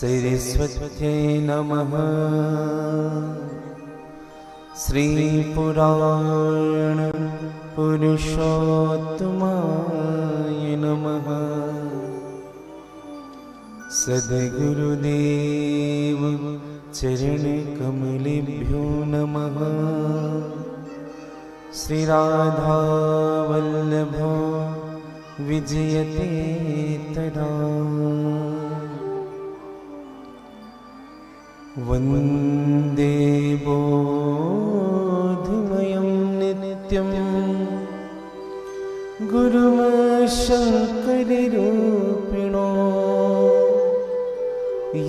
सरस्वत्यै नमः। श्रीपुराण पुरुषोत्तमाय नमः। सद्गुरुदेव चरण कमलेभ्यो नमः। श्रीराधा वल्लभो विजयते तदा। वन्दे बोधमयं नित्यं गुरुं शङ्कररूपिणो।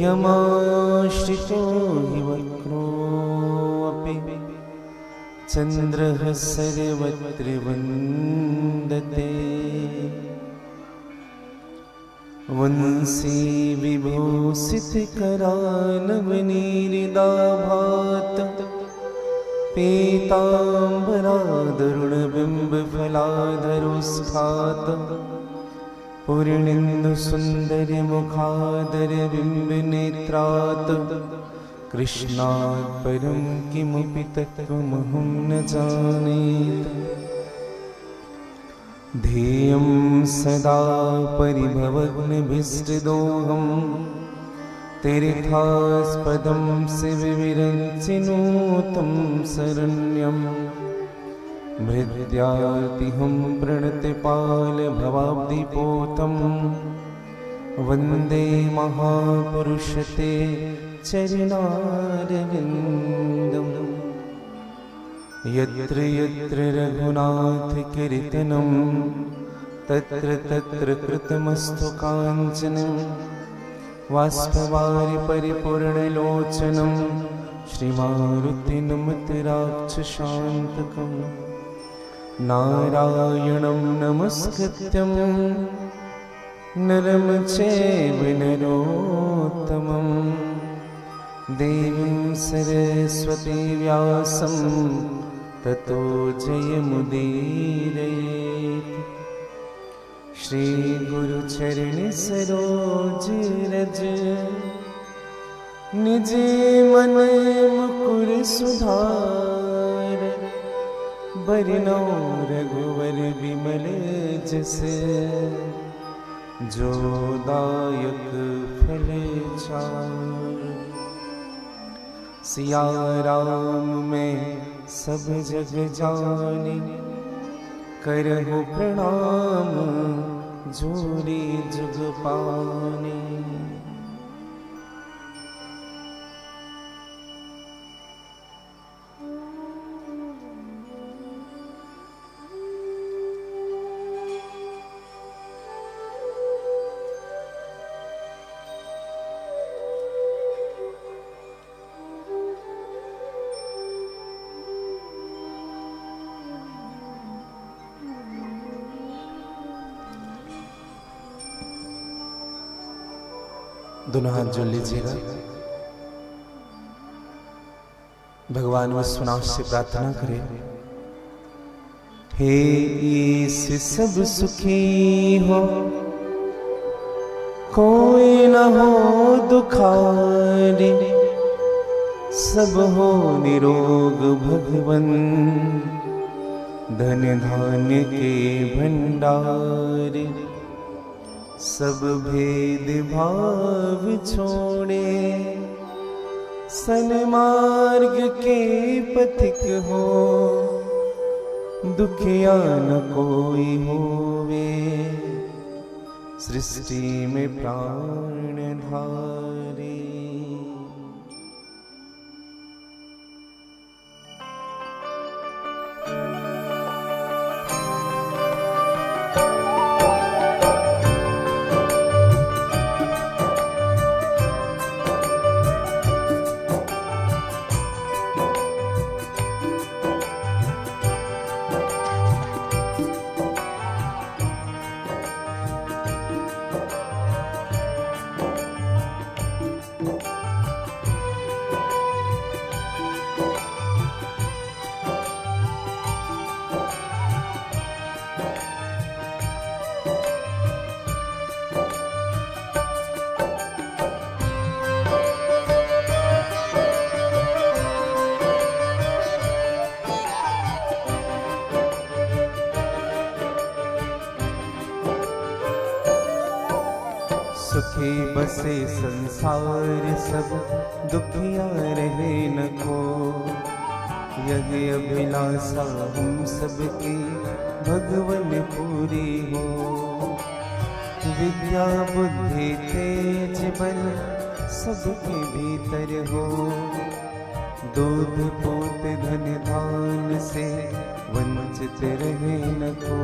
यमाश्रितो हि वक्रोऽपि चन्द्रः सर्वत्र वन्दते। वंशी विभूषितकरानवनीरिदाभात पीताम्बरादरुणबिम्बफलाधरोस्फात। पूर्णेन्दुसुन्दरमुखादरबिम्बनेत्रात् कृष्णात् परं किमपि तत्त्वमहं न जाने। ध्येयं सदा परिभवग्नभीष्टदोहं तीर्थास्पदं शिवविरञ्चिनुतं शरण्यं। भृत्यातिहं प्रणतपालभवाब्धिपोतं वन्दे महापुरुषते चरणारविन्दम्। यत्र यत्र रघुनाथकीर्तनं तत्र तत्र कृतमस्तु काञ्चनं। बाष्पवारि परिपूर्णलोचनं श्रीमारुतिनमत राक्षसान्तकं। नारायणं नमस्कृत्यं नरं चैव नरोत्तमं। देवीं सरस्वती व्यासं ततो जयमुदीरयेत्। श्रीगुरुचरणसरोज रज निज मन मुकुर सुधार। बरनौ रघुवर विमल जस जो दायक फल चार। सिया राम में सब जग जानी करहु प्रणाम जोरी जुग पानी। दोनों हाथ जोड़ लीजिएगा। भगवान विश्वनाथ से प्रार्थना करें, हे ईश सब सुखी हो कोई न हो दुखारी। सब हो निरोग भगवन धन धान्य के भंडार। सब भेद भाव छोड़े सन्मार्ग के पथिक हो। दुखिया न कोई होवे सृष्टि में प्राण धारे। सुखी बसे संसार सब, दुखिया रहे न को। यही अभिलाषा हम सबकी भगवन पूरी हो। विद्या बुद्धि तेज बल सबके भीतर हो। दूध पोत धन धान से वंचित रहे न को।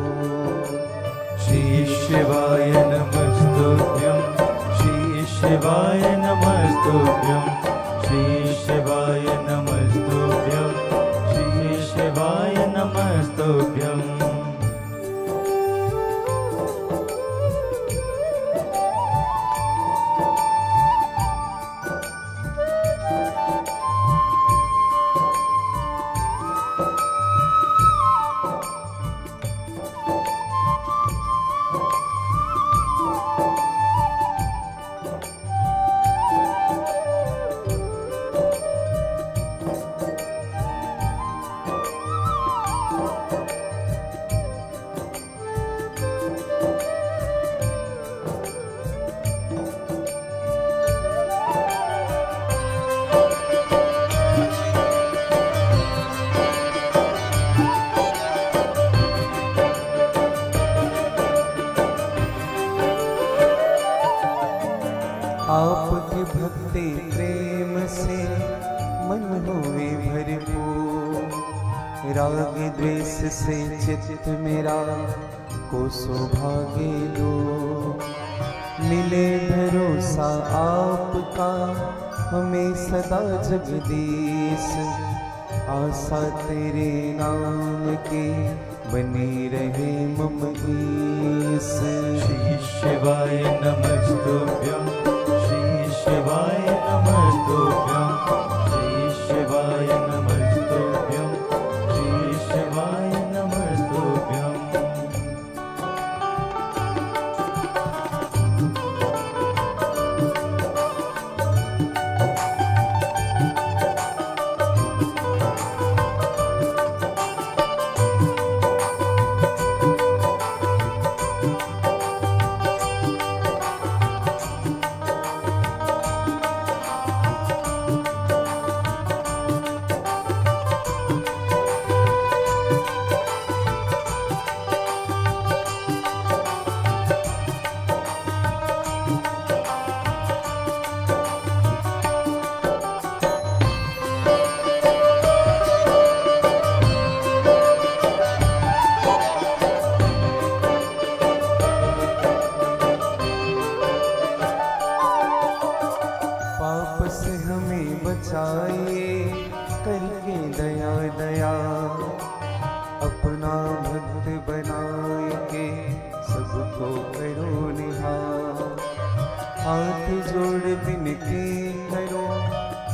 श्री शिवाय नमस्तुभ्यं, श्री शिवाय नमस्तुभ्यं, श्री शिवाय नमस्तुभ्यं, श्री शिवाय नमस्तुभ्यं। आपकी भक्ति प्रेम से मन हुए भरपूर। राग द्वेष से चित्त मेरा को सौभाग्य दो। मिले भरोसा आपका हमें सदा जगदीश। आशा तेरे नाम की बनी रहे मम ईश। श्री शिवाय नमस्तुभ्यं, श्री शिवाय नमस्तुभ्यं, श्री शिवाय नमस्तुभ्यं, श्री शिवाय नमस्तुभ्यं। बचाइए करके दया दया। अपना भक्त बनाए के सबको करो निहार। हाथ जोड़ विनती करो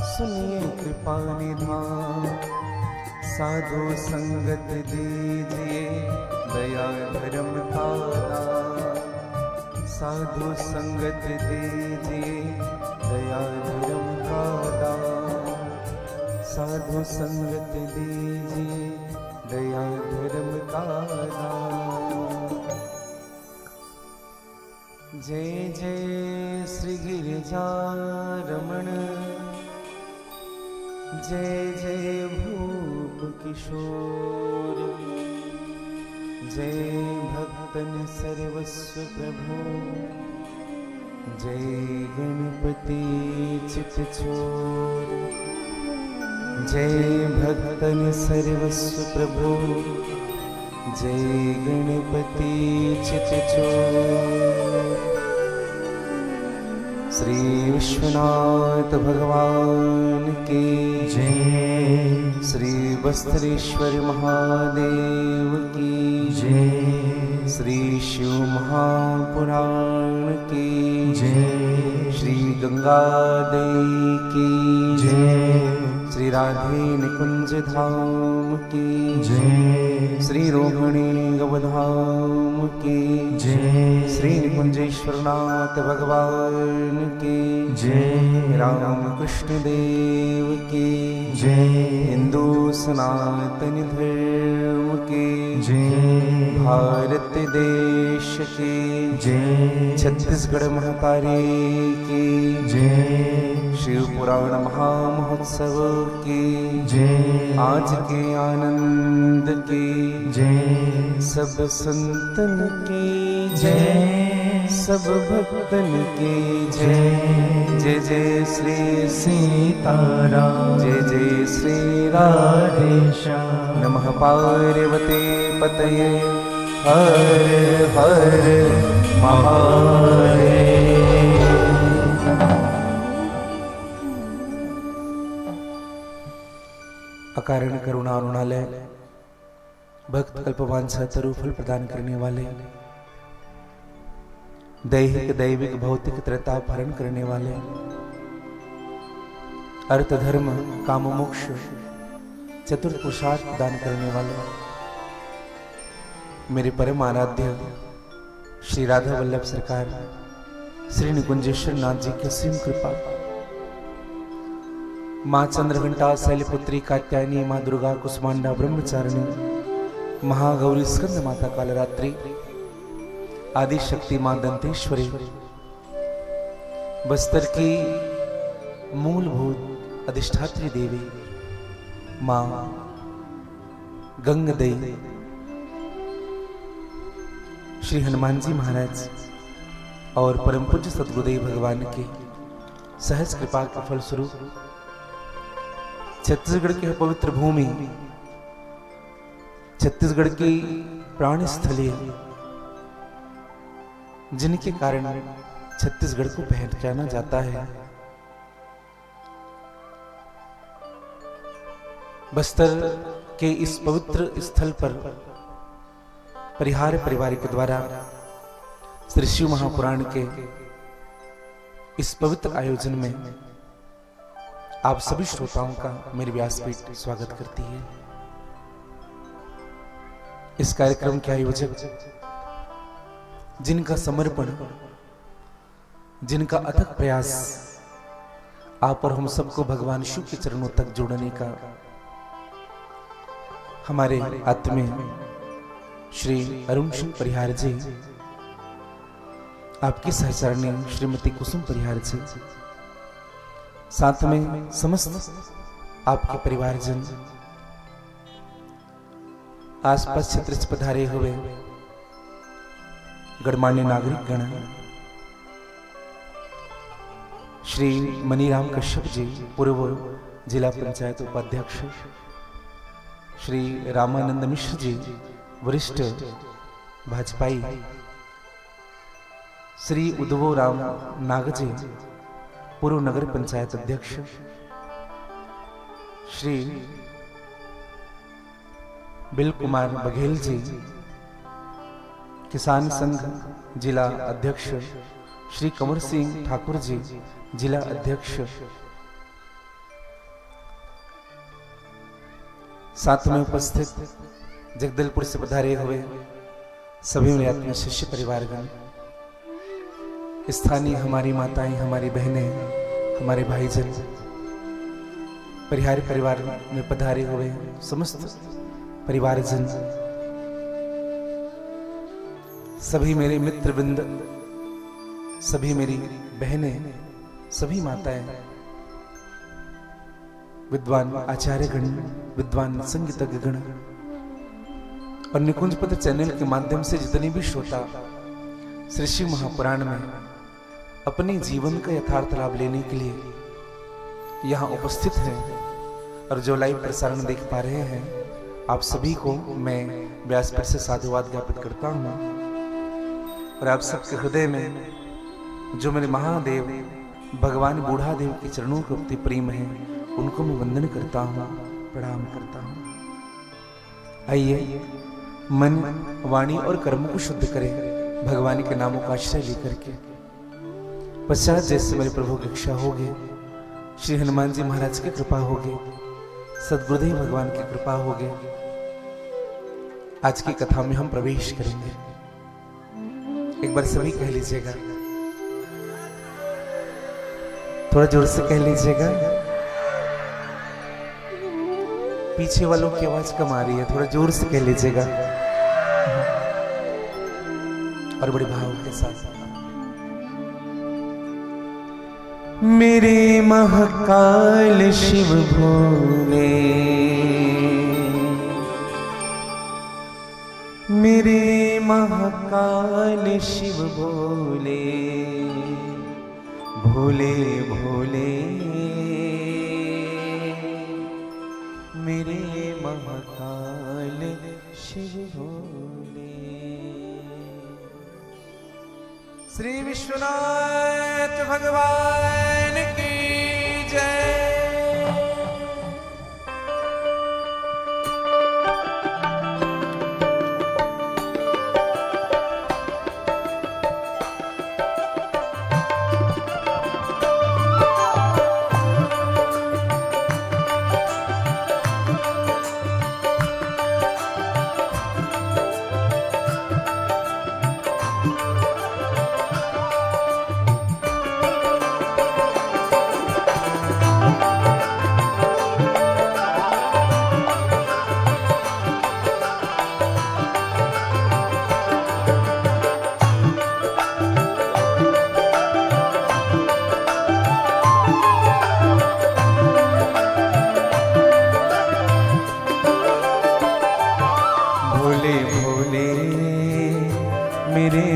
सुनिए कृपा निधान। साधु संगत दीजिए दया धर्म का दान। साधु संगत दीजिए दया धर्म का दान। साधु संगत दीजिए दया धर्म का दान। जय जय श्री गिरिजारमण। जय जय भूप किशोर। जय भक्तन सर्वस्व प्रभु। जय गणपति चित चोर। जय भक्तन सर्वस्व प्रभु। जय गणपति चित चोर। श्री विश्वनाथ भगवान की जय। श्री वस्त्रेश्वर महादेव की जय। श्री शिव महापुराण की जय। श्री गंगा देवी की जय। श्री राधे निकुंज धाम की जय। श्री रोहिणी गवधाम की जय। श्री निकुंजेश्वरनाथ भगवान की जय। राम कृष्ण देव की जय। हिंदू सनातन धर्म की जय। भारत देश की जय। छत्तीसगढ़ महातारी की जय। शिव पुराण महामहोत्सव की जय। आज के आनंद की जय। सब संतन की जय। सब भक्तन की जय। जय जय श्री सीताराम। जय जय श्री राधेश्याम। नमः पार्वते पतये हर हर महादेव। अकारण करुणा अरुणालय भक्त कल्पवांछा तरु फल प्रदान करने वाले दैहिक दैविक भौतिक त्रताप हरण करने वाले अर्थ धर्म काम मोक्ष चतुर्थ पुरुषार्थ प्रदान करने वाले मेरे परम आराध्य श्री राधा वल्लभ सरकार श्री निकुंजेश्वर नाथ जी की असीम कृपा, माँ चंद्रघंटा शैलपुत्री कात्यायनी, माँ दुर्गा कुसमांडा ब्रह्मचारिणी, महागौरी स्कंद माता कालरात्रि, आदि शक्ति मां दंतेश्वरी, बस्तर की मूलभूत अधिष्ठात्री देवी मां गंगदई, श्री हनुमान जी महाराज और परम पूज्य सद्गुरुदेव भगवान की सहज कृपा के फलस्वरूप छत्तीसगढ़ की पवित्र भूमि, छत्तीसगढ़ की प्राण स्थली, जिनके कारण छत्तीसगढ़ को पहचाना जाता है, बस्तर के इस पवित्र स्थल पर परिहार परिवार के द्वारा श्री शिव महापुराण के इस पवित्र आयोजन में आप सभी श्रोताओं का मेरी व्यासपीठ स्वागत करती है। इस कार्यक्रम के आयोजक, जिनका समर्पण, जिनका अथक प्रयास आप और हम सबको भगवान शिव के चरणों तक जोड़ने का, हमारे आत्मीय श्री अरुण सिंह परिहार जी, आपकी सहचरणी श्रीमती कुसुम परिहार जी, साथ में समस्त आपके परिवारजन, आसपास क्षेत्र से पधारे हुए गणमान्य नागरिक गण, श्री मनीराम कश्यप जी पूर्व जिला पंचायत उपाध्यक्ष, श्री रामानंद मिश्र जी वरिष्ठ भाजपाई, श्री उद्धव राम नाग जी पूर्व नगर पंचायत अध्यक्ष, श्री बिल कुमार बघेल जी किसान संघ जिला अध्यक्ष, श्री कंवर सिंह ठाकुर जी जिला अध्यक्ष, साथ में उपस्थित जगदलपुर से पधारे हुए सभी मेरे आत्मीय शिष्य परिवारगण, स्थानीय हमारी माताएं, हमारी बहनें, हमारे भाईजन, परिहार परिवार में पधारे हुए समस्त परिवारजन, सभी मेरे मित्रवृंद, सभी मेरी बहनें, सभी माताएं, विद्वान आचार्यगण, विद्वान संगीतज्ञ गण और निकुंज पत्र चैनल के माध्यम से जितने भी श्रोता श्री शिव महापुराण में अपने जीवन का यथार्थ लाभ लेने के लिए यहाँ उपस्थित हैं और जो लाइव प्रसारण देख पा रहे हैं, आप सभी को मैं व्यासपीठ से साधुवाद ज्ञापित करता हूँ और आप सबके हृदय में जो मेरे महादेव भगवान बूढ़ादेव के चरणों के प्रति प्रेम है, उनको मैं वंदन करता हूँ, प्रणाम करता हूँ। आइए मन, वाणी और कर्म को शुद्ध करें भगवान के नामों का आश्रय लेकर के। पश्चात जैसे मेरे प्रभु की इच्छा होगी, श्री हनुमान जी महाराज की कृपा होगी, सद्गुरुदेव भगवान की कृपा होगी, आज की कथा में हम प्रवेश करेंगे। एक बार सभी कह लीजिएगा, थोड़ा जोर से कह लीजिएगा, पीछे वालों की आवाज कम आ रही है, थोड़ा जोर से कह लीजिएगा। और बड़े भाव के साथ। मेरे महाकाल शिव भोले, मेरे महाकाल शिव भोले, भोले भोले मेरे महाकाल शिव भोले। श्री विश्वनाथ भगवान की जय।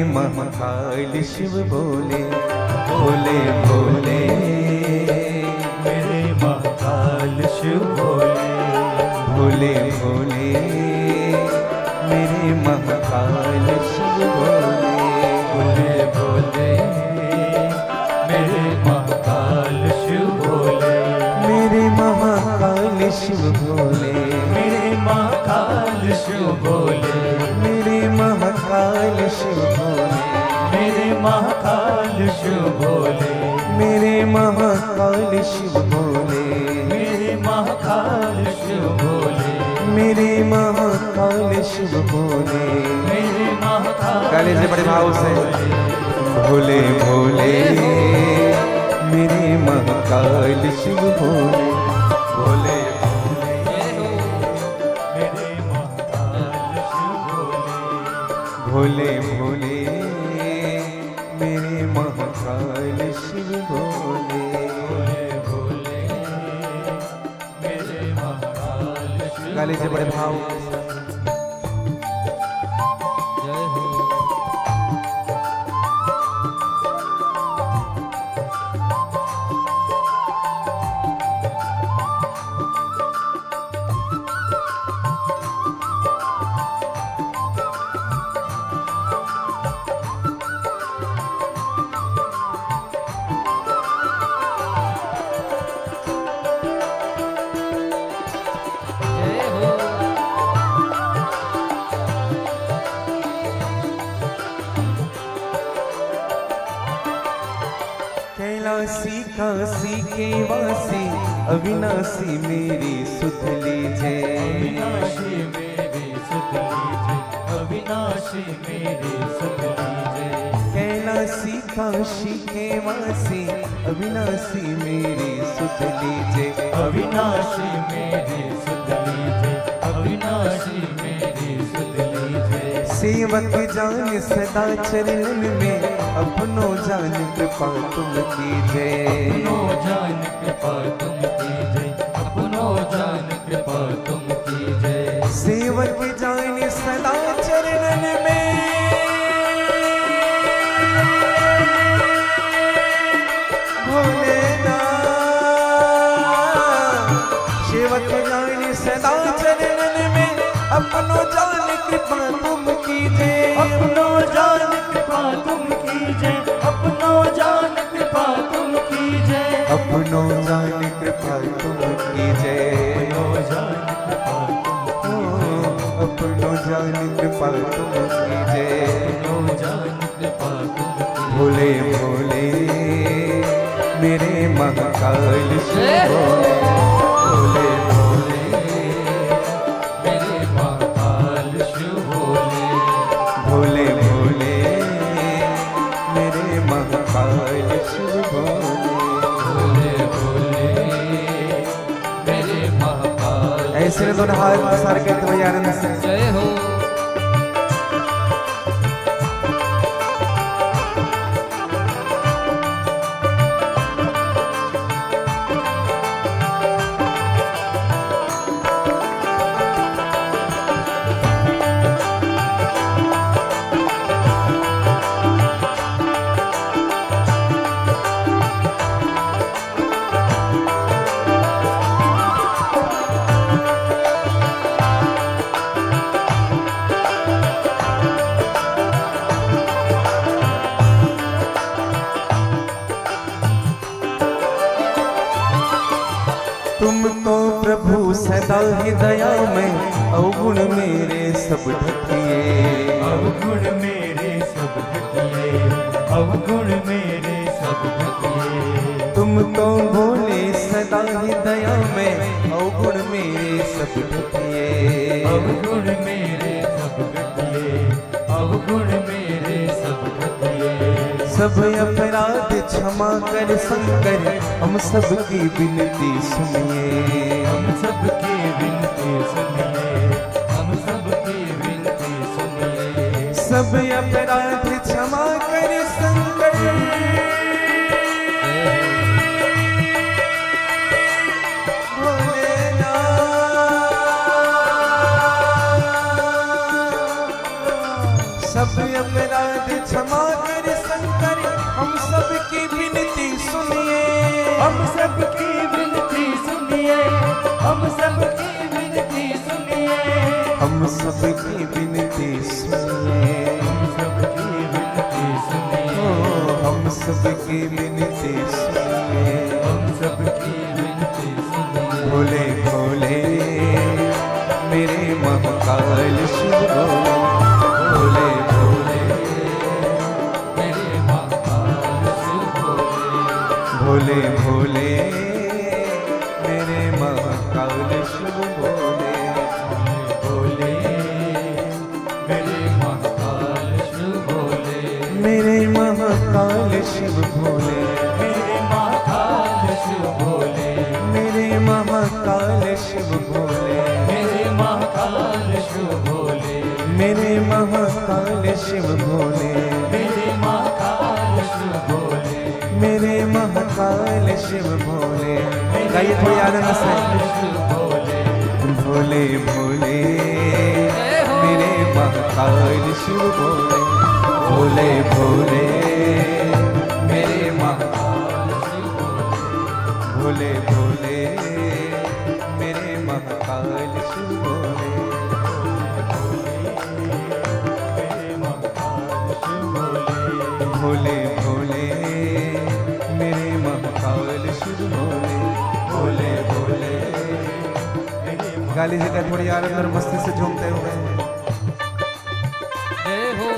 महाकाल शिव भोले, भोले भोले मेरे महाकाल शिव भोले, भोले भोले मेरे महाकाल शिव भोले, भोले भोले मेरे महाकाल शिव भोले, मेरे महाकाल शिव भोले, मेरे महाकाल शिव भोले, मेरे महाकाल शिव भोले, मेरे महाकाल शिव भोले, मेरे महाकाल शिव भोले, मेरे महाकाल शिव भोले, मेरे महाकाल शिव भोले, मेरे महाकाल काले से बड़े भाव से भोले भोले मेरे महाकाल शिव भोले, भोले मेरे महाकाल शिव भोले, भोले भोले मेरे महाकाल शिव भोले, भोले भोले मेरे महाकाल शिव काले से बड़े भाव जय हो। कैलासी काशी के वासी अविनाशी मेरी सुध लीजिए, अविनाशी मेरी सुध लीजिए, अविनाशी मेरी सुध लीजिए, कैलासी काशी के वासी अविनाशी मेरी सुध लीजिए, अविनाशी मेरी सुध लीजिए, अविनाशी मेरी सुध लीजिए। सेवक जान सदा चरणन में अपनो जान कृपा तुम कीजिए, अपनो जान कृपा तुम कीजिए, अपनो जान कृपा तुम कीजिए। सेवक जान सदा चरणन में भोलेनाथ, सेवक जान सदा चरणन में अपनो जान कृपा तुम कीजिए, अपनो जान कृपा तुम कीजिए, अपनो जान कृपा तुम कीजिए, अपनो जान कृपा तुम कीजिए, अपनो जान कृपा तुम कीजिए, अपनो जान कृपा तुम कीजिए, अपनो जान कृपा तुम कीजिए। भोले भोले मेरे महाकाल शिव भोले, भोले भोले मेरे महाकाल शिव भोले, भोले भोले मेरे महाकाल शिव भोले, भोले भोले मेरे महाकाल। ऐसे दोनों हाथ पसार के तो आनंद से जय हो। तुम तो प्रभु सदा ही दया में अवगुण मेरे सब ढकिए। अवगुण मेरे सब ढकिए, अवगुण मेरे सब ढकिए। तुम तो भोले सदा ही दया में अवगुण मेरे सब ढकिए। अवगुण मेरे सब ढकिए, अवगुण मेरे सब ढकिए। सब अपराध क्षमा कर शंकर, हम सबकी विनती सुनिए। हम सबकी विनती सुनिए, हम सबकी विनती सुनिए। सब अपराध क्षमा कर शंकर, सब अपराध क्षमा कर शंकर, हम सबकी विनती सुनिए। हम सबकी विनती सुनिए, हम सबकी विनती सुनिए। हम सबकी विनती सुनिए। हम सबकी विनती सुनिए। हम सबकी विनती सुनिए। हम सबकी विनती सुनिए। भोले भोले मेरे महाकाल शिव भोले भोले मेरे महाकाल शिव भोले। भोले भोले मेरे महाकाल शिव भोले। भोले मेरे महाकाल शिव भोले। मेरे महाकाल शिव भोले। मेरे महाकाल शिव भोले। मेरे महाकाल शिव भोले। मेरे महाकाल शिव भोले। मेरे महाकाल शिव भोले। मेरे महाकाल शिव भोले। मेरे महाकाल शिव भोले। गाइए थोड़ी आनंद से। शिव भोले। भोले भोले मेरे महाकाल शिव भोले। भोले भोले मेरे महाकाल शिव भोले। भोले भोले मेरे महाकाल शिव भोले। मेरे महाकाल शिव भोले। भोले भोले मेरे महाकाल शिव भोले। भोले भोले गाली जगह थोड़ी आनंद और मस्ती से झूमते हुए जय हो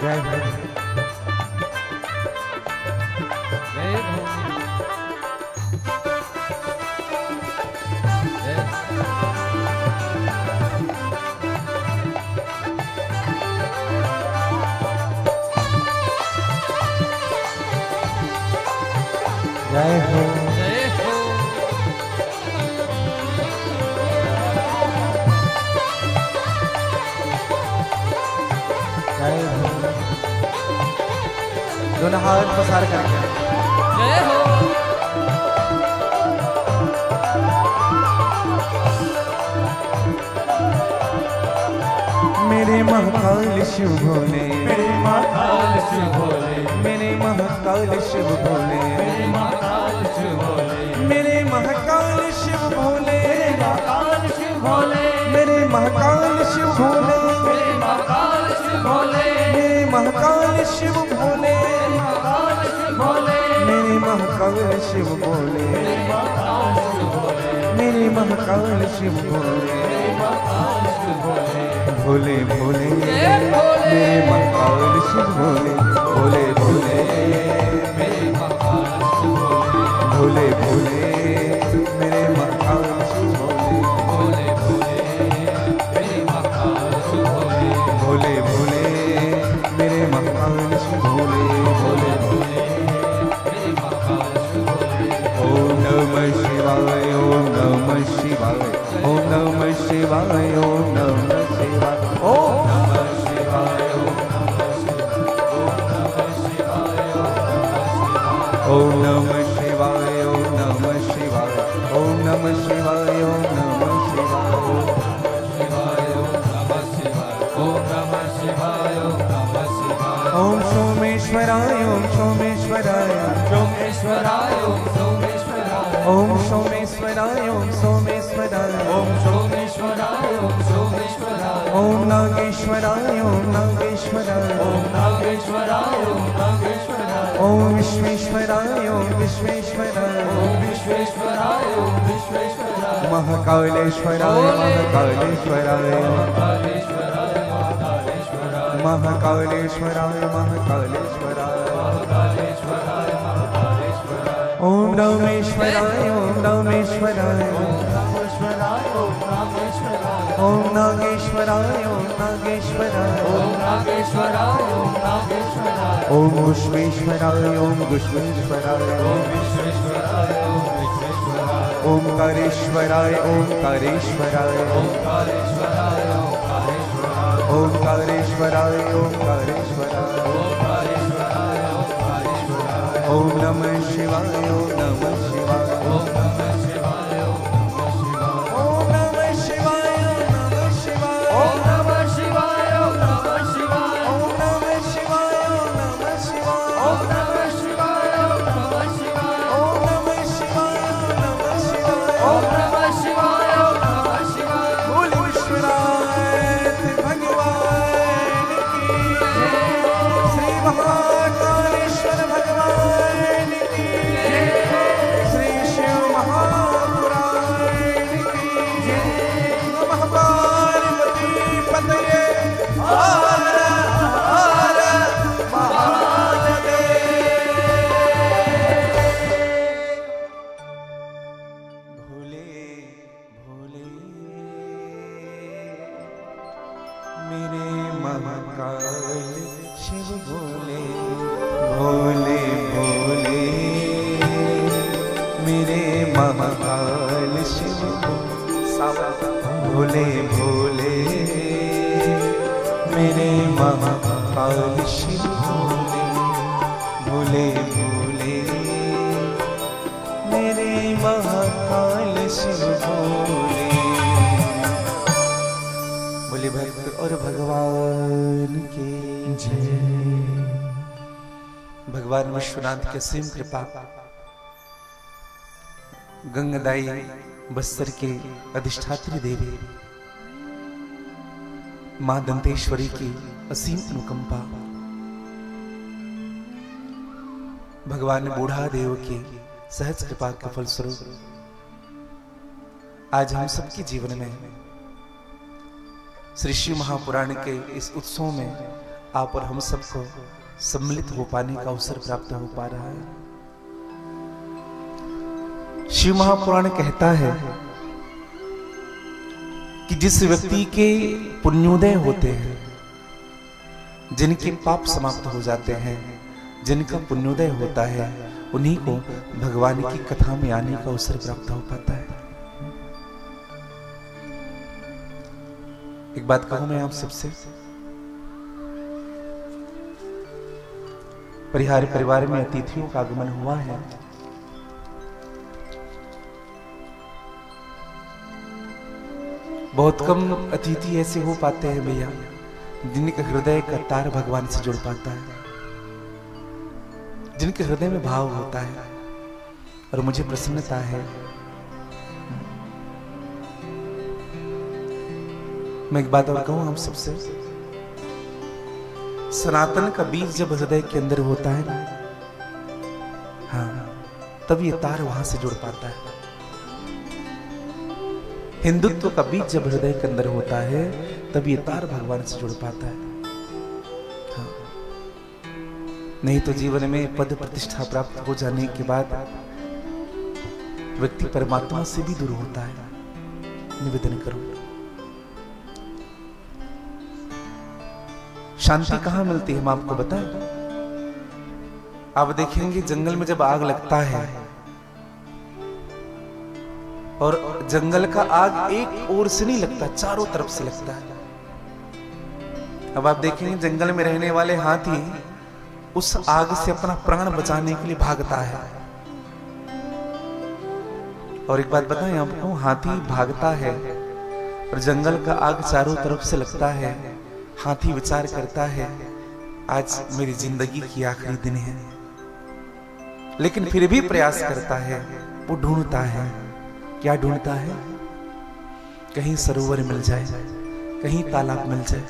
जय हो जय हो जय हो जय हो जय हो। दोनों हाथ पसार करके जय हो मेरे महाकाल शिव भोले। मेरे महाकाल शिव भोले। मेरे महाकाल शिव भोले। मेरे महाकाल शिव भोले। मेरे महाकाल शिव भोले। महाकाल शिव भोले। मेरे महाकाल शिव भोले। मेरे महाकाल शिव भोले। मेरे महाकाल शिव भोले। महाकाल शिव भोले। मेरे महाकाल शिव भोले। महाकाल शिव भोले। मेरे महाकाल शिव भोले। महाकाल शिव भोले। भोले भोले मेरे महाकाल शिव भोले। भोले भोले मेरे महाकाल शिव भोले। भोले भोले मेरे महाकाल शिव भोले। भोले भोले मेरे महाकाल शिव भोले। भोले भोले मेरे महाकाल शिव भोले। भोले भोले मेरे महाकाल शिव भोले। ओम नमः शिवाय ओम नमः शिवाय ओम नमः शिवाय ओम नमः शिवाय ओम नमः शिवाय ओम नमः शिवाय ओम नमः शिवाय ओम नमः शिवाय ओम नमः शिवाय ओम सोमेश्वराय ओम सोमेश्वराय सोमेश्वराय ओम सोमेश्वराय ओम सोमेश्वराय ओम सोमेश्वराय ओम सोमेश्वराय ओम सोमेश्वराय ओम नागेश्वराय ओम नागेश्वराय ओम नागेश्वराय ओम नागेश्वराय ओम विश्वेश्वराय ओम विश्वेश्वराय ओम विश्वेश्वराय ओम विश्वेश्वराय महाकालेश्वराय महाकालेश्वराय महाकालेश्वराय महाकालेश्वराय महाकालेश्वराय महाकालेश्वराय महाकालेश्वराय महाकालेश्वराय ओम रामेश्वराय ओम रामेश्वराय ओम रामेश्वराय ओम रामेश्वराय ओम नागेश्वराय ओम नागेश्वराय ओम नागेश्वराय ओम नागेश्वराय ओम विश्वेश्वराय ओम विश्वेश्वराय ओम विश्वेश्वराय ओम विश्वेश्वराय ओमकारेश्वराय ओमकारेश्वराय ओंकारेश्वराय ओंकारेश्वराय ओमकारेश्वराय ओमकारेश्वराय ओंकारेश्वराय ओंकारेश्वराय ओम नमः शिवाय ओम नमः शिवाय ओम नमः शिवाय ओम नमः शिवाय ओम नमः शिवाय ओम नमः शिवाय ओम नमः शिवाय ओम नमः शिवाय ओम नमः शिवाय ओम नमः शिवाय ओम नमः शिवाय ओम नमः शिवाय ओम नमः शिवाय ओम नमः शिवाय बोल विश्वनाथ भगवान की श्री महाकालेश्वर भगवान की श्री शिव महापुराण की नमः पार्वती पतये हर हर महादेव। भोले भोले मेरे महाकाल शिव भोले भोले भोले मेरे महाकाल शिव भोले भोले मेरे महाकाल शिव भोले भोले भोले मेरे महाकाल शिव भोले। बोले भक्त और भगवान के जय। भगवान विश्वनाथ के असीम कृपा गंगादाई बस्तर के अधिष्ठात्री देवी मां दंतेश्वरी की असीम अनुकंपा, भगवान बूढ़ा देव की सहज कृपा के फलस्वरूप आज हम सबके जीवन में श्री शिव महापुराण के इस उत्सव में आप और हम सबको सम्मिलित हो पाने का अवसर प्राप्त हो पा रहा है। शिव महापुराण कहता है कि जिस व्यक्ति के पुण्योदय होते हैं, जिनके पाप समाप्त हो जाते हैं, जिनका पुण्योदय होता है, उन्हीं को भगवान की कथा में आने का अवसर प्राप्त हो पाता है। एक बात कहूं मैं आप सबसे, परिहार परिवार में अतिथियों का आगमन हुआ है। बहुत कम अतिथि ऐसे हो पाते हैं भैया जिनके हृदय का तार भगवान से जुड़ पाता है, जिनके हृदय में भाव होता है। और मुझे प्रसन्नता है, मैं एक बात और कहूं हम सबसे, सनातन का बीज जब हृदय के अंदर होता है ना, हाँ, तब ये तार वहां से जुड़ पाता है। हिंदुत्व का बीज जब हृदय के अंदर होता है, तब ये तार भगवान से जुड़ पाता है। हाँ। नहीं तो जीवन में पद प्रतिष्ठा प्राप्त हो जाने के बाद व्यक्ति परमात्मा से भी दूर होता है। निवेदन करो, शांति कहां मिलती है हम आपको बताएं। आप देखेंगे जंगल में जब आग लगता है और जंगल का आग एक ओर से नहीं लगता, चारों तरफ से लगता है। अब आप देखेंगे जंगल में रहने वाले हाथी उस आग से अपना प्राण बचाने के लिए भागता है। और एक बात बताएं आपको, हाथी भागता है और जंगल का आग चारों तरफ से लगता है। हाथी विचार करता है आज मेरी जिंदगी की आखिरी दिन है, लेकिन फिर भी प्रयास करता है। वो ढूंढता है, क्या ढूंढता है? कहीं सरोवर मिल जाए, कहीं तालाब मिल जाए,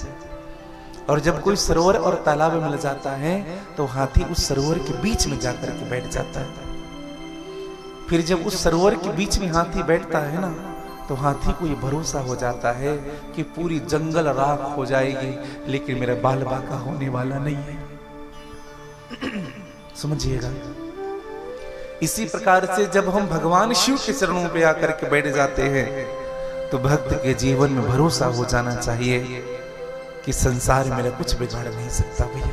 और जब कोई सरोवर और तालाब में मिल जाता है तो हाथी उस सरोवर के बीच में जाकर के बैठ जाता है। फिर जब उस सरोवर के बीच में हाथी बैठता है ना, तो हाथी को ये भरोसा हो जाता है कि पूरी जंगल राख हो जाएगी, लेकिन मेरा बाल बाका होने वाला नहीं है। समझिएगा। इसी प्रकार से जब हम भगवान शिव के चरणों पे आकर के बैठ जाते हैं तो भक्त के जीवन में भरोसा हो जाना चाहिए कि संसार मेरा कुछ बिगाड़ नहीं सकता। भैया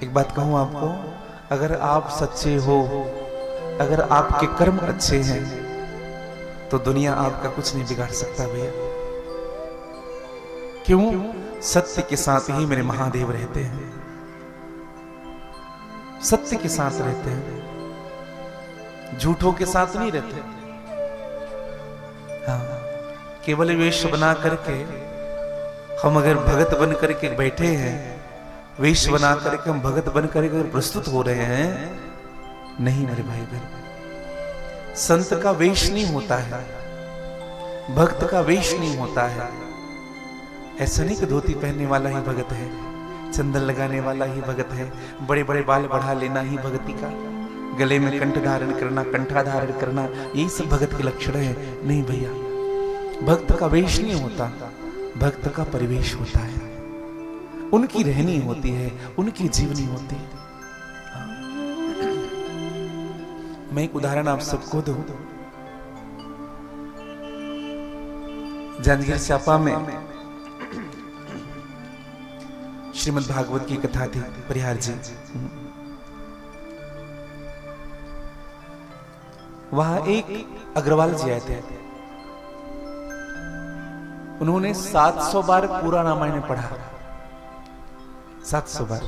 एक बात कहूं आपको, अगर आप सच्चे हो, अगर आपके कर्म अच्छे हैं तो दुनिया आपका कुछ नहीं बिगाड़ सकता भैया। क्यों? सत्य के साथ ही मेरे महादेव रहते हैं, सत्य के साथ रहते हैं, झूठों के साथ नहीं रहते। हाँ, केवल वेश बना करके हम अगर भगत बन करके बैठे हैं, वेश बना करके हम भगत बन करके प्रस्तुत हो रहे हैं, नहीं मेरे भाई बहन, संत का वेश नहीं होता है, भक्त का वेश नहीं होता है। ऐसा नहीं कि धोती पहनने वाला ही भगत है, चंदन लगाने वाला ही भगत है, बड़े बड़े बाल बढ़ा लेना ही भगती का, गले में कंठ धारण करना, कंठा धारण करना, यही सब भगत के लक्षण है। नहीं भैया, भक्त का वेश नहीं होता, भक्त का परिवेश होता है, उनकी रहनी होती है, उनकी जीवनी होती है। मैं एक उदाहरण आप सबको दूं। जांजगीर चांपा में श्रीमद् भागवत की कथा थी, परिहार जी। वहां एक अग्रवाल जी आए थे, उन्होंने 700 बार पूरा रामायण पढ़ा, 700 बार,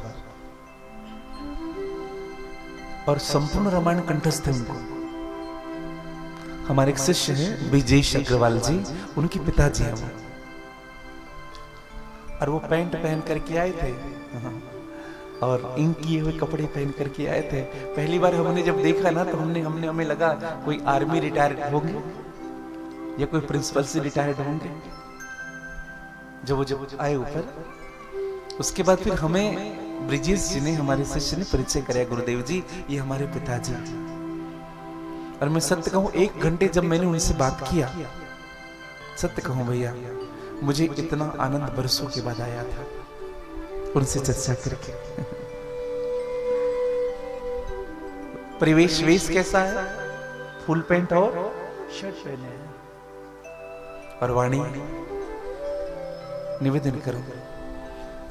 और संपूर्ण रामायण कंठस्थ है उनको। हमारे एक शिष्य है ब्रिजेश अग्रवाल जी, उनके पिताजी हैं वो, और वो पैंट पहन करके आए थे और इंक किए हुए कपड़े पहन करके आए थे। पहली बार हमने जब देखा ना तो हमें लगा कोई आर्मी रिटायर्ड होंगे या कोई प्रिंसिपल से रिटायर्ड होंगे। जब आए ऊपर, उसके बाद फिर हमें ब्रिजेश जी ने, हमारे शिष्य ने परिचय कराया, गुरुदेव जी ये हमारे पिताजी। और मैं सत्य कहूं, 1 घंटे जब मैंने उनसे बात किया, सत्य कहूं भैया, मुझे इतना आनंद बरसों के बाद आया था उनसे चर्चा करके। परिवेश वेश कैसा है? फुल पैंट और शर्ट पहने हैं। और वाणी, निवेदन करूं,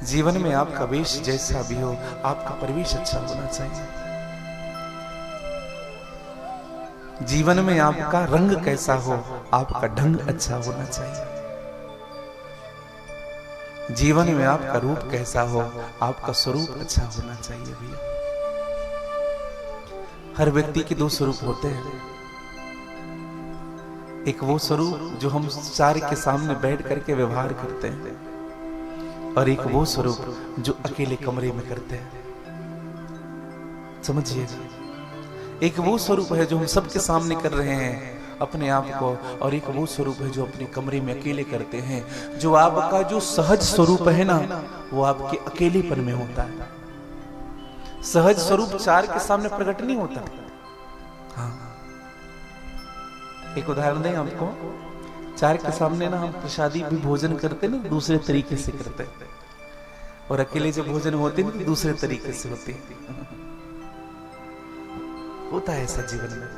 जीवन में आपका वेश जैसा भी हो, आपका परिवेश अच्छा होना चाहिए। जीवन में आपका रंग कैसा हो, आपका ढंग अच्छा होना चाहिए। जीवन में आपका रूप कैसा हो, आपका स्वरूप अच्छा होना चाहिए भैया। हर व्यक्ति के 2 स्वरूप होते हैं। एक वो स्वरूप जो हम चार के सामने बैठ करके व्यवहार करते हैं, और एक वो स्वरूप जो अकेले कमरे में करते हैं। समझिए, एक वो स्वरूप है जो हम सबके सामने कर रहे हैं अपने आप को, और एक वो स्वरूप है जो अपने कमरे में अकेले करते हैं। जो आपका जो सहज स्वरूप है ना, वो आपके अकेलेपन में होता है। सहज स्वरूप 4 के सामने प्रकट नहीं होता। हाँ, एक उदाहरण दें आपको, 4 के सामने ना हम प्रसादी भी भोजन करते ना दूसरे तरीके से करते हैं, और अकेले जब भोजन होते ना दूसरे तरीके से होते हैं। होता है ऐसा जीवन में।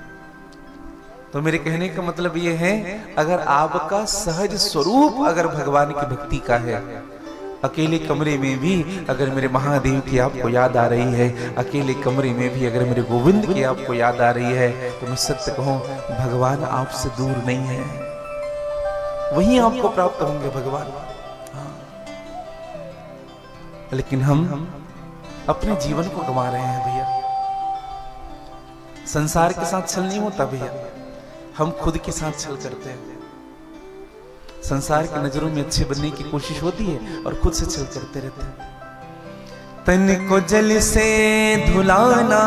तो मेरे कहने का मतलब ये है, अगर आपका सहज स्वरूप अगर भगवान की भक्ति का है, अकेले कमरे में भी अगर मेरे महादेव की आपको याद आ रही है, अकेले कमरे में भी अगर मेरे गोविंद की आपको याद आ रही है, तो मैं सत्य कहूं, भगवान आपसे दूर नहीं है, वहीं आपको प्राप्त होंगे भगवान। हाँ। लेकिन हम अपने जीवन को गंवा रहे हैं भैया। संसार के साथ छल नहीं होता भैया, हम खुद के साथ छल करते हैं। संसार की नजरों में अच्छे बनने की कोशिश होती है और खुद से छल करते रहते हैं। तन को जल से धुलाना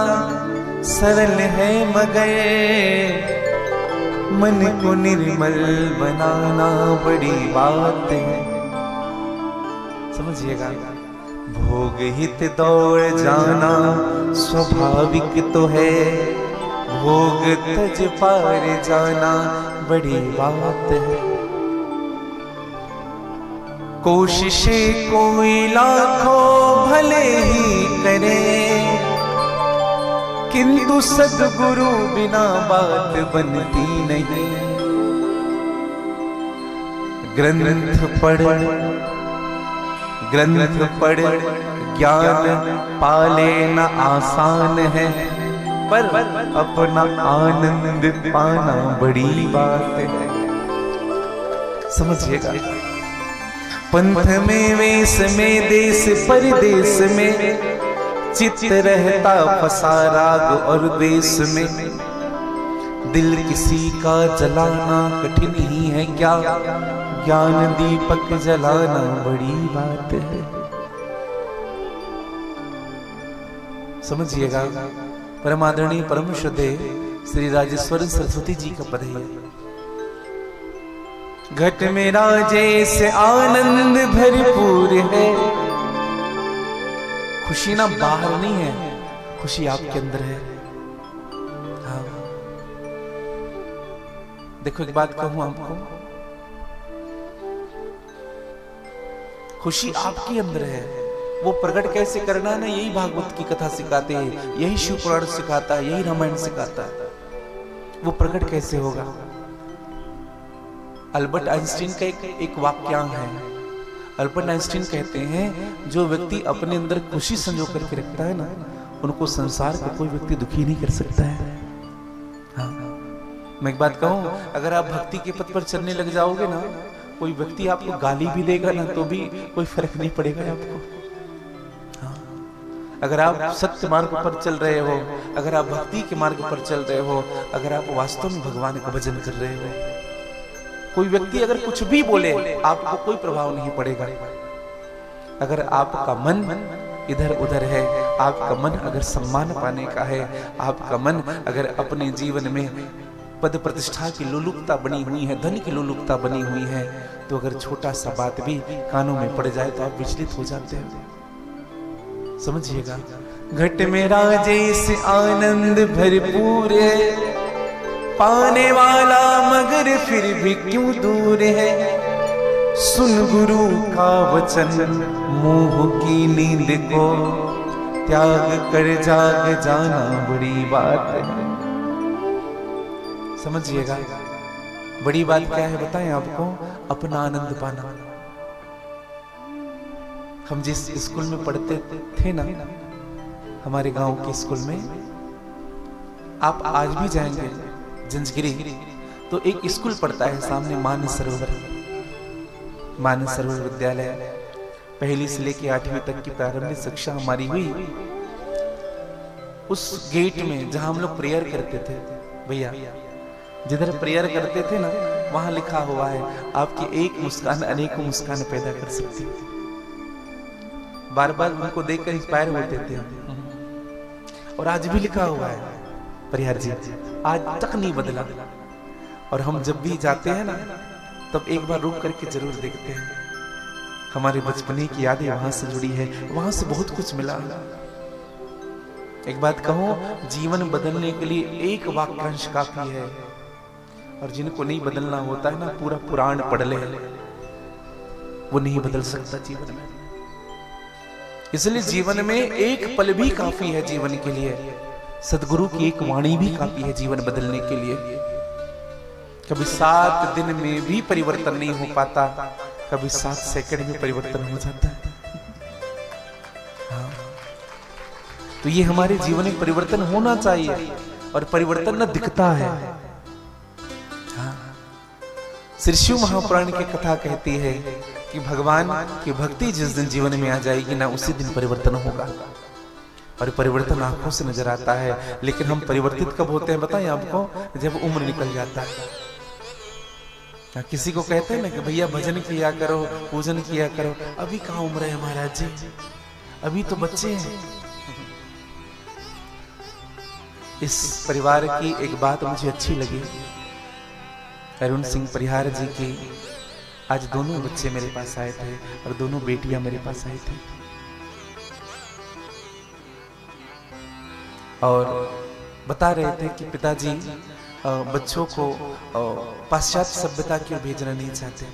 सरल है, मगर मन को निर्मल बनाना बड़ी बात है। समझिएगा, भोग हित दौड़ जाना स्वाभाविक तो है, भोग तज पार जाना बड़ी बात है। कोशिशें कोई लाखों भले ही करे, किंतु सद्गुरु बिना बात बनती नहीं। ग्रंथ पढ़ ज्ञान पाले न आसान है, पर अपना आनंद पाना बड़ी बात है। समझिएगा, पंथ में वेश में देश परदेश में, चित्त रहता फंसा राग और देश में। दिल किसी का जलाना कठिन ही है क्या, ज्ञान दीपक जलाना बड़ी बात है। समझिएगा, परम आदरणीय परम श्रद्धेय श्री राजेश्वर सरस्वती जी का पद है। घट में राजे से आनंद भरपूर है। खुशी ना बाहर नहीं है, खुशी आपके अंदर है। हाँ, देखो एक बात कहूं आपको, खुशी आपके अंदर है, वो प्रकट कैसे करना है ना, यही भागवत की कथा सिखाते हैं, यही शिव पुराण सिखाता है, यही रामायण सिखाता है। वो प्रकट कैसे होगा? अल्बर्ट आइंस्टीन का एक वाक्यांश है। अल्बर्ट आइंस्टीन कहते हैं, जो व्यक्ति अपने अंदर खुशी संजो करके रखता है ना, उनको संसार का कोई व्यक्ति दुखी नहीं कर सकता है। हाँ, मैं एक बात कहूं, अगर आप भक्ति के पथ पर चलने लग जाओगे ना, कोई व्यक्ति आपको गाली भी देगा ना, तो भी कोई फर्क नहीं पड़ेगा आपको। हाँ, अगर आप सत्य मार्ग पर चल रहे हो, अगर आप भक्ति के मार्ग पर चल रहे हो, अगर आप वास्तव में भगवान का भजन कर रहे हो, कोई व्यक्ति अगर कुछ भी बोले आपको कोई प्रभाव नहीं पड़ेगा। अगर आपका मन इधर उधर है, आपका मन अगर सम्मान पाने का है, आपका मन अगर अपने जीवन में पद प्रतिष्ठा की लोलुपता बनी हुई है, धन की लोलुपता बनी हुई है, तो अगर छोटा सा बात भी कानों में पड़ जाए तो आप विचलित हो जाते हैं। समझिएगा, घट में राजे से आनंद भरपूर है, पाने वाला मगर फिर भी क्यों दूर है। सुन गुरु का वचन, मोह की नींद को त्याग कर जाग जाना बड़ी बात है। समझिएगा, बड़ी बात क्या है बताएं आपको? अपना आनंद पाना। हम जिस स्कूल में पढ़ते थे ना, हमारे गांव के स्कूल में, आप आज भी जाएंगे जंजगिरी तो एक स्कूल पड़ता है सामने, मानस सरोवर विद्यालय। पहली से लेकर 8वीं तक की प्रारंभिक शिक्षा हमारी हुई उस गेट में जहां हम लोग प्रेयर करते थे। भैया, जिधर प्रेयर करते थे ना, वहां लिखा हुआ है, आपकी एक मुस्कान अनेकों मुस्कान पैदा कर सकती है। बार बार उनको देखकर इंस्पायर होते थे। और आज भी लिखा हुआ है, परिहार जी, आज तक नहीं बदला। और हम जब भी जाते हैं ना, तब एक बार रुक करके जरूर देखते हैं। हमारे बचपने की यादें वहां से जुड़ी है, वहां से बहुत कुछ मिला। एक बात कहूं, जीवन बदलने के लिए एक वाक्यांश काफी है। और जिनको नहीं बदलना होता है ना, पूरा पुराण पढ़ ले, वो नहीं बदल सकता जीवन में। इसलिए जीवन में एक पल भी काफी है जीवन के लिए। सदगुरु की एक वाणी भी काफी है जीवन बदलने के लिए। कभी 7 दिन में भी परिवर्तन नहीं हो पाता, कभी 7 सेकंड में परिवर्तन हो जाता है। हाँ, तो ये हमारे जीवन में परिवर्तन होना चाहिए, और परिवर्तन न दिखता है। हाँ, श्री शिव महापुराण की कथा कहती है कि भगवान की भक्ति जिस दिन जीवन में आ जाएगी ना, उसी दिन परिवर्तन होगा। और परिवर्तन आंखों से नजर आता है, लेकिन हम परिवर्तित कब होते हैं बताएं आपको? जब उम्र निकल जाता है। किसी को कहते हैं ना कि भैया भजन किया करो, पूजन किया करो, अभी कहाँ उम्र है महाराज जी, अभी तो बच्चे हैं। इस परिवार की एक बात मुझे अच्छी लगी, अरुण सिंह परिहार जी की। आज दोनों बच्चे मेरे पास आए थे और दोनों बेटियां मेरे पास आई थी और बता रहे थे कि पिताजी बच्चों को पाश्चात्य सभ्यता की ओर भेजना नहीं चाहते,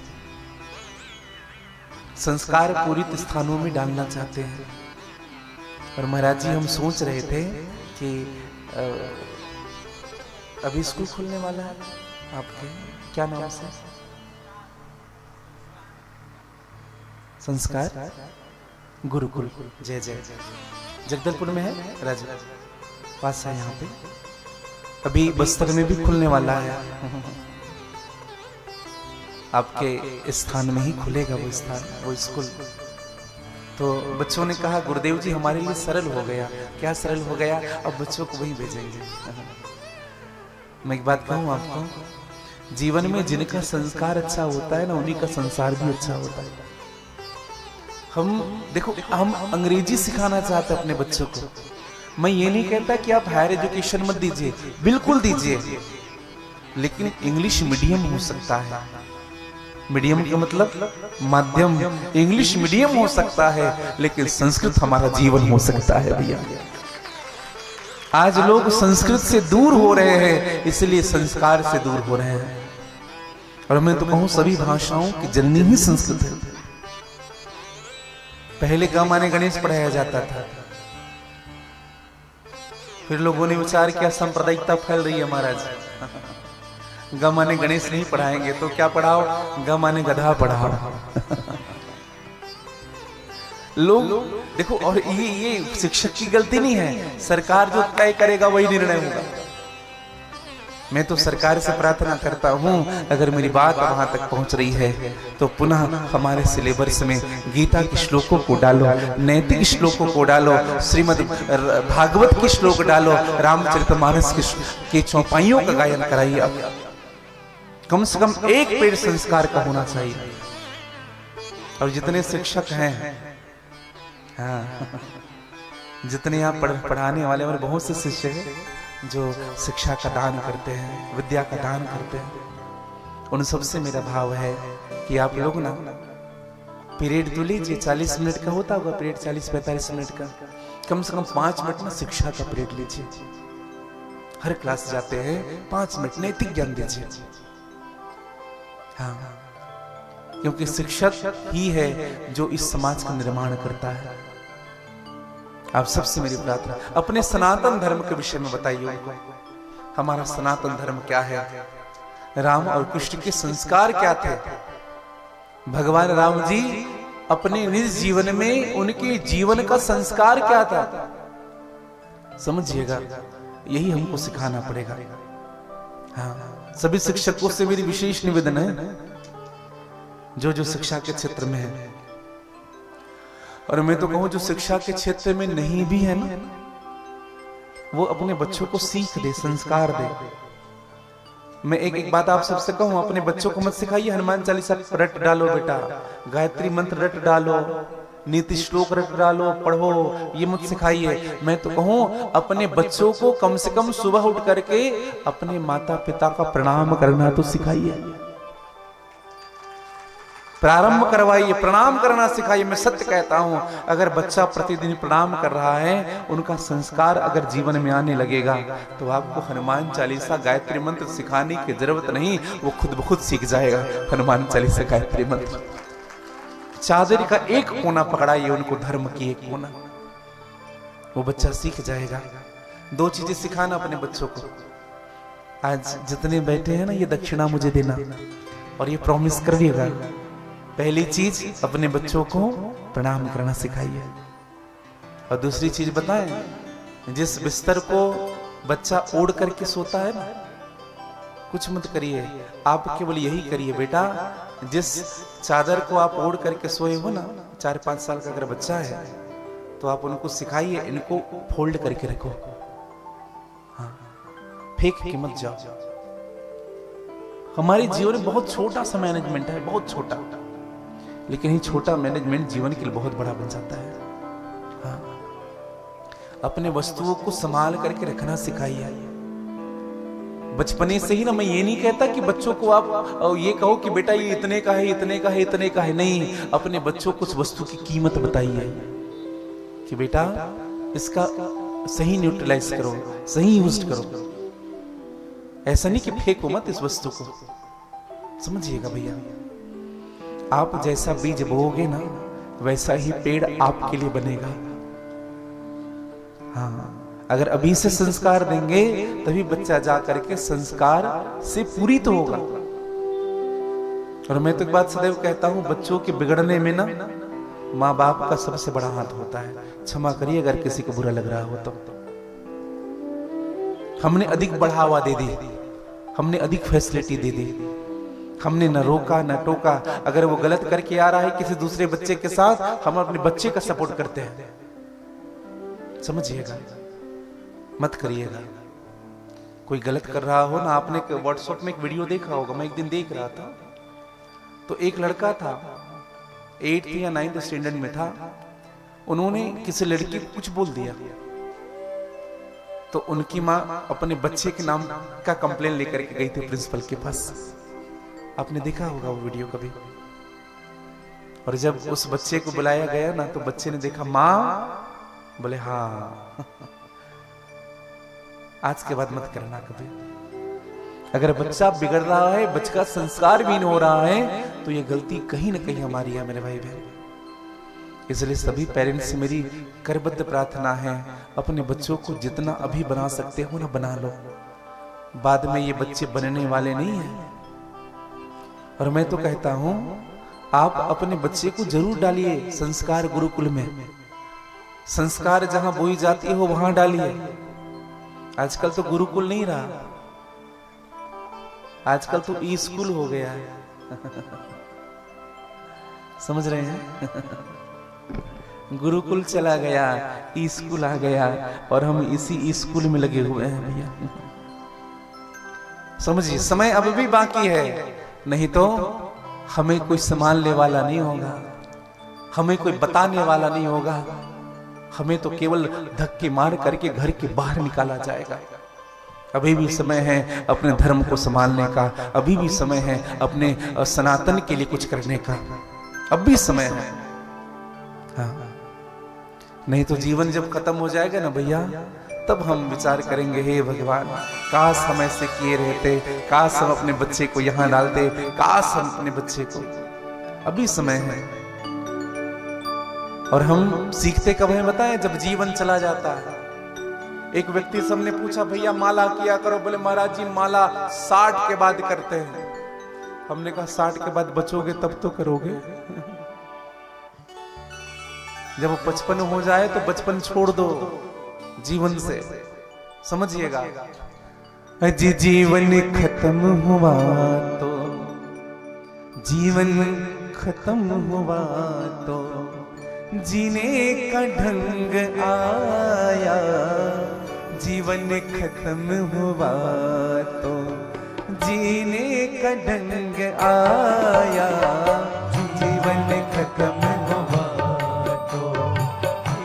संस्कार पूरित स्थानों में डालना चाहते हैं। और महाराज जी हम सोच रहे थे कि अभी स्कूल खुलने वाला है आपके, क्या नाम से? संस्कार गुरुकुल। जय जय जगदलपुर में है, राजू पास है यहाँ पे। अभी बस्तर में भी खुलने वाला है, आपके स्थान में ही खुलेगा वो स्थान, वो स्कूल। तो बच्चों ने कहा गुरुदेव जी हमारे लिए सरल हो गया। क्या सरल हो गया? अब बच्चों को वहीं भेजेंगे। मैं एक बात कहूं आपको, जीवन में जिनका संस्कार अच्छा होता है ना, उन्हीं का संसार भी अच्छा होता है। हम देखो, हम अंग्रेजी सिखाना चाहते हैं अपने बच्चों को। मैं ये नहीं कहता कि आप हायर एजुकेशन मत दीजिए, बिल्कुल दीजिए, लेकिन इंग्लिश मीडियम हो सकता है। मीडियम का मतलब माध्यम, इंग्लिश मीडियम हो सकता है, लेकिन संस्कृत हमारा जीवन हो सकता है भैया। आज लोग संस्कृत से दूर हो रहे हैं, इसलिए संस्कार से दूर हो रहे हैं। और मैं तो कहूं सभी भाषाओं की जननी ही संस्कृत है। पहले गमाने गणेश पढ़ाया जाता था, फिर लोगों ने विचार किया सांप्रदायिकता फैल रही है महाराज, गमाने गणेश नहीं पढ़ाएंगे तो क्या पढ़ाओ, गमाने गधा पढ़ाओ। लोग देखो, और ये शिक्षक की गलती नहीं है, सरकार जो तय करेगा वही निर्णय होगा। मैं तो सरकार से प्रार्थना करता हूं, अगर मेरी बात वहां तक पहुंच रही है तो पुनः हमारे सिलेबस में गीता के श्लोकों को डालो, नैतिक श्लोकों को डालो, श्रीमद् भागवत के श्लोक डालो, रामचरितमानस के चौपाइयों का गायन कराइए। अब कम से कम एक पेड़ संस्कार का होना चाहिए। और जितने शिक्षक हैं, हाँ, जितने यहाँ पढ़ाने वाले हमारे बहुत से शिष्य हैं जो शिक्षा का दान करते हैं, विद्या का दान करते हैं, उन सबसे मेरा भाव है कि आप लोग ना पीरियड तो लीजिए, 40 मिनट का होता होगा पीरियड, 40-45 मिनट का, कम से कम 5 मिनट में शिक्षा का पीरियड लीजिए। हर क्लास जाते हैं 5 मिनट नैतिक ज्ञान दीजिए। हाँ, क्योंकि शिक्षक ही है जो इस समाज का निर्माण करता है। आप सबसे मेरी प्रार्थना, अपने सनातन धर्म के विषय में बताइए उनको, हमारा सनातन धर्म क्या है, राम और कृष्ण के संस्कार क्या थे। भगवान राम जी अपने निज जीवन में उनके जीवन का संस्कार क्या था, समझिएगा, यही हमको सिखाना पड़ेगा। हाँ, सभी शिक्षकों से मेरी विशेष निवेदन है जो शिक्षा के क्षेत्र में है, और मैं तो कहूं जो शिक्षा के क्षेत्र में नहीं भी है ना, वो अपने बच्चों को सीख दे, संस्कार दे। मैं एक बात आप सबसे कहूं, अपने बच्चों को मत सिखाइए हनुमान चालीसा रट डालो बेटा, गायत्री मंत्र रट डालो, नीति श्लोक रट डालो, पढ़ो, ये मत सिखाइए। मैं तो कहूं अपने बच्चों को कम से कम सुबह उठ करके अपने माता पिता का प्रणाम करना तो सिखाइए, प्रारंभ करवाइए, प्रणाम करना सिखाइए। मैं सत्य कहता हूं, अगर बच्चा प्रतिदिन प्रणाम कर रहा है, उनका संस्कार अगर जीवन में आने लगेगा, तो आपको हनुमान चालीसा गायत्री मंत्र सिखाने की जरूरत नहीं, वो खुद ब खुद सीख जाएगा हनुमान चालीसा गायत्री मंत्र। चादर का एक कोना पकड़ाइए उनको, धर्म की एक कोना, वो बच्चा सीख जाएगा। 2 चीजें सिखाना अपने बच्चों को। आज जितने बैठे हैं ना, ये दक्षिणा मुझे देना, और ये प्रॉमिस करिएगा। पहली चीज, अपने बच्चों को प्रणाम करना सिखाइए। और दूसरी चीज बताएं, जिस बिस्तर को बच्चा ओढ़ करके सोता है ना, कुछ मत करिए, आप केवल यही करिए बेटा, जिस चादर को आप ओढ़ करके सोए हो ना, 4-5 साल का अगर बच्चा है, तो आप उनको सिखाइए, इनको फोल्ड करके रखो। हाँ, फेंक के मत जाओ। हमारे जीवन में बहुत छोटा सा मैनेजमेंट है, बहुत छोटा, लेकिन ये छोटा मैनेजमेंट जीवन के लिए बहुत बड़ा बन जाता है। हाँ, अपने वस्तुओं को संभाल करके रखना सिखाइए। बचपने से ही ना, मैं ये नहीं कहता कि बच्चों को आप ये कहो कि बेटा ये इतने का है, इतने का है, इतने का है, नहीं। अपने बच्चों को उस वस्तु की कीमत बताइए कि बेटा इसका सही न्यूट्रलाइज करो, सही यूज करो। ऐसा नहीं कि फेंको मत इस वस्तु को, समझिएगा भैया। आप जैसा बीज बोओगे ना वैसा ही पेड़ आपके लिए बनेगा। हाँ, अगर अभी से संस्कार देंगे तभी बच्चा जा करके संस्कार से पूरित होगा। और मैं तो एक बात सदैव कहता हूं, बच्चों के बिगड़ने में ना माँ बाप का सबसे बड़ा हाथ होता है। क्षमा करिए अगर किसी को बुरा लग रहा हो तो। हमने अधिक बढ़ावा दे दी, हमने अधिक फैसिलिटी दे दी, हमने न रोका न टोका। अगर वो गलत करके आ रहा है किसी दूसरे बच्चे के साथ, हम अपने बच्चे का सपोर्ट करते हैं। समझिएगा, मत करिएगा। कोई गलत कर रहा हो ना, आपने व्हाट्सएप में एक वीडियो देखा होगा, मैं एक दिन देख रहा था, तो एक लड़का था 8th या 9th स्टैंडर्ड में था, उन्होंने किसी लड़की को कुछ बोल दिया, तो उनकी माँ अपने बच्चे के नाम का कंप्लेन लेकर के गई थी प्रिंसिपल के पास। आपने देखा होगा वो वीडियो कभी। और जब उस बच्चे को बुलाया गया ना, तो बच्चे ने देखा माँ, बोले हाँ आज के बाद मत करना कभी। अगर बच्चा बिगड़ रहा है, बच्चा का संस्कार भी नहीं हो रहा है, तो ये गलती कहीं ना कहीं हमारी है मेरे भाई बहन। इसलिए सभी पेरेंट्स से मेरी करबद्ध प्रार्थना है, अपने बच्चों को जितना अभी बना सकते हो ना बना लो, बाद में ये बच्चे बनने वाले नहीं हैं। और मैं तो कहता हूं आप अपने बच्चे को जरूर डालिए संस्कार गुरुकुल में। संस्कार जहां बोई जाती हो वहां डालिए। आजकल तो गुरुकुल नहीं रहा, आजकल तो ई स्कूल हो गया है। समझ रहे हैं? गुरुकुल चला गया, ई स्कूल आ गया, और हम इसी ई स्कूल में लगे हुए हैं भैया। समझिए, समय अब भी बाकी है, नहीं तो हमें कोई संभालने वाला नहीं होगा, हमें कोई बताने वाला नहीं होगा, हमें तो केवल धक्के मार करके घर के बाहर निकाला जाएगा। अभी भी समय है अपने धर्म को संभालने का, अभी भी समय है अपने सनातन के लिए कुछ करने का, अब भी समय है। हाँ, नहीं तो जीवन जब खत्म हो जाएगा ना भैया, तब हम विचार करेंगे, हे भगवान काश हम ऐसे किए रहते, काश हम अपने बच्चे को यहाँ डालते, काश हम अपने बच्चे को। अभी समय है। और हम सीखते कब हैं बताएं? जब जीवन चला जाता है। एक व्यक्ति से हमने पूछा, भैया माला किया करो, बोले महाराज जी माला 60 के बाद करते हैं। हमने कहा 60 के बाद बचोगे तब तो करोगे। जब 55 हो जाए तो बचपन छोड़ दो जीवन से, समझिएगा। जी जीवन खत्म हुआ तो, जीवन खत्म हुआ तो जीने का ढंग आया, जीवन खत्म हुआ तो जीने का ढंग आया, जीवन खत्म हुआ तो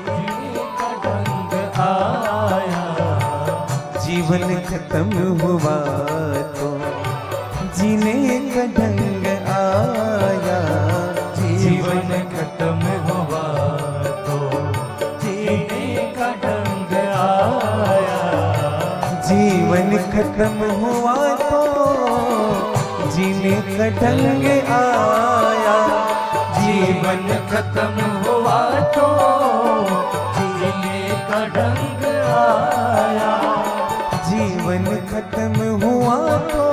जीने का ढंग आया, जीवन खत्म हुआ तो जीने का ढंग आया, जीवन खत्म हुआ जीवन खत्म हुआ तो जीने का ढंग आया, जीवन खत्म हुआ तो जीने का ढंग आया, जीवन खत्म हुआ तो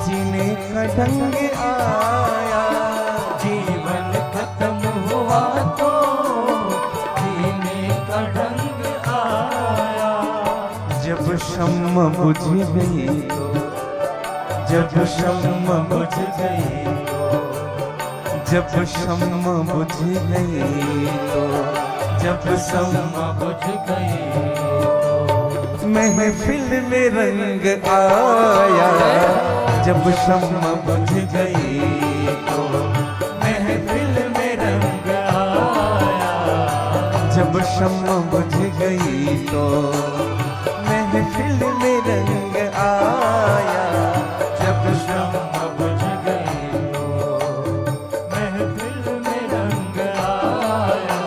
जीने का ढंग आया, जीवन खत्म हुआ तो जीने का ढंग आया। जब शम्मा बुझ गई तो, जब शम्मा बुझ गई तो, जब शम्मा बुझ गई तो, जब शम्मा बुझ गई तो महफिल में रंग आया, जब शम्मा बुझ गई तो महफिल में रंग आया, जब शम्मा बुझ गई तो महफिल में रंग आया, जब शम्मा बुझ गई तो महफिल में रंग आया।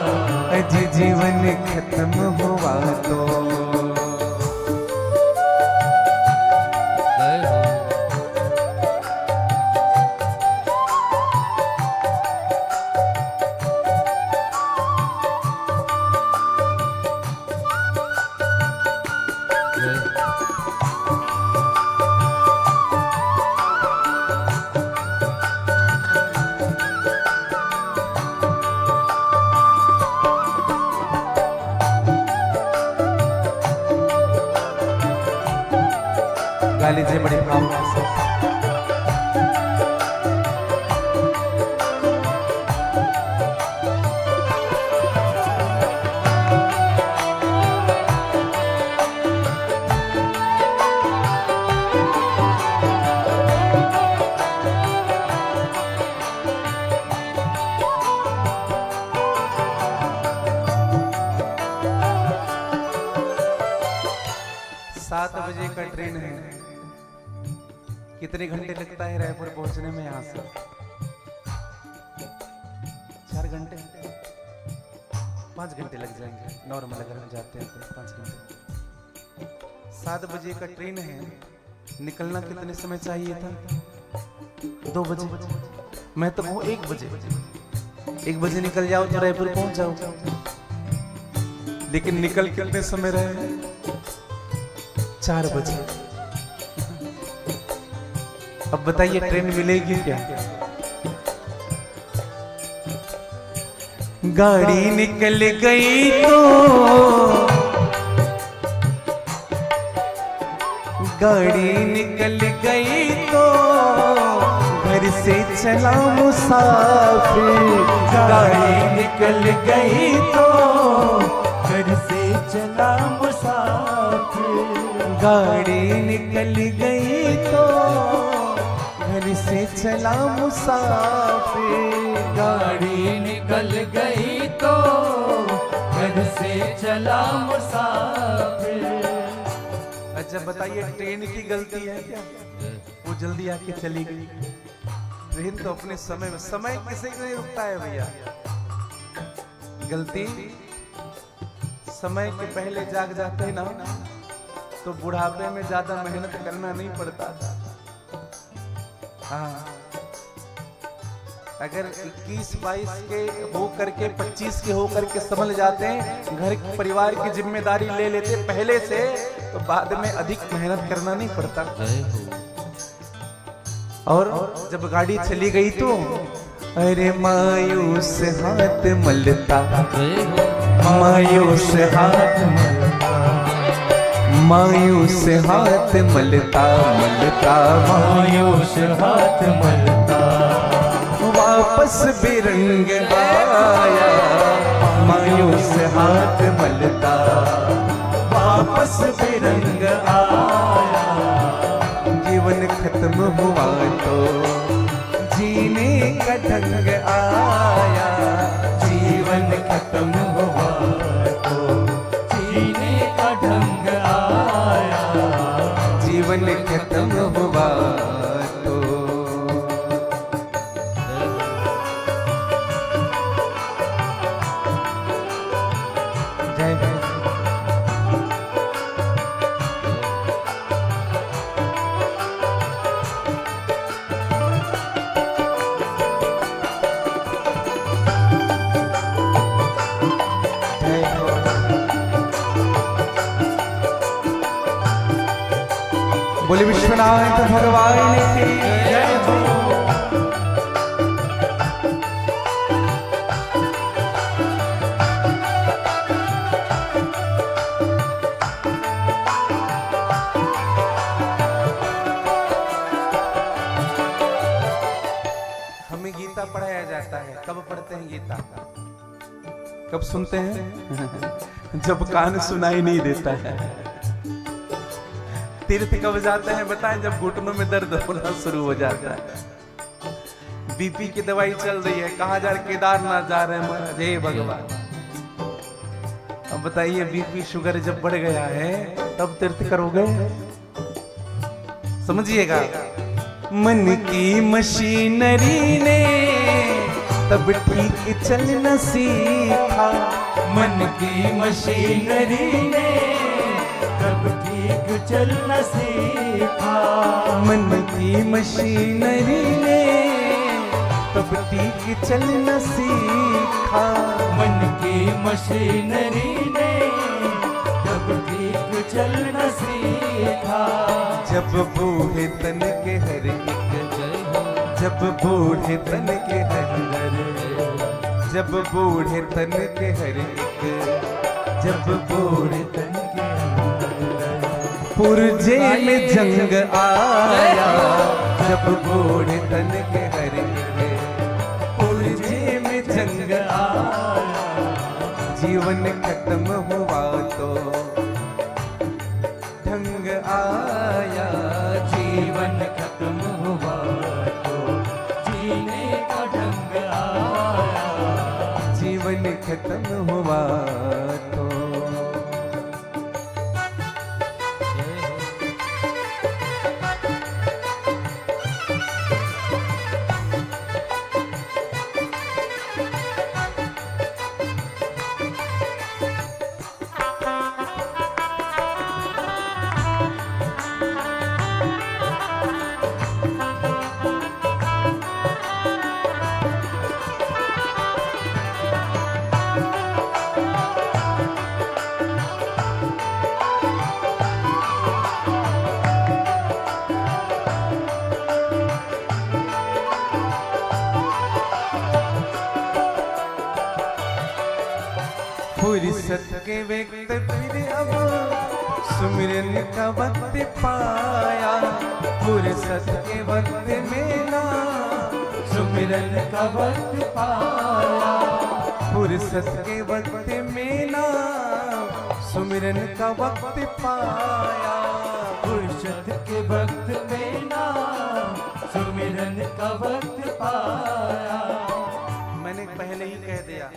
अज जीवन खत्म हुआ तो गा लीजिए बड़े भाव से। सात बजे का ट्रेन है, कितने घंटे लगता है रायपुर पहुंचने में? यहाँ से 4 घंटे, 5 घंटे लग जाएंगे नॉर्मल अगर हम जाते हैं तो 5 घंटे। 7 बजे का ट्रेन है, निकलना कितने समय चाहिए था? 2 बजे। मैं तो वो 1 बजे, 1 बजे निकल जाओ तो रायपुर पहुंच जाओ, लेकिन निकल कितने समय रहे? 4 बजे। अब बताइए ट्रेन मिलेगी क्या? गाड़ी निकल गई तो, गाड़ी निकल गई तो घर से चला मुसाफिर। गाड़ी निकल गई तो घर से चला मुसाफिर। गाड़ी निकल गई तो घर से चला मुसाफिर। गाड़ी निकल गई तो घर से चला मुसाफिर। अच्छा बताइए ट्रेन की गलती है क्या? वो जल्दी आके चली गई। ट्रेन तो अपने समय में, समय किसी को नहीं रुकता है भैया। गलती समय के पहले जाग जाते ना तो बुढ़ापे में ज्यादा मेहनत करना नहीं पड़ता था। हाँ, अगर 21-22 के हो करके 25 के हो करके संभल जाते हैं, घर परिवार की जिम्मेदारी ले लेते पहले से, तो बाद में अधिक मेहनत करना नहीं पड़ता। और जब गाड़ी चली गई तो अरे मायूस हाथ मलता, मायूस हाथ मलता, मायूस हाथ मलता मलता, मायूस हाथ मलता। वापस बेरंग आया, मायूस हाथ मलता, वापस बेरंग आया। जीवन खत्म हुआ तो जीने का ढंग आया। जीवन खत्म हुआ तो जीने का ढंग आया। जीवन खत्म हुआ तो। जय जय। बोले विश्वनाथ भगवान की जय हो। हमें गीता पढ़ाया जाता है, कब पढ़ते हैं गीता? कब सुनते हैं? जब कान सुनाई नहीं देता है। तीर्थ कब जाते हैं बताएं? जब घुटनों में दर्द होना शुरू हो जाता है। बीपी की दवाई चल रही है, कहाँ जा रहे? केदारनाथ जा रहे हैं महाराज। हे भगवान, अब बताइए बीपी शुगर जब बढ़ गया है तब तीर्थ करोगे? समझिएगा, मन की मशीनरी ने तब ठीक चलना सीखा। मन की मशीनरी ने तब ठीक चलना सीखा। मन की मशीनरी ने तब ठीक चलना सीखा। मन की मशीनरी ने तब ठीक चलना सीखा। जब बूढ़े तन के हर एक, जब बूढ़े तन के हर जब बूढ़े तन के हर एक, जब बूढ़े तन के पुरजे में जंग आया। जब बूढ़े तन के हर एक, पुरजे में जंग आया। जीवन खत्म हुआ तो ढंग आया। जीवन खत्म हुआ तो जीने का ढंग आया। जीवन खत्म हुआ तो फुर्सत के वक्त फिर अब सुमिरन का वक्त पाया। फुर्सत के वक्त में ना सुमिरन का वक्त पाया। फुर्सत के वक्त में ना सुमिरन का वक्त पाया। फुर्सत के वक्त में ना सुमिरन का वक्त पाया। मैंने पहले ही कह दिया,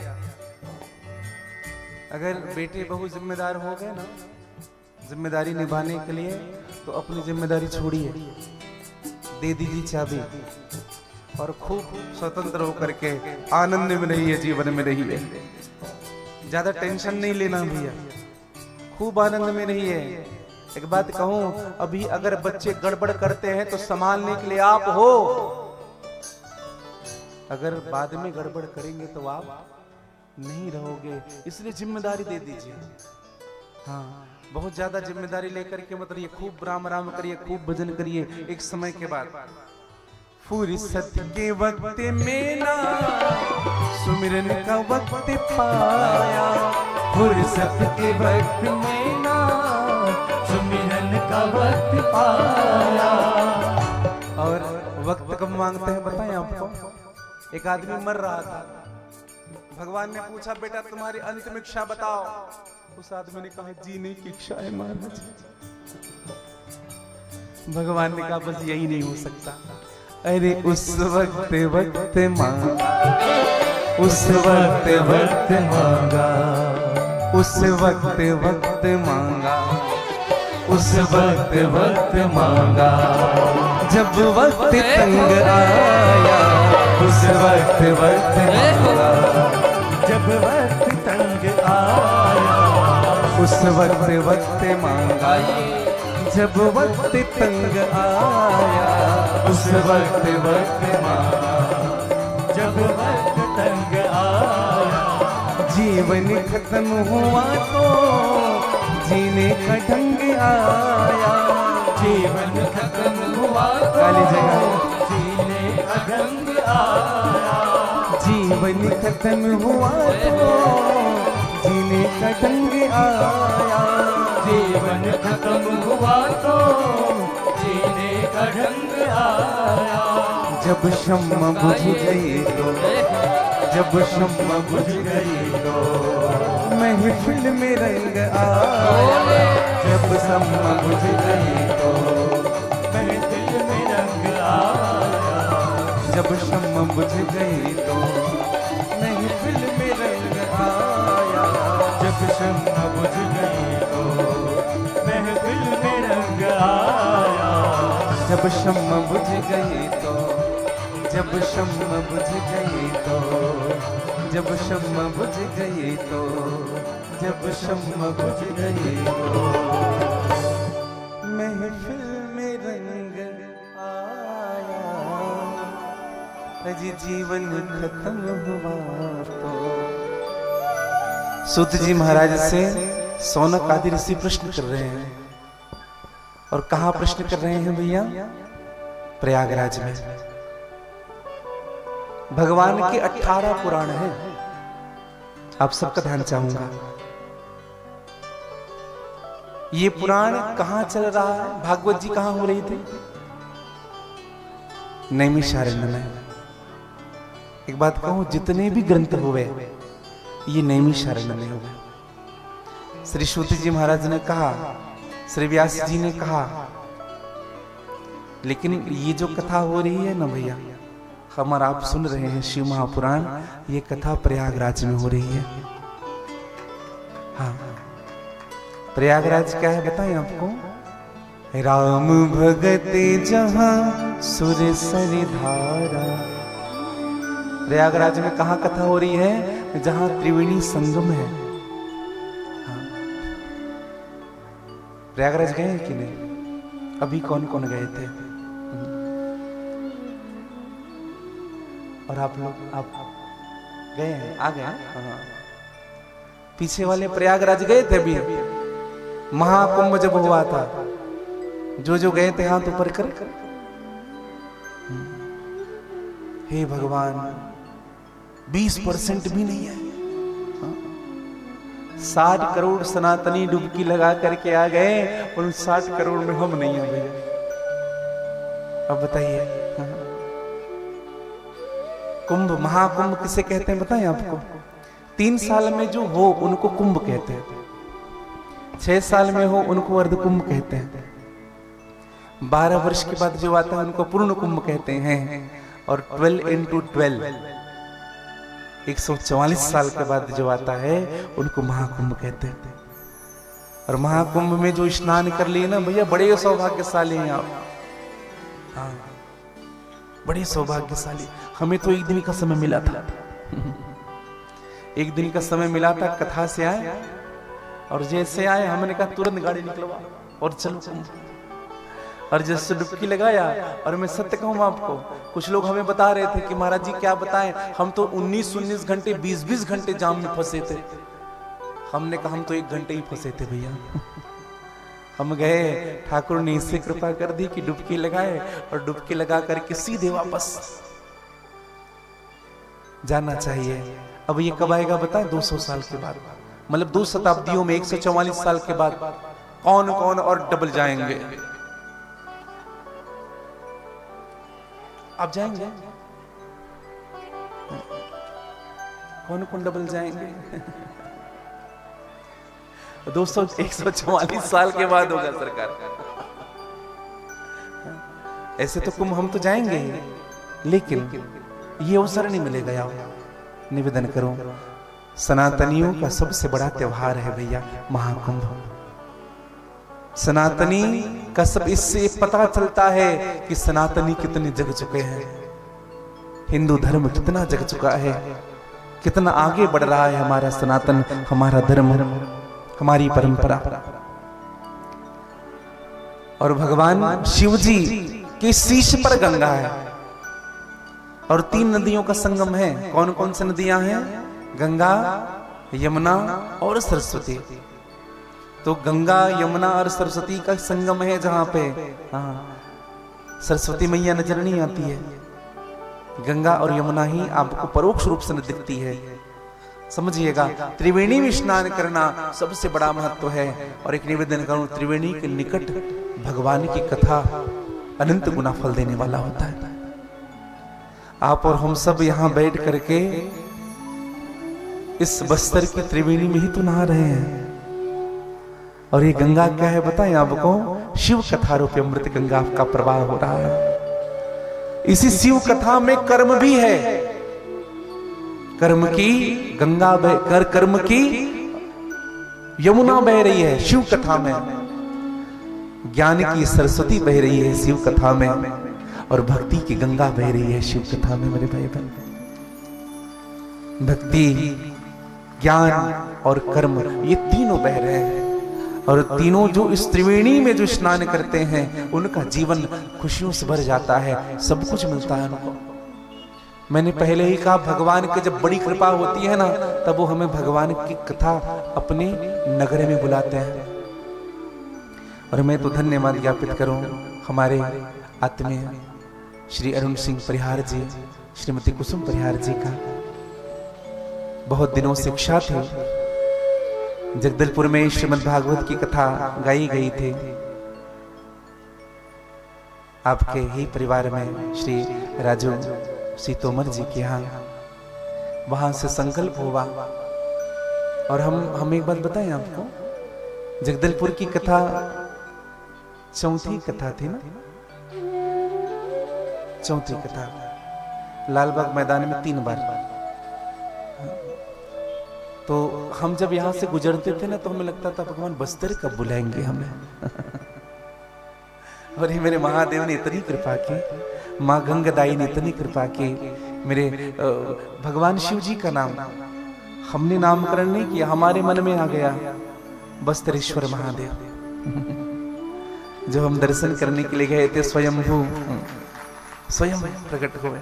अगर बेटे बहु जिम्मेदार हो गए ना जिम्मेदारी निभाने के लिए, तो अपनी जिम्मेदारी छोड़िए, दे दीजिए चाबी और खूब स्वतंत्र होकर के आनंद में रहिए, जीवन में रहिए। ज्यादा टेंशन नहीं लेना भैया, खूब आनंद में रहिए। एक बात कहूं, अभी अगर बच्चे गड़बड़ करते हैं तो संभालने के लिए आप हो, अगर बाद में गड़बड़ करेंगे तो आप नहीं रहोगे। इसलिए जिम्मेदारी दे दीजिए। हाँ, बहुत ज्यादा जिम्मेदारी लेकर के मत रहिए, खूब राम राम करिए, खूब भजन करिए। एक समय के बाद फुर्सत के वक्त में ना सुमिरन का वक्त पाया। फुर्सत के वक्त में ना सुमिरन का वक्त पाया। और वक्त कब मांगते हैं बताएं आपको? एक आदमी मर रहा था, भगवान ने पूछा बेटा तुम्हारी अंतिम इच्छा बताओ। उस आदमी ने कहा जीने की इच्छा है महाराज। भगवान ने कहा बस यही नहीं हो सकता। अरे उस वक्त वक्त मांगा, उस वक्त वक्त मांगा, उस वक्त वक्त मांगा, उस वक्त वक्त मांगा। जब वक्त तंग आया, उस वक्त वक्त मांगा। जब वक्त तंग आया, उस वक्त वक्त मांगा। जब वक्त तंग आया, उस वक्त वक्त मांगा। जब वक्त तंग आया, जीवन खत्म हुआ तो जीने का ढंग आया। जीवन खत्म हुआ तो काली जगह जीने का ढंग आया। जीवन खत्म हुआ तो जीने का ढंग आया। जीवन खत्म हुआ तो जीने का ढंग आया। जब शम्मा बुझ गई तो, जब शम्मा बुझ गई तो महफिल में रंग आया। जब शम्मा बुझ गई तो महफिल में रंग आया। जब शम्मा बुझ गई तो महफिल में रंग आया। जब शम्मा जब शम्म बुझ गई तो, जब शम्म बुझ गई तो, जब शम्म बुझ गई तो, जब शम्म बुझ गई तो, महफिल में रंग आया, अजी जीवन खत्म हुआ तो। सूत जी महाराज से सौनक आदि ऋषि प्रश्न कर रहे हैं, और कहां प्रश्न कर रहे हैं भैया? प्रयागराज में। भगवान के 18 पुराण हैं, आप सबका ध्यान चाहूंगा। ये पुराण कहां चल रहा है? भागवत जी कहां हो रही थी? नैमिषारण्य में। एक बात कहूं, जितने भी ग्रंथ हुए ये नैमिषारण्य में हुए। श्री सूत जी महाराज ने कहा, श्री व्यास जी ने कहा, लेकिन ये जो कथा हो रही है ना भैया, हम और आप सुन रहे हैं शिव महापुराण, ये कथा प्रयागराज में हो रही है। हाँ, प्रयागराज क्या है बताएं आपको? राम भगते जहां सुर सरि धारा। प्रयागराज में कहां कथा हो रही है? जहां त्रिवेणी संगम है। प्रयागराज गए हैं कि नहीं? अभी कौन कौन गए थे? और आप लोग, आप गए हैं? आ गए? हाँ। पीछे वाले प्रयागराज गए थे अभी? महाकुंभ जब हुआ था, जो गए थे हाथ ऊपर कर। हे भगवान, 20% भी नहीं है। 60 करोड़ सनातनी डुबकी लगा करके आ गए, और उन 60 करोड़ में हम नहीं है भैया। अब बताइए, कुंभ, महाकुंभ किसे कहते हैं बताएं आपको? 3 साल में जो हो उनको कुंभ कहते हैं, 6 साल में हो उनको अर्ध कुंभ कहते हैं, 12 वर्ष के बाद जो आता है उनको पूर्ण कुंभ कहते हैं, और 12 into 12 144 साल के बाद जो आता है उनको महाकुंभ कहते हैं। और महाकुंभ में जो स्नान कर लिए ना भैया, बड़े सौभाग्यशाली हैं आप। हाँ, बड़े सौभाग्यशाली। हमें तो एक दिन का समय मिला था, एक दिन का समय मिला था। कथा से आए और जैसे आए हमने कहा तुरंत गाड़ी निकलवा और चलो कुंभ। और जैसे डुबकी लगाया, और मैं सत्य कहूँ आपको, कुछ लोग हमें बता रहे थे कि महाराज जी क्या बताएं, हम तो 19-19 घंटे 20-20 घंटे जाम में फंसे थे। हमने कहा हम तो 1 घंटे ही फंसे थे भैया। हम गए, ठाकुर ने इससे कृपा कर दी कि डुबकी लगाए, और डुबकी लगा करके सीधे वापस जाना चाहिए। अब ये कब आएगा बताएं? 200 साल के बाद, मतलब 2 शताब्दियों में 144 साल के बाद कौन कौन और डबल जाएंगे? आप जाएंगे? कौन कौन डबल जाएंगे? 144 साल के बाद होगा सरकार। ऐसे तो कुंभ हम तो जाएंगे ही, लेकिन ये अवसर नहीं मिलेगा। यार निवेदन करूं, सनातनियों का सबसे बड़ा त्योहार है भैया महाकुंभ। सनातनी का सब इससे पता चलता है कि सनातनी कितने जग चुके हैं, हिंदू धर्म कितना जग चुका है, कितना आगे बढ़ रहा है हमारा सनातन, हमारा धर्म, हमारी परंपरा। और भगवान शिव जी के शीश पर गंगा है, और 3 नदियों का संगम है। कौन कौन सी नदियां हैं? गंगा, यमुना और सरस्वती। तो गंगा, यमुना और सरस्वती का संगम है जहां पे सरस्वती मैया नजर नहीं आती है, गंगा और यमुना ही आपको परोक्ष रूप से दिखती है। समझिएगा, त्रिवेणी में स्नान करना सबसे बड़ा महत्व है। और एक निवेदन करूं, त्रिवेणी के निकट भगवान की कथा अनंत गुना फल देने वाला होता है। आप और हम सब यहां बैठ करके इस बस्तर की त्रिवेणी में ही तो नहा रहे हैं। और ये गंगा क्या है बताएं आपको? शिव कथा रूपी अमृत गंगा का प्रवाह हो रहा है। इसी शिव कथा में कर्म भी है। कर्म की गंगा कर्म की यमुना बह रही है शिव कथा में। ज्ञान की सरस्वती बह रही है शिव कथा में, और भक्ति की गंगा बह रही है शिव कथा में मेरे भाई बहन। भक्ति, ज्ञान और कर्म, ये तीनों बह रहे हैं, और तीनों जो इस त्रिवेणी में जो स्नान करते हैं उनका जीवन खुशियों से भर जाता है, सब कुछ मिलता है उनको। मैंने पहले ही कहा, भगवान की जब बड़ी कृपा होती है ना, तब वो हमें भगवान की कथा अपने नगर में बुलाते हैं। और मैं तो धन्यवाद ज्ञापित करूं हमारे आत्मीय श्री अरुण सिंह परिहार जी, श्रीमती कुसुम परिहार जी का। बहुत दिनों से इच्छा थी, जगदलपुर में श्रीमद् भागवत की कथा गाई गई थी, आपके ही परिवार में श्री राजू श्री तोमर जी के यहाँ। वहां से संकल्प हुआ, और हम एक बात बताएं आपको, जगदलपुर की कथा चौथी कथा थी ना, चौथी कथा लालबाग मैदान में 3 बार। तो हम जब यहां से गुजरते थे ना, तो हमें लगता था भगवान बस्तर कब बुलाएंगे हमें। और ये मेरे महादेव ने इतनी कृपा की, माँ गंगादाई ने इतनी कृपा की, मेरे भगवान शिव जी का नाम हमने नामकरण नहीं किया, हमारे मन में आ गया बस्तरेश्वर महादेव। जब हम दर्शन करने के लिए गए थे, स्वयंभू स्वयं प्रकट हुए।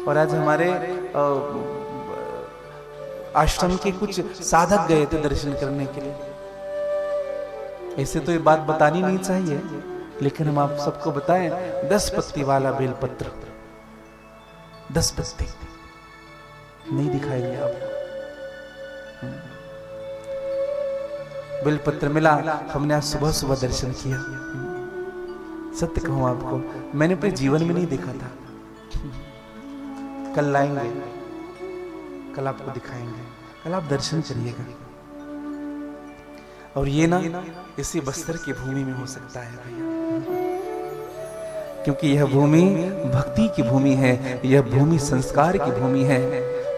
और आज हमारे आश्रम के कुछ साधक गए थे दर्शन करने के लिए। ऐसे तो ये बात बतानी नहीं चाहिए, लेकिन हम आप सबको बताएं, 10 पत्ती वाला बेलपत्र, 10 पत्ती नहीं दिखाएंगे आपको। बेलपत्र मिला, हमने आज सुबह सुबह दर्शन किया। सत्य कहूं आपको, मैंने अपने जीवन में नहीं देखा था। कल लाएंगे, कल आपको दिखाएंगे, कल आप दर्शन करिएगा। और ये ना इसी बस्तर की भूमि में हो सकता है भैया, क्योंकि यह भूमि भक्ति की भूमि है, यह भूमि संस्कार की भूमि है।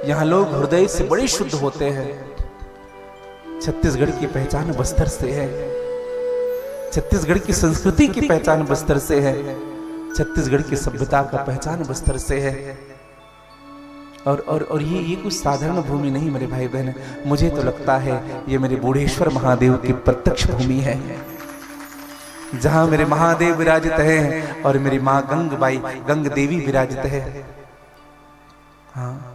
यहाँ लोग हृदय से बड़े शुद्ध होते हैं। छत्तीसगढ़ की पहचान बस्तर से है, छत्तीसगढ़ की संस्कृति की पहचान बस्तर से है, छत्तीसगढ़ की सभ्यता का पहचान बस्तर से है। और ये कुछ साधारण भूमि नहीं मेरे भाई बहन, मुझे तो लगता है ये मेरे बूढ़ेश्वर महादेव की प्रत्यक्ष भूमि है, जहां मेरे महादेव विराजित हैं और मेरी माँ गंग देवी विराजित है। हाँ,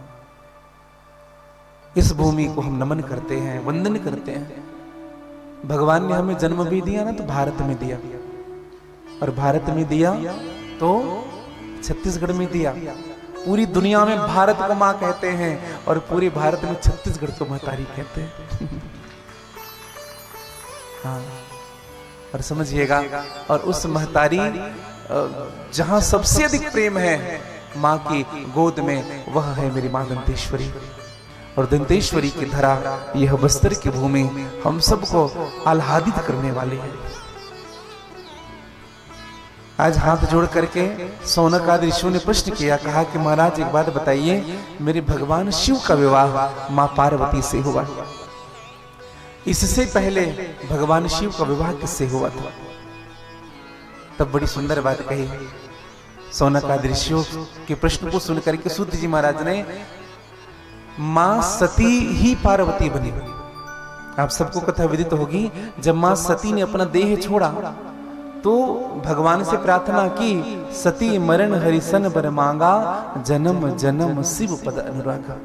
इस भूमि को हम नमन करते हैं, वंदन करते हैं। भगवान ने हमें जन्म भी दिया ना, तो भारत में दिया, और भारत में दिया तो छत्तीसगढ़ में दिया। पूरी दुनिया में भारत को माँ कहते हैं, और पूरे भारत में छत्तीसगढ़ को महतारी कहते हैं। हाँ, और समझिएगा, और उस महतारी जहां सबसे अधिक प्रेम है माँ की गोद में, वह है मेरी माँ दंतेश्वरी। और दंतेश्वरी की धरा, यह बस्तर की भूमि हम सबको आह्लादित करने वाली है। आज हाथ जोड़ करके सौनक आदि ऋषियों ने प्रश्न किया, कहा कि महाराज एक बात बताइए, मेरे भगवान शिव का विवाह माँ पार्वती से हुआ, इससे पहले भगवान शिव का विवाह किससे हुआ था? तब बड़ी सुंदर बात कही। सौनक आदि ऋषियों के प्रश्न को सुनकर के सूत जी महाराज ने, मां सती ही पार्वती बनी। आप सबको कथा विदित होगी, जब मां सती ने अपना देह छोड़ा तो भगवान से प्रार्थना की, सती मरण हरिसन बर मांगा, जन्म जन्म शिव पद अनुरागा।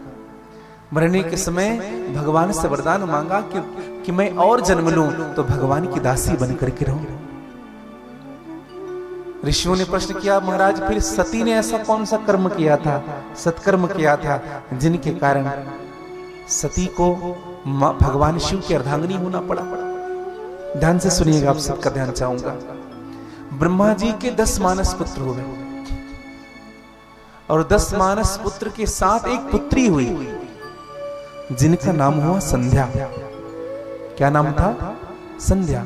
मरने के समय भगवान से वरदान मांगा कि मैं और जन्म लूं तो भगवान की दासी बन करके रहूं। ऋषियों ने प्रश्न किया, महाराज फिर सती ने ऐसा कौन सा कर्म किया था, सत्कर्म किया था, जिनके कारण सती को भगवान शिव की अर्धांगिनी होना पड़ा? ध्यान से सुनिएगा, आप सबका ध्यान चाहूंगा। ब्रह्मा जी के 10 मानस पुत्र हुए, और 10 मानस पुत्र के साथ एक पुत्री हुई, जिनका नाम हुआ संध्या। क्या नाम था? संध्या।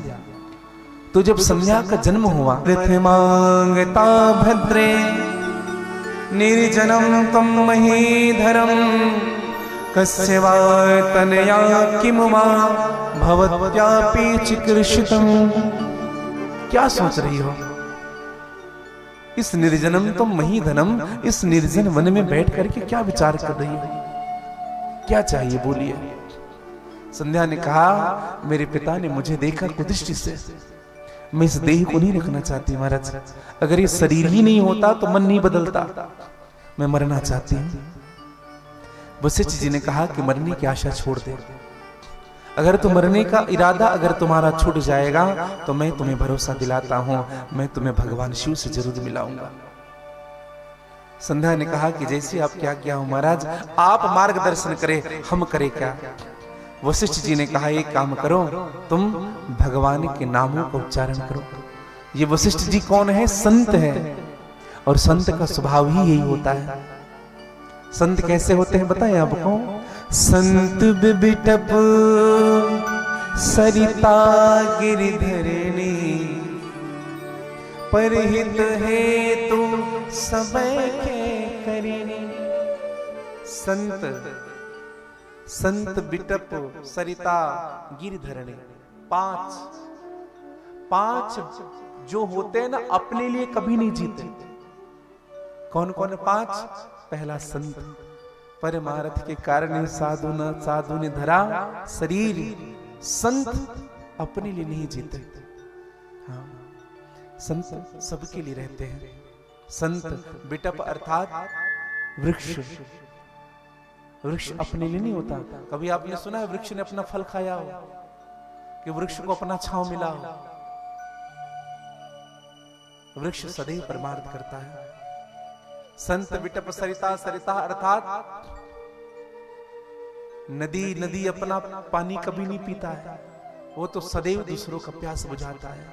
तो जब संध्या का जन्म हुआ, मांगता भद्रे निर्जनम तम महीधरम, कस्य वा तनया किम वा भवत्यापि चिकीर्षितम्। क्या सोच रही हो? इस निर्जनम तुम मही धनम, इस निर्जन वन में बैठ करके क्या विचार कर रही हो? क्या चाहिए बोलिए। संध्या ने कहा, मेरे पिता ने मुझे देखा कुदृष्टि से, मैं इस देह को नहीं रखना चाहती महाराज। अगर ये शरीर ही नहीं होता तो मन नहीं बदलता, मैं मरना चाहती हूं। वशिष्ठ जी ने कहा कि मरने की आशा छोड़ दे। अगर तुम मरने का इरादा अगर तुम्हारा छूट जाएगा तो मैं तुम्हें भरोसा दिलाता हूं, मैं तुम्हें भगवान शिव से जरूर मिलाऊंगा। संध्या ने कहा कि जैसे आप क्या क्या हो महाराज, आप मार्गदर्शन करें, हम करें क्या। वशिष्ठ जी ने कहा, एक काम करो, तुम भगवान के नामों का उच्चारण करो। ये वशिष्ठ जी कौन है? संत है, और संत का स्वभाव ही यही होता है। संत कैसे होते हैं बताएं आपको? संत बिबिटप सरिता गिरिधरणी, परहित है तू समय के करिणी। संत बिटप सरिता गिरिधरणी, पांच जो होते हैं ना, अपने लिए कभी नहीं जीते। कौन कौन है पांच? पहला संत, परमार्थ के कारण साधु ने धरा शरीर। संत अपने लिए नहीं जीते, हाँ, संत सबके लिए रहते हैं। संत बिटप अर्थात वृक्ष। वृक्ष अपने लिए नहीं होता। कभी आपने सुना है वृक्ष ने अपना फल खाया हो, कि वृक्ष को अपना छांव मिला हो? वृक्ष सदैव परमार्थ करता है। संत बिटप सरिता, सरिता अर्थात नदी अपना पानी कभी नहीं पीता है, वो तो सदैव दूसरों का प्यास बुझाता है।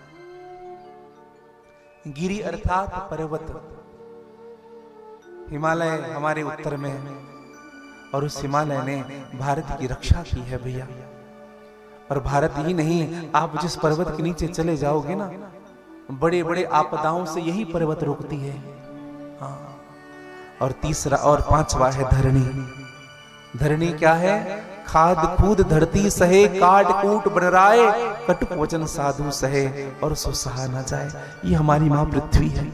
गिरि अर्थात पर्वत। हिमालय हमारे उत्तर में है, और उस हिमालय ने भारत की रक्षा की है भैया। और भारत ही नहीं, आप जिस पर्वत के नीचे चले जाओगे ना, बड़े बड़े आपदाओं से यही पर्वत रोकती है। हाँ। और तीसरा और पांचवा है धरणी। धरणी क्या है? खाद कूद धरती सहे, काट कूट बनराए, कटुक वचन साधु सहे, और सो सहा न जाए। ये हमारी मां पृथ्वी है।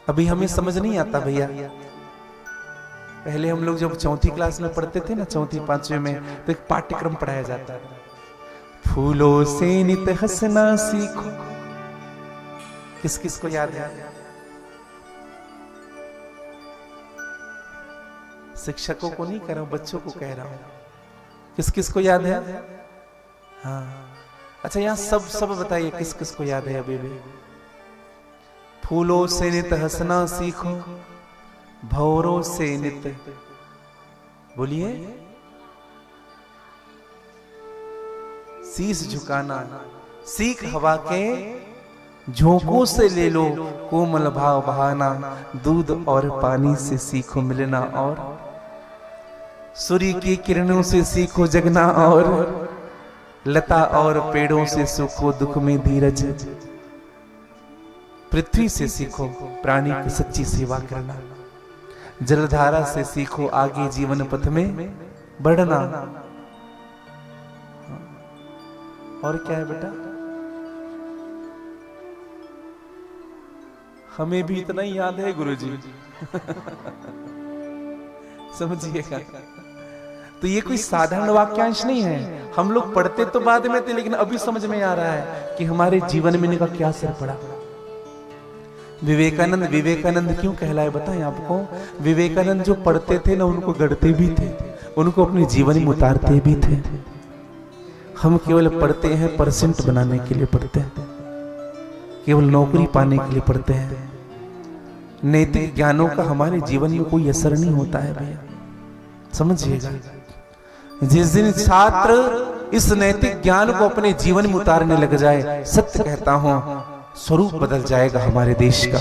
अभी हमें समझ नहीं आता भैया। पहले हम लोग जब चौथी क्लास में पढ़ते थे ना, चौथी पांचवी में, तो एक पाठ्यक्रम पढ़ाया जाता था, फूलों से नित हंसना सीखो। किस किस को याद है? शिक्षकों को नहीं कह रहा हूं, बच्चों को कह रहा हूं। किस किस को याद है? हाँ, अच्छा यहाँ सब बताइए, किस किस को याद है अभी भी? फूलों से नित हंसना सीखो, भंवरों से नित, बोलिए, शीश झुकाना सीख। हवा के झोंकों से ले लो कोमल भाव बहाना, दूध और पानी से सीखो मिलना, और सूर्य की किरणों से सीखो जगना, और लता और पेड़ों से सीखो दुख में धीरज, पृथ्वी से सीखो प्राणी की सच्ची सेवा करना, जलधारा से सीखो आगे जीवन पथ में बढ़ना। और क्या है बेटा? हमें भी इतना ही याद है गुरुजी। समझिएगा, तो ये कोई साधारण वाक्यांश नहीं है। हम लोग पढ़ते तो बाद में थे, लेकिन अभी समझ में आ रहा है कि हमारे जीवन में इनका क्या असर पड़ा। विवेकानंद क्यों कहलाए बताएं आपको? विवेकानंद जो पढ़ते थे ना, उनको गढ़ते भी थे, उनको अपने जीवन में उतारते भी थे। हम केवल पढ़ते हैं परसेंट बनाने के लिए पढ़ते हैं, केवल नौकरी पाने के लिए पढ़ते हैं। नैतिक ज्ञानों का हमारे जीवन में कोई असर नहीं होता है भैया, समझिएगा। जिस दिन छात्र इस नैतिक ज्ञान को अपने जीवन में उतारने लग जाए, सत्य कहता हूं, स्वरूप बदल जाएगा हमारे देश का,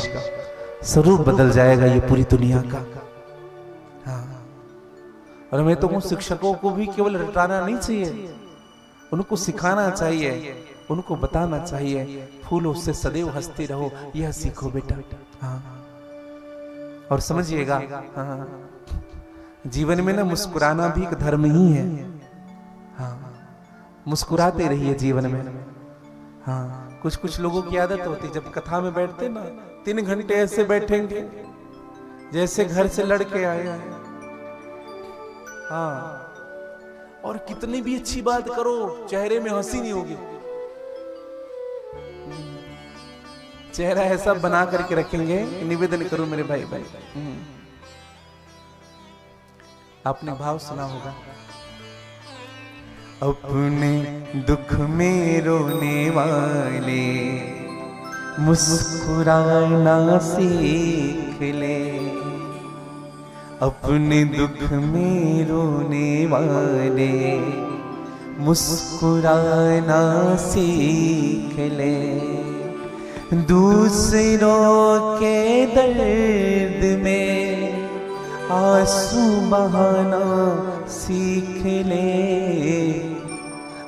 स्वरूप बदल जाएगा ये पूरी दुनिया का। हाँ। और मैं तो शिक्षकों को भी केवल रटाना नहीं चाहिए, उनको सिखाना चाहिए, उनको बताना चाहिए, फूलों से सदैव हंसते रहो, यह सीखो बेटा। हाँ। और समझिएगा, हाँ, जीवन में ना मुस्कुराना भी एक धर्म ही है। हाँ, मुस्कुराते रहिए जीवन में। हाँ, कुछ कुछ लोगों की आदत होती, जब कथा में बैठते ना 3 घंटे ऐसे बैठेंगे जैसे घर से लड़के आए हैं। हाँ, और कितनी भी अच्छी बात करो चेहरे में हंसी नहीं होगी। चेहरा ऐसा बना करके रखेंगे। निवेदन करूं मेरे भाई भाई, आपने भाव सुना होगा, अपने दुख में रोने वाले मुस्कुराना सीख ले, अपने दुख में रोने वाले मुस्कुराना सीख ले, दूसरों के दर्द में आंसू बहाना सीख ले,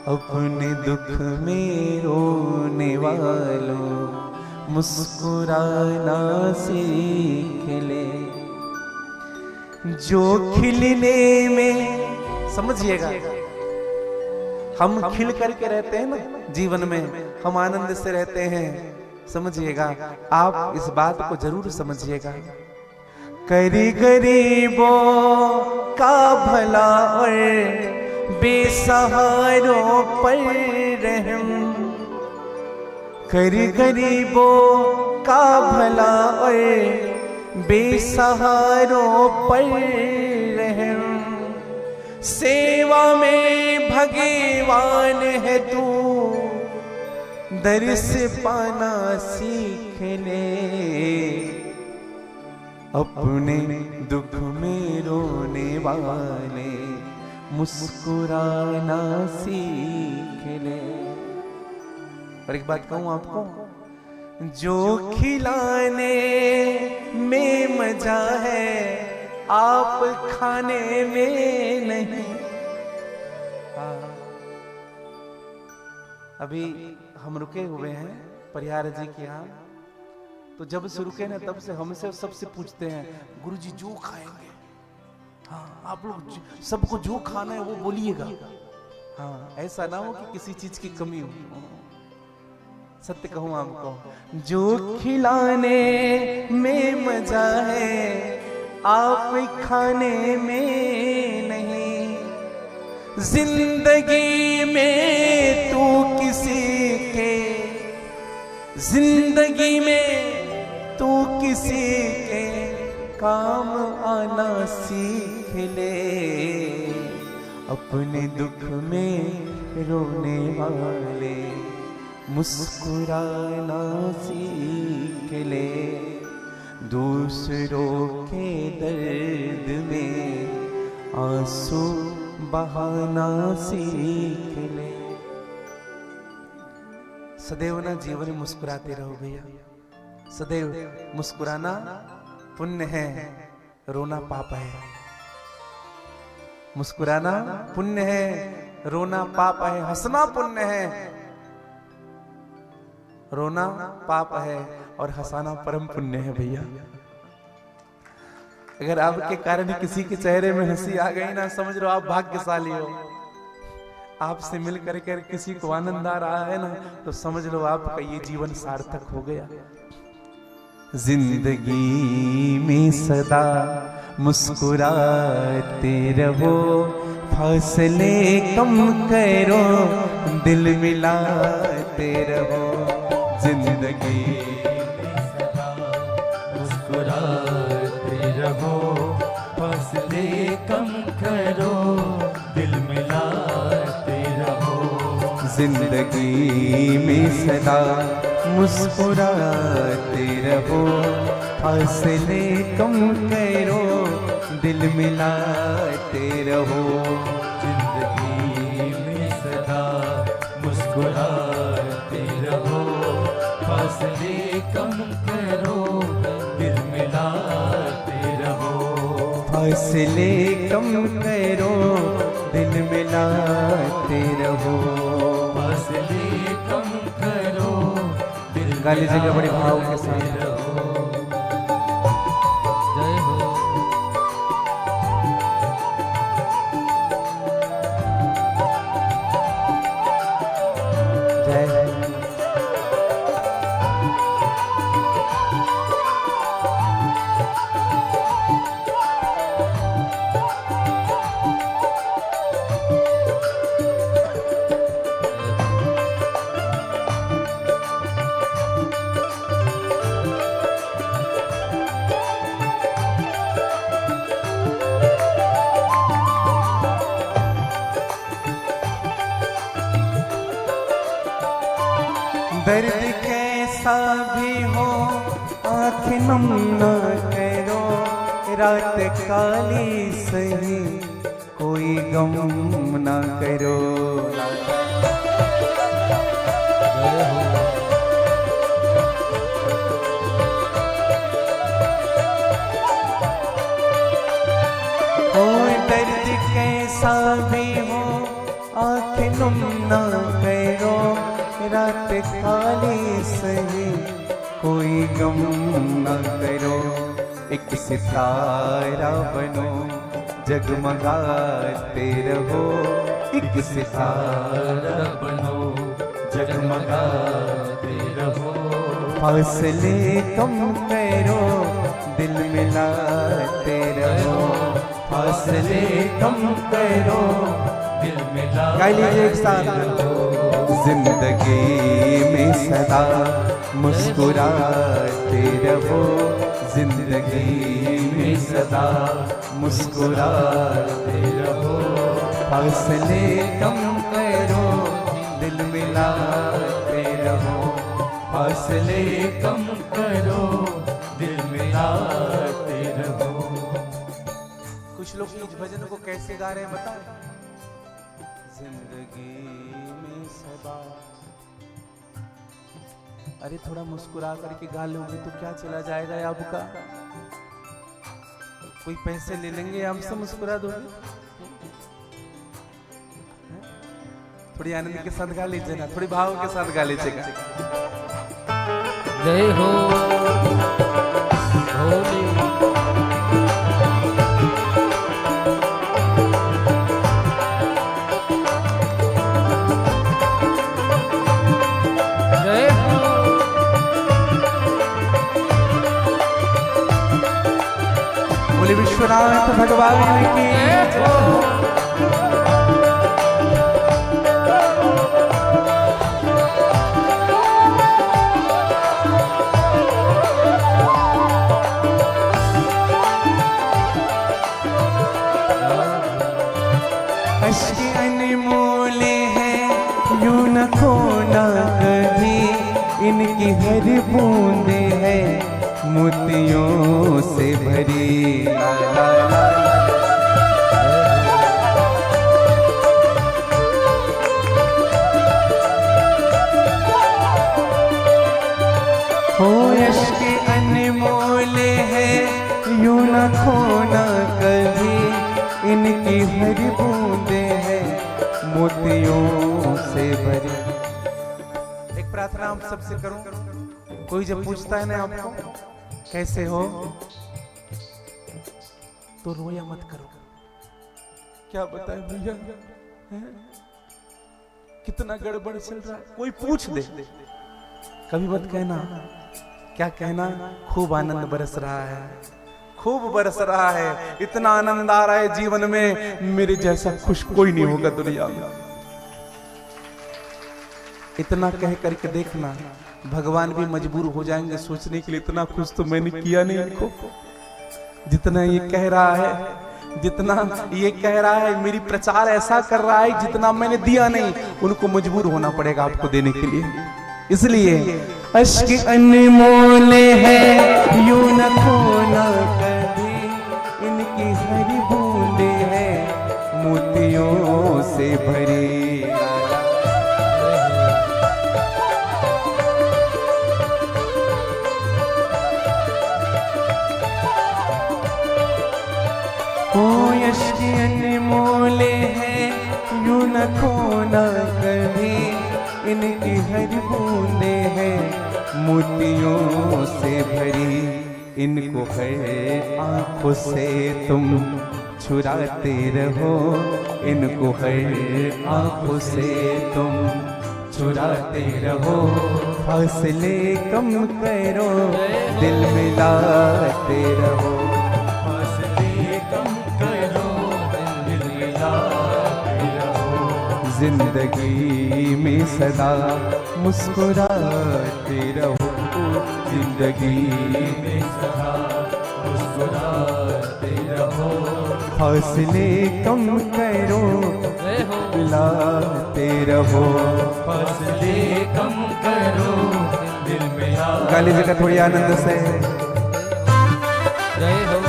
अपने दुख में रोने वालों मुस्कुराना सीख ले। जो खिलने में, समझिएगा, हम खिल करके रहते हैं ना जीवन में, हम आनंद से रहते हैं, समझिएगा, आप इस बात को जरूर समझिएगा। करी गरीबों का भला और बेसहारों पर रहम, करी गरीबों का भला और बेसहारों पर रहम, सेवा में भगवान है तू, दर से पाना सीख ले, अपने दुख में रोने वाले मुस्कुराना सीख ले। और एक बात कहूं आपको, जो खिलाने में मजा है आप खाने में नहीं। अभी हम रुके हुए हैं परिहार जी के यहाँ, तो जब से रुके ना तब से हमसे सबसे पूछते हैं, गुरुजी जो खाएंगे, हाँ आप लोग सबको जो खाना है वो बोलिएगा, हाँ ऐसा ना हो कि किसी चीज की कमी हो। सत्य कहूं आपको, जो खिलाने में मजा है आप खाने में नहीं, जिंदगी में तू किसी के, जिंदगी में तू किसी के काम आना सीख ले, अपने दुख में रोने वाले मुस्कुराना सीख ले, दूसरों के दर्द में आंसू बहाना सीख ले। सदैव ना जीवन में मुस्कुराते रहो भैया, सदैव मुस्कुराना पुण्य है, रोना पाप है। मुस्कुराना पुण्य है, रोना पाप है। हंसना पुण्य है, रोना पाप है, और हंसाना परम पुण्य है भैया। अगर आपके कारण किसी के चेहरे में हंसी आ गई ना, समझ लो आप भाग्यशाली हो। आपसे मिल करके किसी को आनंद आ रहा है ना, तो समझ लो आपका ये जीवन सार्थक हो गया। जिंदगी में सदा मुस्कुराते रहो, फासले कम करो, दिल मिलाते रहो। जिंदगी में सदा मुस्कुराते रहो, फासले कम करो, दिल मिलाते रहो। जिंदगी में सदा मुस्कुराते रहो, फासले कम करो, दिल मिलाते रहो। जिंदगी में सदा मुस्कुराते रहो, फासले कम करो, दिल मिलाते रहो। फासले कम करो, दिल मिलाते रहो। फासले कम करो, दिल गाली जगह बड़ी भाव के साथ रहो। जय हो। जय दर्द कैसा भी हो आँख नम न करो, रात काली सही कोई गम न करो। दर्द कैसा भी हो आँख नुम न करो, रात काली सही कोई गम न करो। एक सितारा बनो जगमगाते रहो, एक सितारा बनो जगमगाते रहो। फासले कम करो दिल मिलाते रहो, फासले कम करो दिल मिला। गा लीजिए एक साथ। जिंदगी में सदा मुस्कुराते रहो, जिंदगी में सदा मुस्कुराते रहो। फासले कम करो दिल मिलाते रहो, फासले कम करो दिल मिलाते रहो। कुछ लोग इस भजन को कैसे गा रहे हैं बताओ। जिंदगी में सदा, अरे थोड़ा मुस्कुरा करके गा लोगे तो क्या चला जाएगा आपका? कोई पैसे ले लेंगे हमसे, मुस्कुरा दोगे? थोड़ी आनंद के साथ गा लीजिए ना, थोड़ी भाव के साथ गा लीजिएगा। जय हो होली। बोले विश्वनाथ भगवान की अश्क अनमोल है यूं न खोना कभी, इनकी हर बूंदे है मोतियों से भरी। ला ला ला हो अश्क अनमोल है यूं न खोना कभी, इनकी हर बूंदे है मोतियों से भरी। एक प्रार्थना हम सबसे करूं। कोई जब पूछता है ना आपको कैसे हो, तो रोया मत करो। क्या बताए भैया कितना गड़बड़ चल रहा है, कोई पूछ दे कभी मत कहना। क्या कहना, खूब आनंद बरस रहा है, खूब बरस रहा है, इतना आनंद आ रहा है जीवन में, मेरे जैसा खुश कोई नहीं होगा दुनिया में। इतना कह करके देखना, भगवान भी मजबूर हो जाएंगे सोचने के लिए इतना खुश तो मैंने किया नहीं इनको। जितना ये कह रहा है, जितना ये कह रहा है, मेरी प्रचार ऐसा कर रहा है जितना मैंने दिया नहीं, उनको मजबूर होना पड़ेगा आपको देने के लिए। इसलिए अश्क अनमोल है यूं न खोना कभी, इनकी हर बूंदे है मोतियों से भरी। अश्क अनमोल है यूं न खोना कभी, इनकी हर बूंदे है मोतियों से भरी। इनको है आंखों से तुम छुराते रहो, इनको है आंखों से तुम छुराते रहो। फासले कम करो दिल मिलाते रहो, जिंदगी में सदा मुस्कुराते रहो, जिंदगी में सदा मुस्कुराते रहो। फासले कम करो मिलाते रहो। फासले कम करो दिल मिला। गा लीजिएगा थोड़ी आनंद से। जय हो।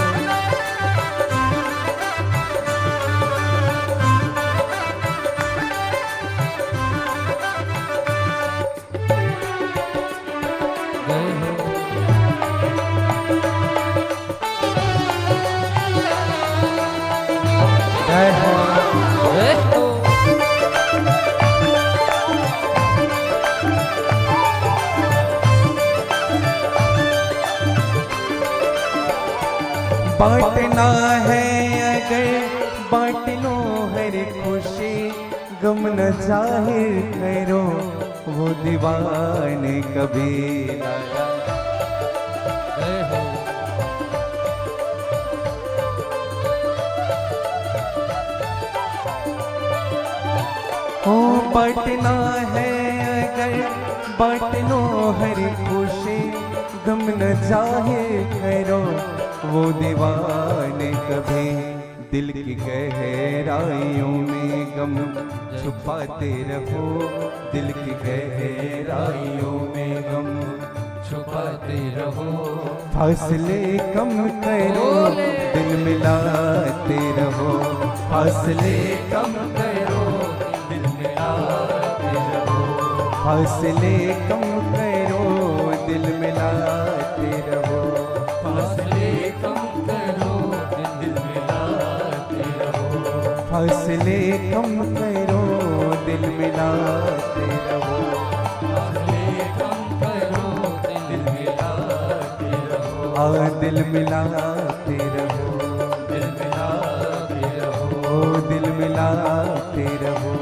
जय हो। बांटना है अगर बांट लो हर खुशी, गम न जाहिर करो वो दीवाने कभी लाया। जय हो। ओ बांटना है अगर बांट लो हर खुशी, गम न जाहिर करो वो दीवाने कभी। दिल की गहराइयों में गम छुपाते रहो, दिल की गहराइयों में गम छुपाते रहो। फासले कम करो दिल मिलाते रहो, फासले कम करो दिल मिलाते रहो। फासले कम करो दिल मिलाते रहो। फासले कम करो दिल मिलाते रहो। फासले कम करो दिल मिलाते रहो। फासले कम करो दिल मिलाते रहो। आ दिल मिलाते रहो, दिल मिलाते रहो। ओ दिल मिलाते रहो,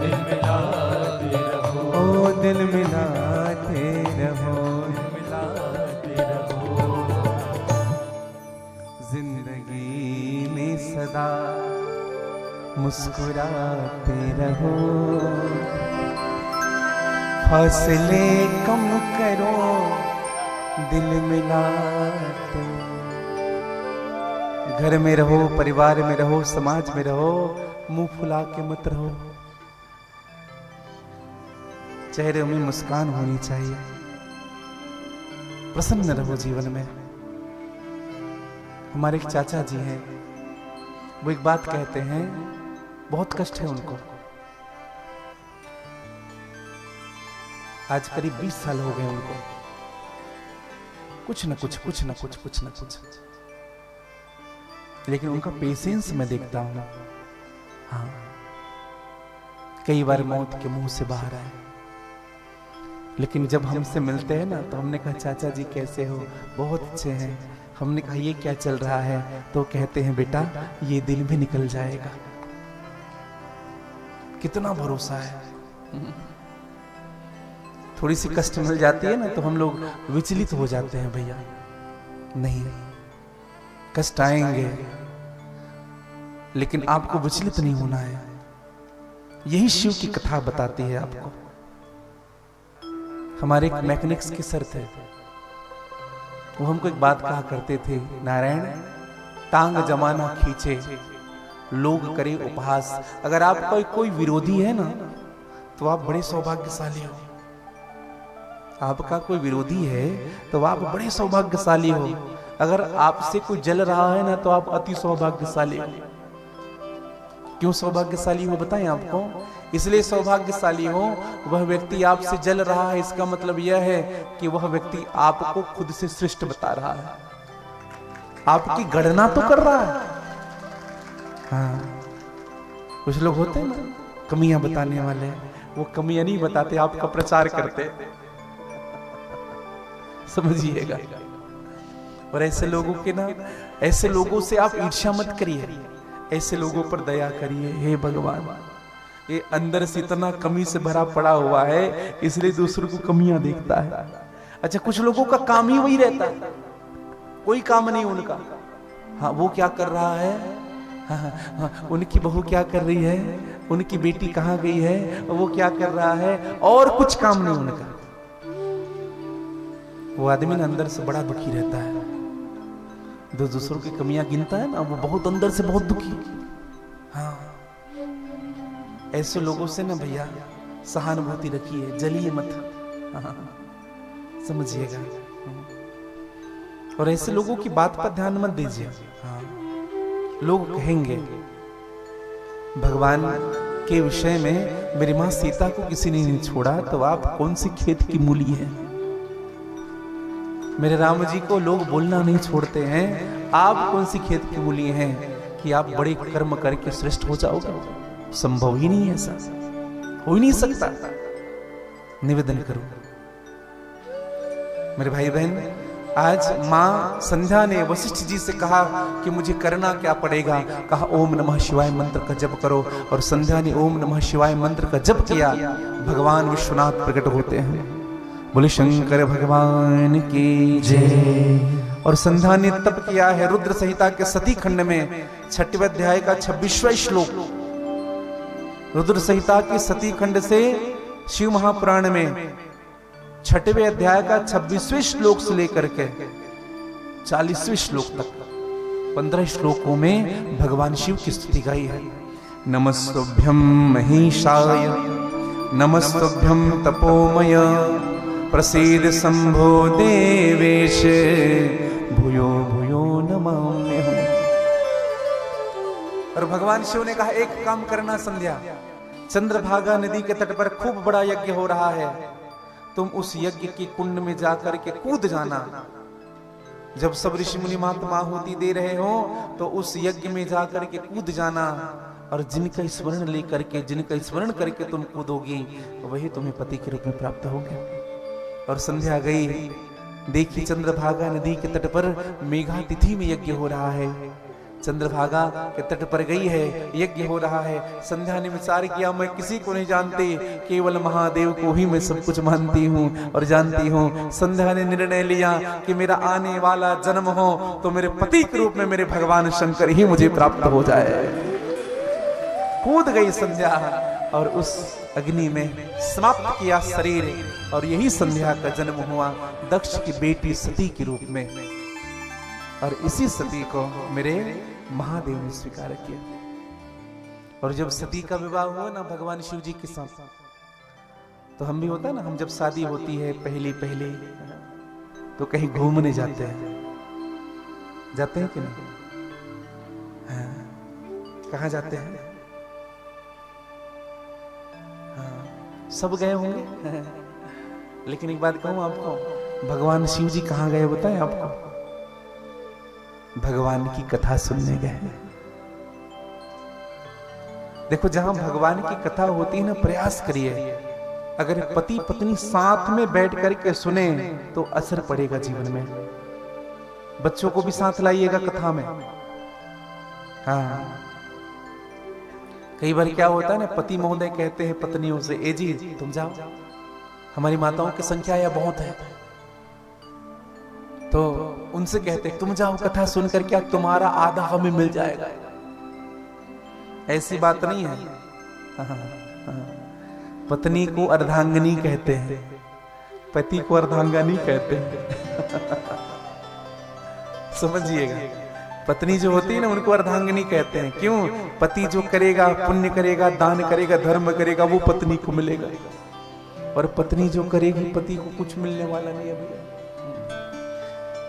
दिल मिलाते रहो। ओ दिल मिलाते रहो, मिलाते रहो। जिंदगी में सदा मुस्कुराते रहो। फासले कम करो दिल मिलाते। घर में रहो, परिवार में रहो, समाज में रहो, मुंह फुला के मत रहो। चेहरे में मुस्कान होनी चाहिए, प्रसन्न रहो जीवन में। हमारे एक चाचा जी हैं, वो एक बात कहते हैं, बहुत कष्ट है उनको। आज करीब 20 साल हो गए उनको, कुछ न कुछ कुछ न कुछ कुछ न कुछ, लेकिन उनका पेशेंस मैं देखता हूं। हाँ, कई बार मौत के मुंह से बाहर आए, लेकिन जब हमसे मिलते हैं ना तो हमने कहा चाचा जी कैसे हो, बहुत अच्छे हैं। हमने कहा ये क्या चल रहा है, तो कहते हैं बेटा ये दिन भी निकल जाएगा। कितना भरोसा है। थोड़ी सी कष्ट मिल जाती है ना तो हम लोग विचलित हो जाते हैं, भैया नहीं, कष्ट आएंगे लेकिन आपको विचलित नहीं होना है। यही शिव की कथा बताती है आपको। हमारे एक मैकेनिक्स की सर थे, वो हमको एक बात कहा करते थे, नारायण टांग जमाना खींचे लोग करे उपहास। अगर आपका कोई विरोधी है ना तो आप बड़े सौभाग्यशाली हो। आपका कोई विरोधी है तो आप बड़े सौभाग्यशाली हो। अगर आपसे कोई जल रहा है ना तो आप अति सौभाग्यशाली हो। क्यों सौभाग्यशाली हो बताएं आपको? इसलिए सौभाग्यशाली हो, वह व्यक्ति आपसे जल रहा है, इसका मतलब यह है कि वह व्यक्ति आपको खुद से श्रेष्ठ बता रहा है, आपकी गणना तो कर रहा है। हाँ, कुछ लोग होते हैं ना कमियां बताने वाले, वो कमियां नहीं बताते, आपका प्रचार करते, समझिएगा। और ऐसे लोगों के ना, ऐसे लोगों से आप ईर्ष्या मत करिए, ऐसे लोगों पर दया करिए। हे भगवान, ये अंदर से इतना कमी से भरा पड़ा हुआ है, इसलिए दूसरों को कमियां देखता है। अच्छा, कुछ लोगों का काम ही वही रहता है, कोई काम नहीं उनका। हाँ, वो क्या कर रहा है, हाँ, उनकी बहू क्या कर रही है, उनकी बेटी कहाँ गई है, वो क्या कर रहा है, और कुछ काम नहीं उनका। वो आदमी ना अंदर से बड़ा दुखी रहता है। जो दूसरों की कमियां गिनता है ना, वो बहुत अंदर से बहुत दुखी। हाँ, ऐसे लोगों से ना भैया सहानुभूति रखिए, जलिए मत। हाँ, समझिएगा। और ऐसे लोगों की बात पर ध्यान मत दीजिए। हाँ, लोग कहेंगे भगवान के विषय में मेरी मां सीता को किसी ने नहीं छोड़ा, तो आप कौन सी खेत की मूली है। मेरे राम जी को लोग बोलना नहीं छोड़ते हैं, आप कौन सी खेत की मूली हैं कि आप बड़े कर्म करके श्रेष्ठ हो जाओगे। संभव ही नहीं है, ऐसा हो ही नहीं सकता। निवेदन करो मेरे भाई बहन, आज मां संध्या ने वशिष्ठ जी से कहा कि मुझे करना क्या पड़ेगा। कहा ओम नमः शिवाय मंत्र का जप करो, और संध्या ने ओम नमः शिवाय मंत्र का जप किया। भगवान विश्वनाथ प्रकट होते हैं। बोले शंकर भगवान की जय। और संध्या ने तप किया है रुद्र संहिता के सती खंड में 6वें अध्याय का 26वां श्लोक। रुद्र संहिता के सती खंड से शिव महापुराण में 6वें अध्याय का 26वें श्लोक से लेकर के 40वें श्लोक तक 15 श्लोकों में भगवान शिव की स्तुति गाई है। नमस्तुभ्यं महेशाय, नमस्तुभ्यं तपोमय, प्रसीद शंभो देवेश, भूयो भूयो नमाम्यहम्। और भगवान शिव ने कहा एक काम करना संध्या, चंद्रभागा नदी के तट पर खूब बड़ा यज्ञ हो रहा है, तुम उस यज्ञ की कुंड में जाकर के कूद जाना। जब सब ऋषि मुनि महात्मा आहुति दे रहे हो तो उस यज्ञ में जाकर के कूद जाना, और जिनका स्मरण लेकर के, जिनका स्मरण करके तुम कूदोगी वही तुम्हें पति के रूप में प्राप्त होंगे। और संध्या गई, देखी चंद्रभागा नदी के तट पर मेघा तिथि में यज्ञ हो रहा है। चंद्रभागा के तट पर गई है, यज्ञ हो रहा है। संध्या ने विचार किया मैं किसी को नहीं जानती, केवल महादेव को ही मैं सब कुछ मानती हूँ और जानती हूँ। संध्या ने निर्णय लिया कि मेरा आने वाला जन्म हो तो मेरे पति के रूप में मेरे भगवान शंकर ही मुझे प्राप्त हो जाए। कूद गई संध्या और उस अग्नि में समाप्त किया शरीर, और यही संध्या का जन्म हुआ दक्ष की बेटी सती के रूप में। और इसी सती को मेरे महादेव ने स्वीकार किया। और जब सती का विवाह हुआ ना भगवान शिव जी के साथ, तो हम भी होता है ना, हम जब शादी होती है पहली तो कहीं घूमने जाते हैं, जाते हैं कि नहीं? हाँ, कहाँ जाते हैं? हाँ, सब गए होंगे। लेकिन एक बात कहूं आपको, भगवान शिव जी कहाँ गए बताएं आपको? भगवान की कथा सुनने गए। देखो जहां भगवान की कथा होती है ना, प्रयास करिए अगर पति पत्नी साथ में बैठ करके सुने तो असर पड़ेगा जीवन में। बच्चों को भी साथ लाइएगा कथा में। हाँ, कई बार क्या होता है ना, पति महोदय कहते हैं पत्नियों से, ए जी तुम जाओ, हमारी माताओं की संख्या यह बहुत है, तो उनसे कहते तुम जाओ कथा सुनकर, क्या तुम्हारा आधा हमें मिल जाएगा। ऐसी बात नहीं है। पत्नी को अर्धांगिनी कहते हैं, पति को अर्धांगिनी कहते हैं। समझिएगा, पत्नी जो होती है ना उनको अर्धांगिनी कहते हैं। क्यों? पति जो करेगा, पुण्य करेगा, दान करेगा, धर्म करेगा, वो पत्नी को मिलेगा, और पत्नी जो करेगी पति को कुछ मिलने वाला नहीं है भैया।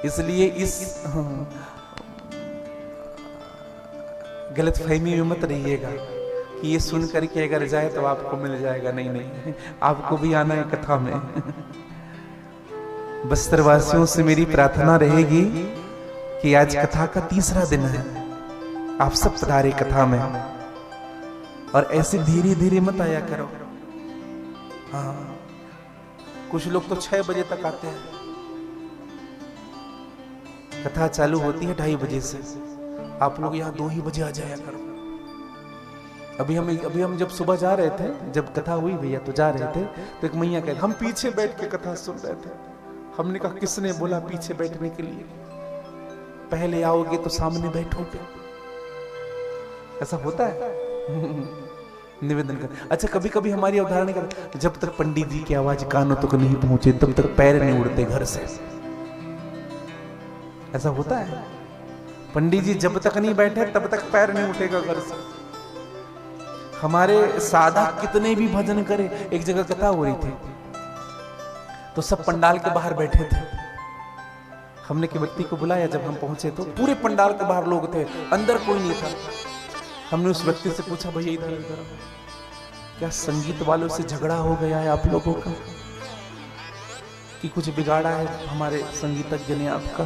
इसलिए इस गलतफहमी में मत रहिएगा कि ये सुन करके अगर जाए तो आपको मिल जाएगा। नहीं नहीं, आपको भी आना है कथा में। बस्तरवासियों से मेरी प्रार्थना रहेगी कि आज कथा का तीसरा दिन है, आप सब पधारे कथा में, और ऐसे धीरे धीरे मत आया करो। हाँ, कुछ लोग तो 6 बजे तक आते हैं, कथा चालू होती है 2:30 बजे से, आप लोग यहाँ 2 ही बजे आ जाया करो। अभी हम जब सुबह जा रहे थे, जब कथा हुई भैया तो जा रहे थे, तो एक मैया कहते हम पीछे बैठ के कथा सुन रहे थे। हमने कहा किसने बोला पीछे बैठने के लिए? पहले आओगे तो सामने बैठोगे। ऐसा होता है। निवेदन कर। अच्छा, कभी कभी हमारी अवधारणा कर, जब तक पंडित जी की आवाज कानों तक नहीं पहुंचे तब तक पैर नहीं उड़ते घर से। ऐसा होता है। पंडित जी जब तक नहीं बैठे तब तक पैर नहीं उठेगा घर से। हमारे साधक कितने भी भजन करे। एक जगह कथा हो रही थी तो सब पंडाल के बाहर बैठे थे। हमने के व्यक्ति को बुलाया, जब हम पहुंचे तो पूरे पंडाल के बाहर लोग थे, अंदर कोई नहीं था। हमने उस व्यक्ति से पूछा, भैया इधर इधर, क्या संगीत वालों से झगड़ा हो गया है आप लोगों का, कि कुछ बिगाड़ा है हमारे संगीतज्ञ ने आपका?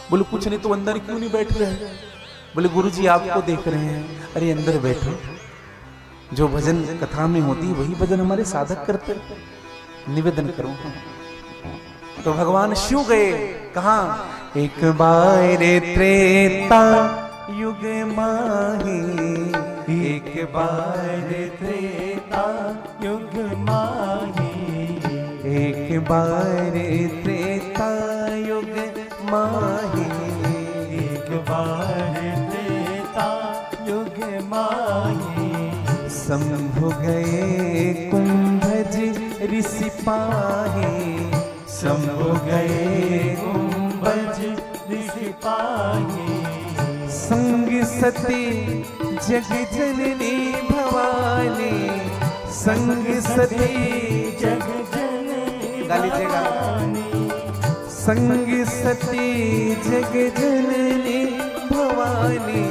बोले कुछ नहीं, तो अंदर क्यों नहीं बैठ रहे? बोले गुरुजी आपको देख रहे हैं। अरे अंदर बैठो, जो भजन कथा में होती है वही भजन हमारे साधक करते। निवेदन करो। तो भगवान शिव गए कहाँ? एक बार त्रेता युग माही, एक बार त्रेता युग माही, एक बार त्रेता युग माही, एक बार त्रेता युग माही। शंभु गए कुंभज ऋषि पाही, शंभु गए कुंभज ऋषि पाही। संग सती जग जननी भवानी, संग सती जग जननी भवानी, संग सती जग जननी भवानी,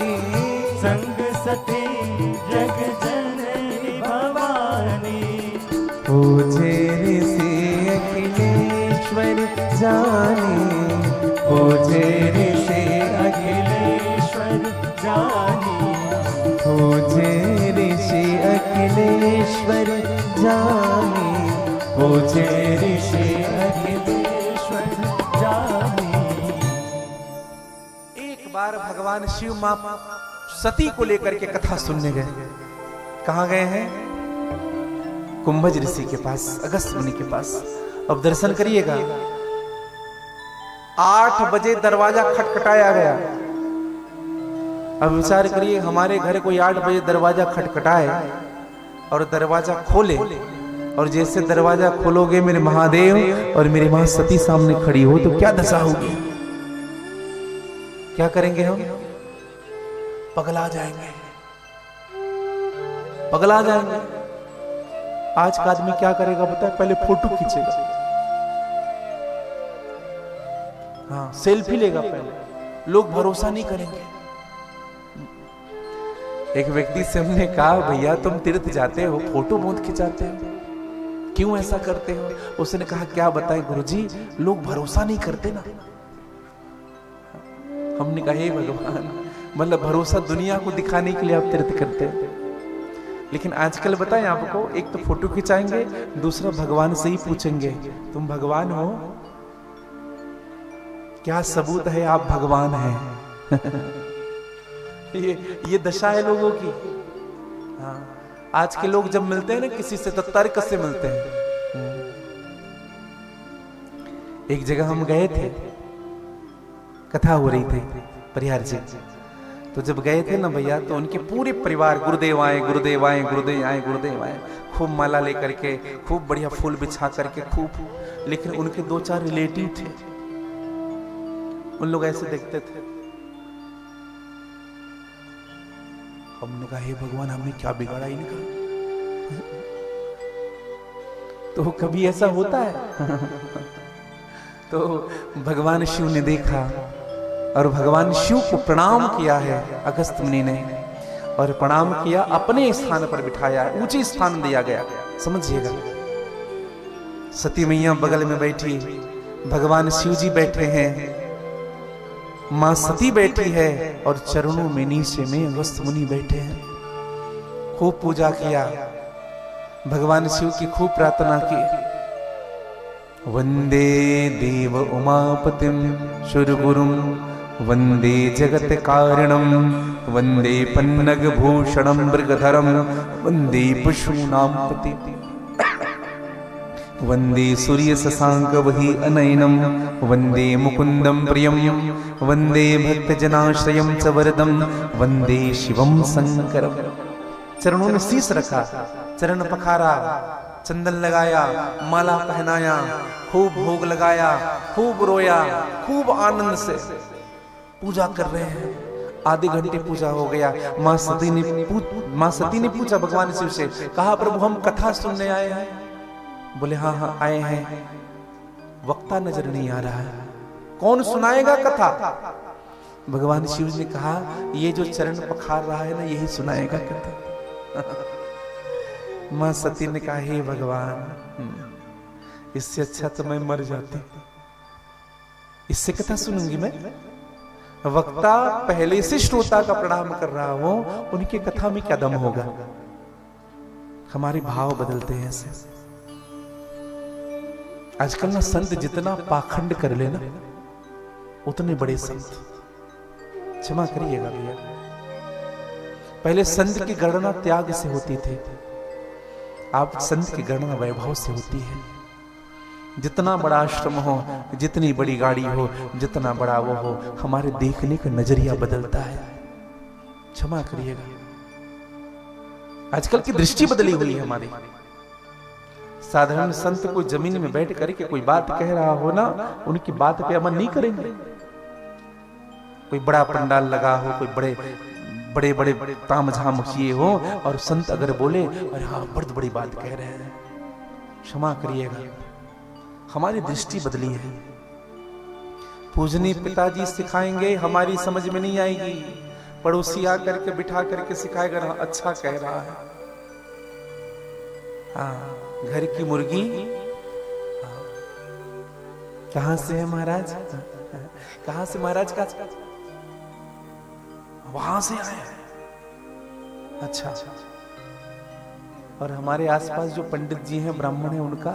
संग सती जग जननी भवानी। पूजे ऋषि अखिलेश्वर जानी, पूजे ऋषि अखिलेश्वर जानी, पूजे ऋषि अखिलेश्वर जानी, पूजे ऋषि अखिलेश्वर जानी। एक बार भगवान शिव मां सती को लेकर के कथा सुनने गए। कहां गए हैं? कुंभज ऋषि के पास, अगस्त मुनि के पास। अब दर्शन करिएगा। 8 बजे दरवाजा खटखटाया गया। अब विचार करिए, हमारे घर कोई 8 बजे दरवाजा खटखटाए और दरवाजा खोले, और जैसे दरवाजा खोलोगे मेरे महादेव और मेरी मां सती सामने खड़ी हो, तो क्या दशा होगी? क्या करेंगे हम? पगला जाएंगे, पगला जाएंगे। आज का आदमी क्या करेगा पता है? पहले फोटो खींचेगा, हाँ सेल्फी लेगा पहले, लोग भरोसा नहीं करेंगे। एक व्यक्ति से हमने कहा, भैया तुम तीर्थ जाते हो, फोटो बहुत खिंचाते हो, क्यों ऐसा करते हो? उसने कहा, क्या बताएं गुरुजी, लोग भरोसा नहीं करते ना। हमने कहा, हे भगवान, मतलब भरोसा दुनिया को दिखाने के लिए आप तीर्थ करते हैं। लेकिन आजकल बताएं आपको, एक तो फोटो खिंचाएंगे, दूसरा भगवान से ही पूछेंगे, तुम भगवान हो? क्या सबूत है आप भगवान हैं? ये दशा है लोगों की। हाँ, आज के लोग जब मिलते हैं ना किसी से, तो तर्क से मिलते हैं। एक जगह हम गए थे, कथा हो रही थी परिहार जी। तो जब गए थे ना भैया, तो उनके पूरे परिवार, गुरुदेव आए, गुरुदेव आए, गुरुदेव आए, गुरुदेव आए, खूब माला लेकर के, खूब बढ़िया फूल बिछा करके, खूब। लेकिन उनके 2-4 रिलेटिव थे, उन लोग ऐसे देखते थे। हमने कहा, हे भगवान, हमने क्या बिगाड़ा इनका? तो कभी ऐसा होता है? तो भगवान शिव ने देखा और भगवान शिव को प्रणाम किया है अगस्त मुनि ने, और प्रणाम किया, अपने स्थान पर बिठाया, ऊंचे स्थान दिया गया। समझिएगा, सती मैया बगल में बैठी, भगवान शिव जी बैठे हैं, मां सती बैठी है, और चरणों में नीचे में अगस्त मुनि बैठे हैं। खूब पूजा किया, भगवान शिव की खूब प्रार्थना की। वंदे देव उमापतिम शुरगुरुम, वंदे जगत कारणम, वंदे पन्नग भूषणम मृगधरम, वंदे पशूनां पति, वंदे सूर्य शशांक वही अनयनम, वंदे मुकुंदम प्रियम, वंदे भक्त जनाश्रयम च वरदम, वंदे शिवम शंकरम। चरणों में शीश रखा, चरण पखारा, चंदन लगाया, माला पहनाया, खूब भोग लगाया, खूब रोया, खूब आनंद से पूजा कर रहे हैं। आधे घंटे पूजा हो गया। माँ सती ने पूछा भगवान शिव से, कहा प्रभु हम कथा सुनने आए हैं। बोले हाँ हाँ आए हैं, वक्ता नजर नहीं आ रहा है, कौन सुनाएगा कथा? भगवान शिव ने कहा ये जो चरण पखार रहा है ना यही सुनाएगा कथा। माँ सती ने कहा हे भगवान, इससे अच्छा तो मैं मर जाती, इससे कथा सुनूंगी मैं? वक्ता पहले से श्रोता का प्रणाम कर रहा हो, उनकी कथा में क्या दम होगा? हमारे भाव बदलते हैं ऐसे। आजकल ना संत जितना पाखंड कर लेना उतने बड़े संत। क्षमा करिएगा भैया, पहले संत की गणना त्याग से होती थी, आप संत की गणना वैभव से होती है। जितना बड़ा आश्रम हो, जितनी बड़ी गाड़ी हो, जितना बड़ा वो हो, हमारे देखने का नजरिया बदलता है। क्षमा करिएगा, आजकल की दृष्टि बदली हुई है हमारी। साधारण संत कोई जमीन में बैठ करके कोई बात कह रहा हो ना, उनकी बात पे अमल नहीं करेंगे। कोई बड़ा पंडाल लगा हो, कोई बड़े बड़े तामझाम किए हो, और संत अगर बोले अरे हाँ बड़ी बड़ी बात कह रहे हैं, क्षमा करिएगा, हमारी दृष्टि बदली है। पूजनी पिताजी सिखाएंगे, हमारी समझ में नहीं आएगी, पड़ोसी आकर के बिठा करके सिखाएगा ना, अच्छा कह रहा है। हाँ, घर की मुर्गी कहां से है महाराज? कहां से महाराज? का वहां से आए हैं। अच्छा, और हमारे आसपास जो पंडित जी हैं, ब्राह्मण हैं, उनका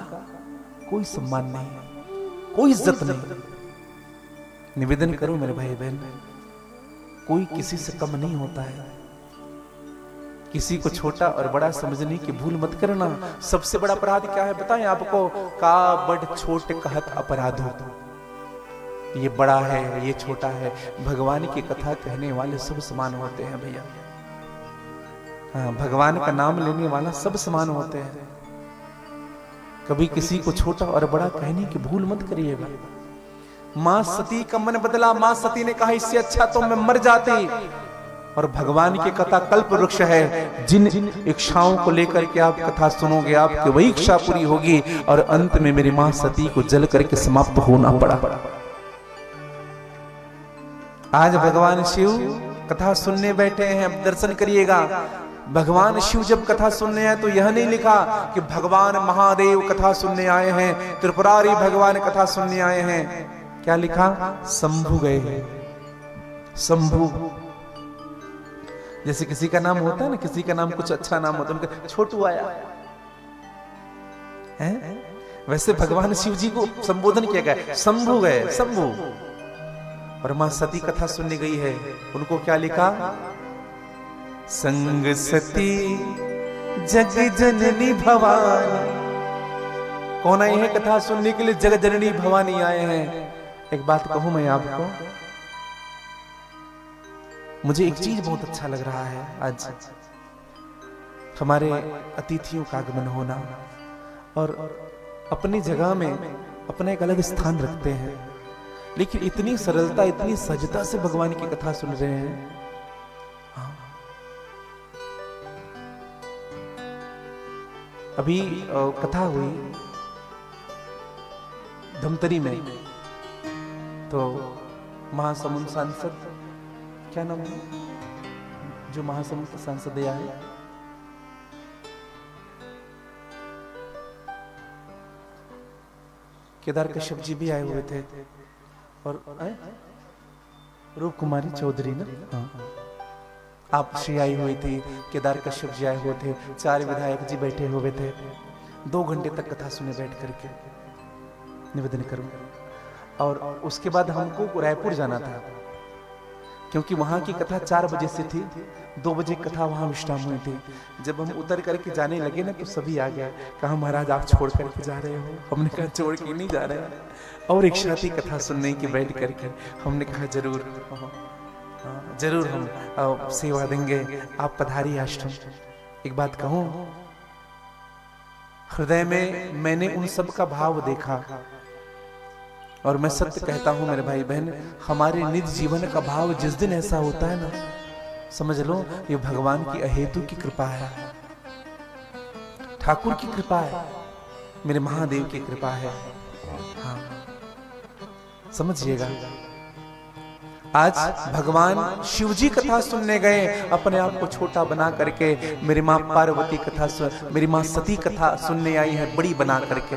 कोई सम्मान नहीं है, कोई इज्जत नहीं। निवेदन करो मेरे भाई बहन, कोई किसी से कम नहीं होता है। किसी को छोटा और बड़ा समझने की भूल मत करना। सबसे बड़ा अपराध क्या है बताएं आपको? का बड़ छोट कहत अपराधो। ये बड़ा है, ये छोटा है, भगवान की कथा कहने वाले सब समान होते हैं भैया। हाँ, भगवान का नाम लेने वाला सब समान होते हैं। कभी किसी को छोटा और बड़ा कहने की भूल मत करिएगा। मां सती का मन बदला, मां सती ने कहा इससे अच्छा तो मैं मर जाती। और भगवान की कथा कल्प वृक्ष है, जिन इच्छाओं को लेकर के आप कथा सुनोगे आपकी वही इच्छा पूरी होगी। और अंत में मेरी मां सती को जल करके समाप्त होना पड़ा। आज भगवान शिव कथा सुनने बैठे हैं, अब दर्शन करिएगा। भगवान शिव जब कथा सुनने आए तो यह नहीं लिखा कि भगवान महादेव कथा सुनने आए हैं, त्रिपुरारी भगवान कथा सुनने आए हैं। क्या लिखा? शंभु गए हैं। शंभु, जैसे किसी का नाम होता है ना, किसी का नाम कुछ अच्छा नाम होता है, उनका छोटू आया है, वैसे भगवान शिव जी को संबोधन किया गया, शंभु गए, शंभु। और मां सती कथा सुनने गई है, उनको क्या लिखा? संग सती जग जननी भवानी। कौन आए हैं कथा सुनने के लिए? जग जननी भवानी आए हैं। एक बात कहूं मैं आपको, मुझे एक चीज बहुत अच्छा लग रहा है, आज हमारे अतिथियों का आगमन होना, और अपनी जगह में अपना एक अलग स्थान रखते हैं, लेकिन इतनी सरलता, इतनी सहजता से भगवान की कथा सुन रहे हैं। हाँ। अभी कथा हुई धमतरी में, तो महासमुंद सांसद, क्या नाम है जो महासमुंद सांसद आया है? केदार कश्यप जी भी आए हुए थे, और रूप कुमारी चौधरी ना, हाँ, आप श्री आई हुई थी, केदार कश्यप जी आए हुए थे, 4 विधायक जी बैठे हुए थे। 2 घंटे तक कथा सुने बैठ करके। निवेदन करूं, और उसके बाद हमको रायपुर जाना था, क्योंकि वहां की कथा 4 बजे से थी, 2 बजे कथा वहां विश्राम हुई थी। जब हम उतर करके जाने लगे ना, तो सभी आ गए, कहा महाराज आप छोड़ करके जा रहे हो? हमने कहा छोड़ के नहीं जा रहे हैं, और इच्छा थी कथा सुनने की बैठ करके। हमने कहा जरूर जरूर हम सेवा देंगे, आप पधारी आश्रम। एक बात कहूं, हृदय में मैंने उन सब का भाव देखा, और मैं सत्य कहता हूं मेरे भाई बहन, हमारे निज जीवन का भाव जिस दिन ऐसा होता है ना, समझ लो ये भगवान की अहेतु की कृपा है, ठाकुर की कृपा है, मेरे महादेव की कृपा है। हाँ, समझिएगा। आज भगवान शिव जी कथा सुनने गए, अपने आप को छोटा बना करके। मेरी माँ पार्वती कथा मेरी माँ सती कथा सुनने आई है बड़ी बना करके।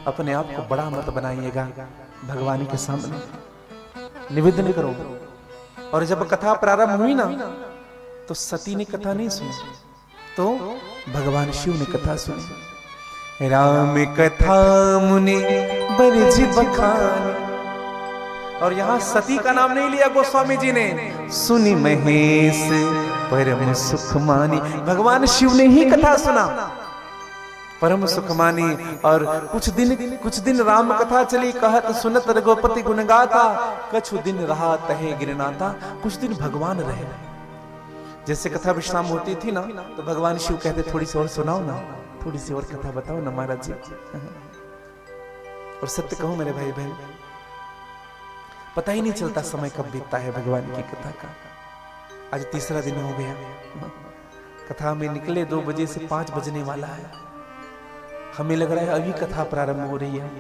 अपने आप को बड़ा मत बनाइएगा, भगवान के सामने निवेदन करो। और जब कथा प्रारंभ हुई ना, तो सती ने कथा नहीं सुनी, तो भगवान शिव ने कथा सुनी। राम कथा मुनि बरज बखान, और यहां सती का नाम नहीं लिया गोस्वामी जी ने। सुनी महेश परम सुख मानी, भगवान शिव ने ही कथा सुना, परम सुख मानी। और कुछ दिन राम कथा चली, कहत सुनत रघुपति गुण गाथा, कछु दिन रहा तहे गिरनाथा, कुछ दिन भगवान रहे। जैसे कथा विश्राम होती थी ना, तो भगवान शिव कहते थोड़ी सी और सुनाओ ना, थोड़ी सी और कथा बताओ ना महाराज जी। और सत्य कहूं मेरे भाई बहन, पता ही नहीं चलता समय कब बीतता है भगवान की कथा का। आज तीसरा दिन हो गया, कथा में निकले 2 बजे से 5 बजने वाला है। हमें लग रहा है अभी कथा प्रारंभ हो रही है।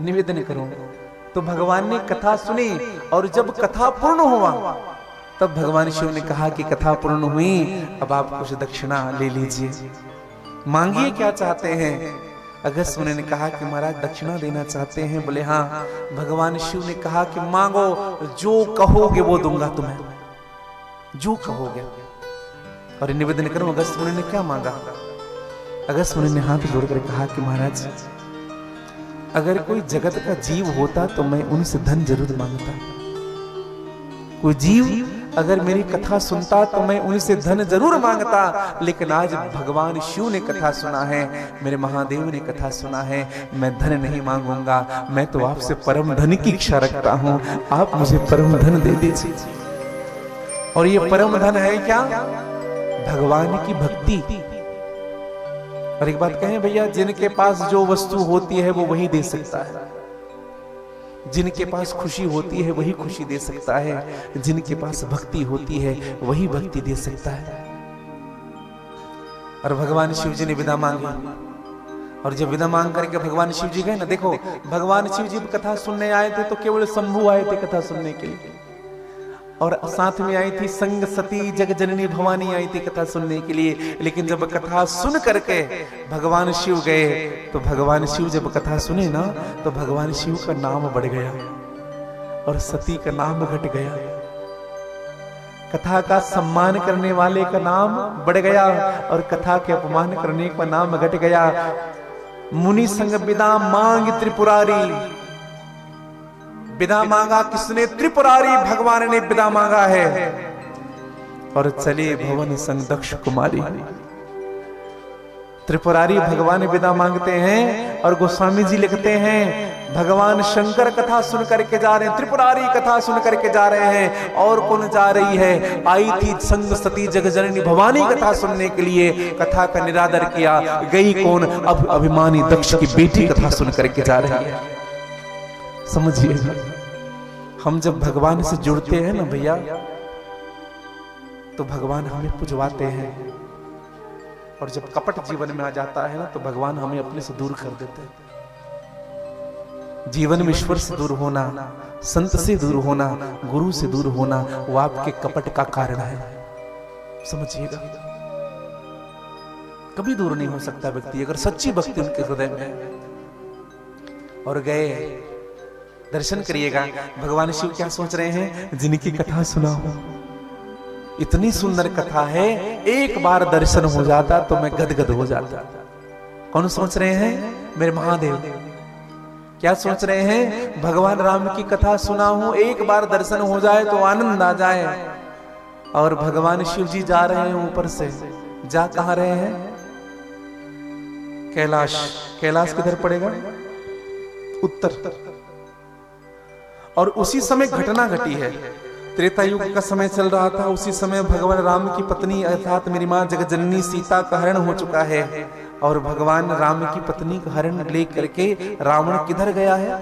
निवेदन करो, तो भगवान ने कथा सुनी, और जब कथा पूर्ण हुआ तब भगवान शिव ने कहा कि कथा पूर्ण हुई, अब आप कुछ दक्षिणा ले लीजिए, मांगिए क्या चाहते हैं। अगस्त मुनि ने कहा कि महाराज दक्षिणा देना चाहते हैं। बोले हाँ। भगवान शिव ने कहा कि मांगो, जो कहोगे वो दूंगा तुम्हें, जो कहोगे। और निवेदन करो, अगस्त मुनि ने क्या मांगा? अगस्त मुनि ने हाथ जोड़कर कहा कि महाराज, अगर कोई जगत का जीव होता तो मैं उनसे धन जरूर मांगता। कोई जीव अगर मेरी कथा सुनता तो मैं उनसे धन जरूर मांगता, लेकिन आज भगवान शिव ने कथा सुना है, मेरे महादेव ने कथा सुना है, मैं धन नहीं मांगूंगा। मैं तो आपसे परम धन की इच्छा रखता हूं, आप मुझे परम धन दे दीजिए। और ये परम धन है क्या? भगवान की भक्ति। और एक बात कहें भैया, जिनके पास जो वस्तु होती है वो वही दे सकता है, जिनके पास खुशी होती है वही खुशी दे सकता है, जिनके पास भक्ति होती है वही भक्ति दे सकता है। और भगवान शिव जी ने विदा मांगी, और जब विदा मांग करके भगवान शिव जी गए ना, देखो भगवान शिव जी कथा सुनने आए थे तो केवल शंभु आए थे कथा सुनने के लिए, और साथ में आई थी संग सती जगजननी भवानी आई थी कथा सुनने के लिए। लेकिन जब कथा सुन करके भगवान शिव गए, तो भगवान शिव जब कथा सुने ना, तो भगवान शिव का नाम बढ़ गया और सती का नाम घट गया। कथा का सम्मान करने वाले का नाम बढ़ गया और कथा के अपमान करने का नाम घट गया। मुनि संग विदा मांग त्रिपुरारी, विदा मांगा किसने? त्रिपुरारी भगवान ने विदा मांगा है। और चले भवन संग दक्ष कुमारी, त्रिपुरारी भगवान विदा मांगते हैं। और गोस्वामी जी लिखते हैं भगवान शंकर कथा सुन करके जा रहे हैं, त्रिपुरारी कथा सुन करके जा रहे हैं। और कौन जा रही है? आई थी संग सती जगजननी भवानी कथा सुनने के लिए, कथा का निरादर किया। गई कौन? अब अभिमानी दक्ष की बेटी कथा सुन करके जा रही है। समझिए, हम जब भगवान से जुड़ते हैं ना भैया, तो भगवान हमें पुजवाते हैं, और जब कपट जीवन में आ जाता है ना, तो भगवान हमें अपने से दूर कर देते हैं। जीवन में ईश्वर से दूर होना, संत से दूर होना, गुरु से दूर होना, वो आपके कपट का कारण है। समझिएगा, कभी दूर नहीं हो सकता व्यक्ति अगर सच्ची भक्ति उनके हृदय में है। और गए, दर्शन करिएगा। भगवान शिव क्या सोच रहे हैं? जिनकी कथा सुना हो, इतनी सुंदर कथा है, एक बार दर्शन हो जाता तो मैं गदगद हो जाता। कौन सोच रहे हैं? मेरे महादेव। क्या सोच रहे हैं? भगवान राम की कथा सुना हूं, एक बार दर्शन हो जाए तो आनंद आ जाए। और भगवान शिव जी जा रहे हैं ऊपर से। जा कहां रहे हैं? कैलाश। कैलाश किधर पड़ेगा? उत्तर। और उसी समय घटना घटी है, त्रेता युग का समय चल रहा था। उसी समय भगवान राम की पत्नी अर्थात मेरी मां जगजननी सीता का हरण हो चुका है। और भगवान राम की पत्नी का हरण ले करके रावण किधर गया है?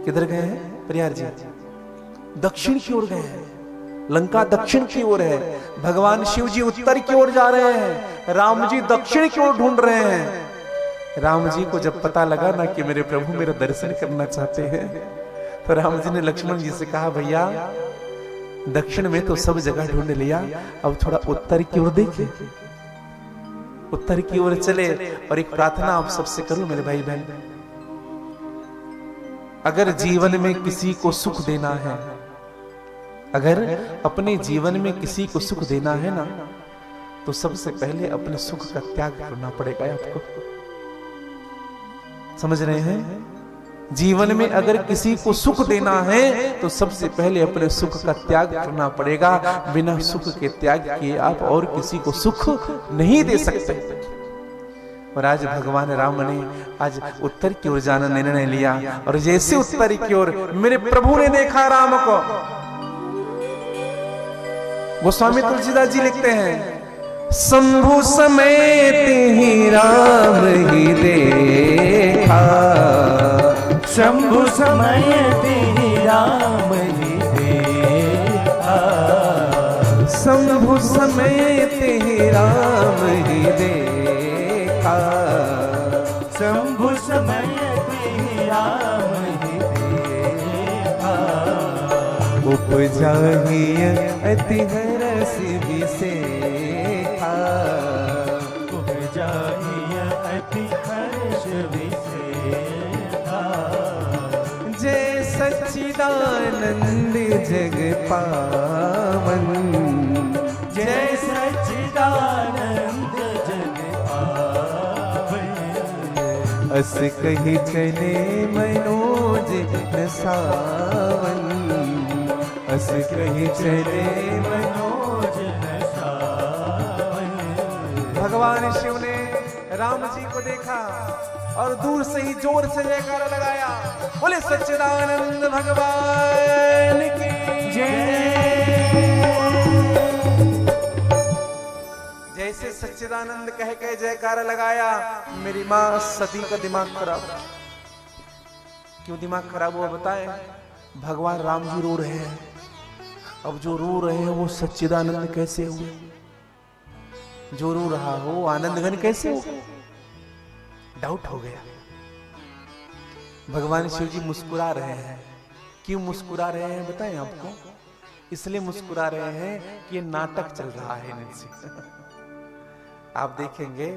किधर गए हैं परियार जी? दक्षिण की ओर गए हैं। लंका दक्षिण की ओर है, भगवान शिव जी उत्तर की ओर जा रहे हैं, राम जी दक्षिण की ओर ढूंढ रहे हैं। राम जी को जब पता लगा ना कि मेरे प्रभु मेरा दर्शन करना चाहते हैं, तो राम जी ने लक्ष्मण जी से कहा, भैया दक्षिण में तो सब जगह ढूंढ लिया, अब थोड़ा उत्तर की ओर देखें। उत्तर की ओर चले और एक प्रार्थना आप सबसे करूं मेरे भाई बहन, अगर जीवन में किसी को सुख देना है, अगर अपने जीवन में किसी को सुख देना है ना, तो सबसे पहले अपने सुख का त्याग करना पड़ेगा आपको। समझ रहे हैं? जीवन में अगर किसी को सुख देना है तो सबसे पहले अपने सुख का त्याग करना पड़ेगा। बिना सुख के त्याग किए आप और किसी को सुख नहीं दे सकते। और आज भगवान राम ने आज उत्तर की ओर जाना निर्णय लिया, और जैसे उत्तर की ओर मेरे प्रभु ने देखा राम को, गोस्वामी तुलसीदास जी लिखते हैं, शंभु समेत ही राम ही देखा, शंभु समेत ही राम ही देखा, शंभु समेत ही राम ही देखा, शंभु समेत ही राम ही देखा, उपजा ही अति हरस विसेखा, उपजा ही अति हर्ष विसेखा, जय सच्चिदानंद जग पावन, जय सच्चिदानंद जग पावन, अस कही चले मनोज न सावन, अस कही चले मनोज न सावन। भगवान शिव ने राम जी को देखा और दूर से ही जोर से जयकारा लगाया, बोले सच्चिदानंद भगवान की जय। जैसे सच्चिदानंद कह के जयकारा लगाया, मेरी मां सती का दिमाग खराब। क्यों दिमाग खराब हुआ बताएं? भगवान राम जी रो रहे हैं, अब जो रो रहे हैं वो सच्चिदानंद कैसे हुए? जो रो रहा हो आनंद घन कैसे हो? डाउट हो गया। भगवान शिव जी मुस्कुरा रहे हैं। क्यों मुस्कुरा रहे हैं बताएं आपको? इसलिए मुस्कुरा रहे हैं कि ये नाटक चल रहा है इनसे। आप देखेंगे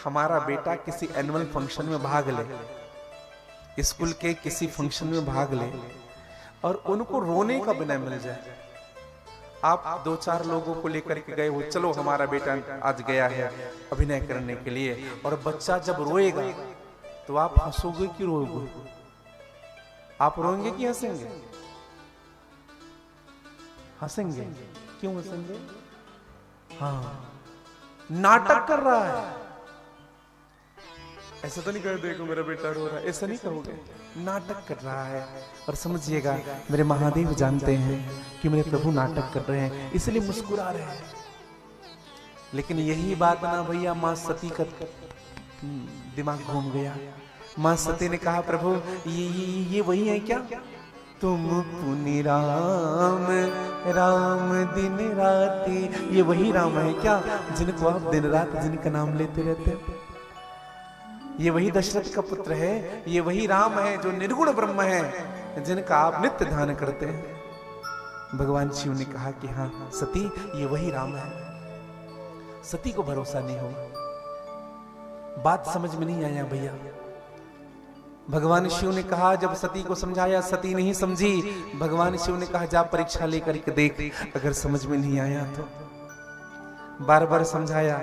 हमारा बेटा किसी एनुअल फंक्शन में भाग ले, स्कूल के किसी फंक्शन में भाग ले, और उनको रोने का बिना मिल जाए। आप 2-4 लोगों को लेकर के गए हो, चलो हमारा बेटा आज गया है अभिनय करने के लिए, और बच्चा जब रोएगा तो आप हंसोगे कि रोओगे? आप रोएंगे कि हंसेंगे? हंसेंगे। क्यों हंसेंगे? हाँ, नाटक कर रहा है। ऐसा तो नहीं कर, देखो मेरा बेटा रो रहा है, ऐसा नहीं करोगे। नाटक कर रहा है। और समझिएगा मेरे महादेव जानते हैं कि मेरे प्रभु नाटक कर रहे हैं, इसलिए मुस्कुरा रहे हैं। लेकिन यही बात ना भैया मां सती का दिमाग घूम गया। मां सती ने कहा, प्रभु ये वही है क्या? तुम पुनि राम राम दिन राती, ये वही राम है क्या जिनको आप दिन रात जिनका नाम लेते रहते हैं? ये वही दशरथ का पुत्र है, ये वही राम है जो निर्गुण ब्रह्म है जिनका आप नित्य ध्यान करते हैं। भगवान शिव ने कहा कि हाँ सती, ये वही राम है। सती को भरोसा नहीं हुआ, बात समझ में नहीं आया भैया। भगवान शिव ने कहा, जब सती को समझाया, सती नहीं समझी। भगवान शिव ने कहा, जा परीक्षा लेकर के देख, अगर समझ में नहीं आया तो। बार बार समझाया,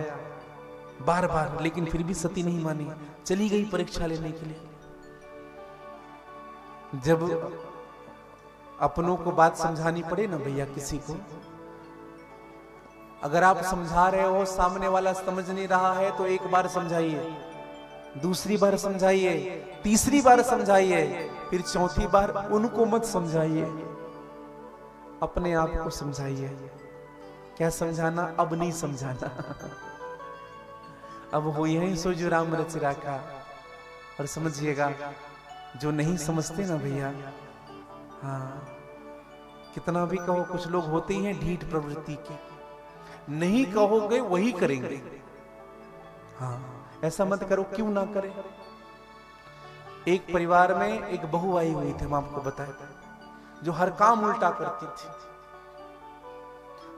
बार बार, लेकिन फिर भी सती नहीं मानी, चली गई परीक्षा लेने के लिए। जब अपनों को बात समझानी पड़े ना भैया किसी को, अगर आप समझा रहे हो, सामने वाला समझ नहीं रहा है, तो एक बार समझाइए, दूसरी बार समझाइए, तीसरी बार समझाइए, फिर चौथी बार उनको मत समझाइए, अपने आप को समझाइए। क्या समझाना? अब नहीं समझाना। अब वो यही सो जो राम रच राखा। और समझिएगा, जो नहीं समझते ना भैया, हाँ, कितना भी कहो, कुछ लोग होते ही हैं ढीठ प्रवृत्ति के, नहीं कहोगे वही करेंगे। हाँ, ऐसा मत करो, क्यों ना करें। एक परिवार में एक बहू आई हुई थी, हम आपको बताया, जो हर काम उल्टा करती थी।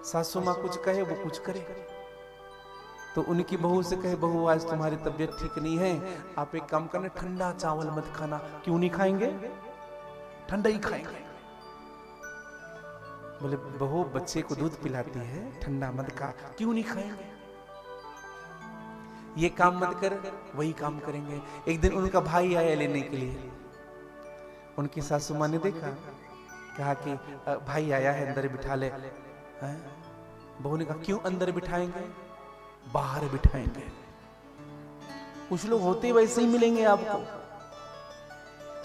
सासू माँ कुछ कहे वो कुछ करे, तो उनकी बहू से कहे, बहू आज तुम्हारी तबीयत ठीक नहीं है, आप एक काम करना, ठंडा चावल मत खाना। क्यों नहीं खाएंगे? ठंडा ही खाएंगे। बोले बहू बच्चे को दूध पिलाती है, ठंडा मत खा। क्यों नहीं खाएंगे? ये काम मत कर, वही काम करेंगे। एक दिन उनका भाई आया लेने के लिए, उनकी सासू माँ ने देखा, कहा कि भाई आया है, अंदर बिठा ले। बहू ने कहा क्यों अंदर बिठाएंगे, बाहर बिठाएंगे। कुछ लोग होते वैसे ही मिलेंगे आपको।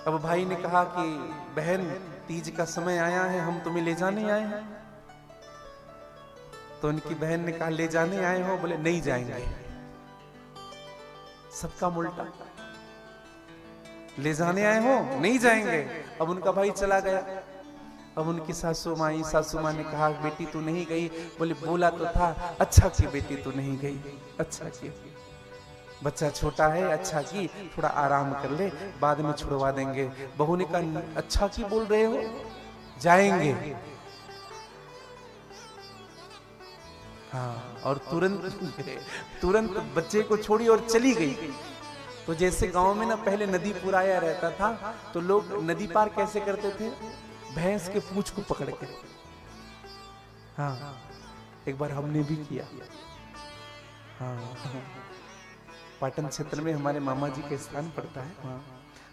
अब भाई ने कहा कि बहन तीज का समय आया है, हम तुम्हें ले जाने आए हैं। तो उनकी बहन ने कहा ले जाने आए हो? बोले नहीं जाएंगे। सबका उल्टा, ले जाने आए हो, नहीं जाएंगे। अब उनका भाई चला गया। अब उनकी सासू माँ ने कहा बेटी तू नहीं गई? बोले बोला तो था, अच्छा की बेटी तू नहीं गई, अच्छा की, बच्चा छोटा है, अच्छा की, थोड़ा आराम कर ले, बाद में छुड़वा देंगे। बहू ने कहा अच्छा की बोल रहे हो, जाएंगे। हाँ, और तुरंत बच्चे को छोड़ी और चली गई। तो जैसे गांव में ना पहले नदी पुराया रहता था, तो लोग नदी पार कैसे करते थे? भैंस के पूंछ को पकड़ के। हाँ, एक बार हमने भी किया। हाँ, पाटन क्षेत्र में हमारे मामा जी का स्थान पड़ता है। हाँ,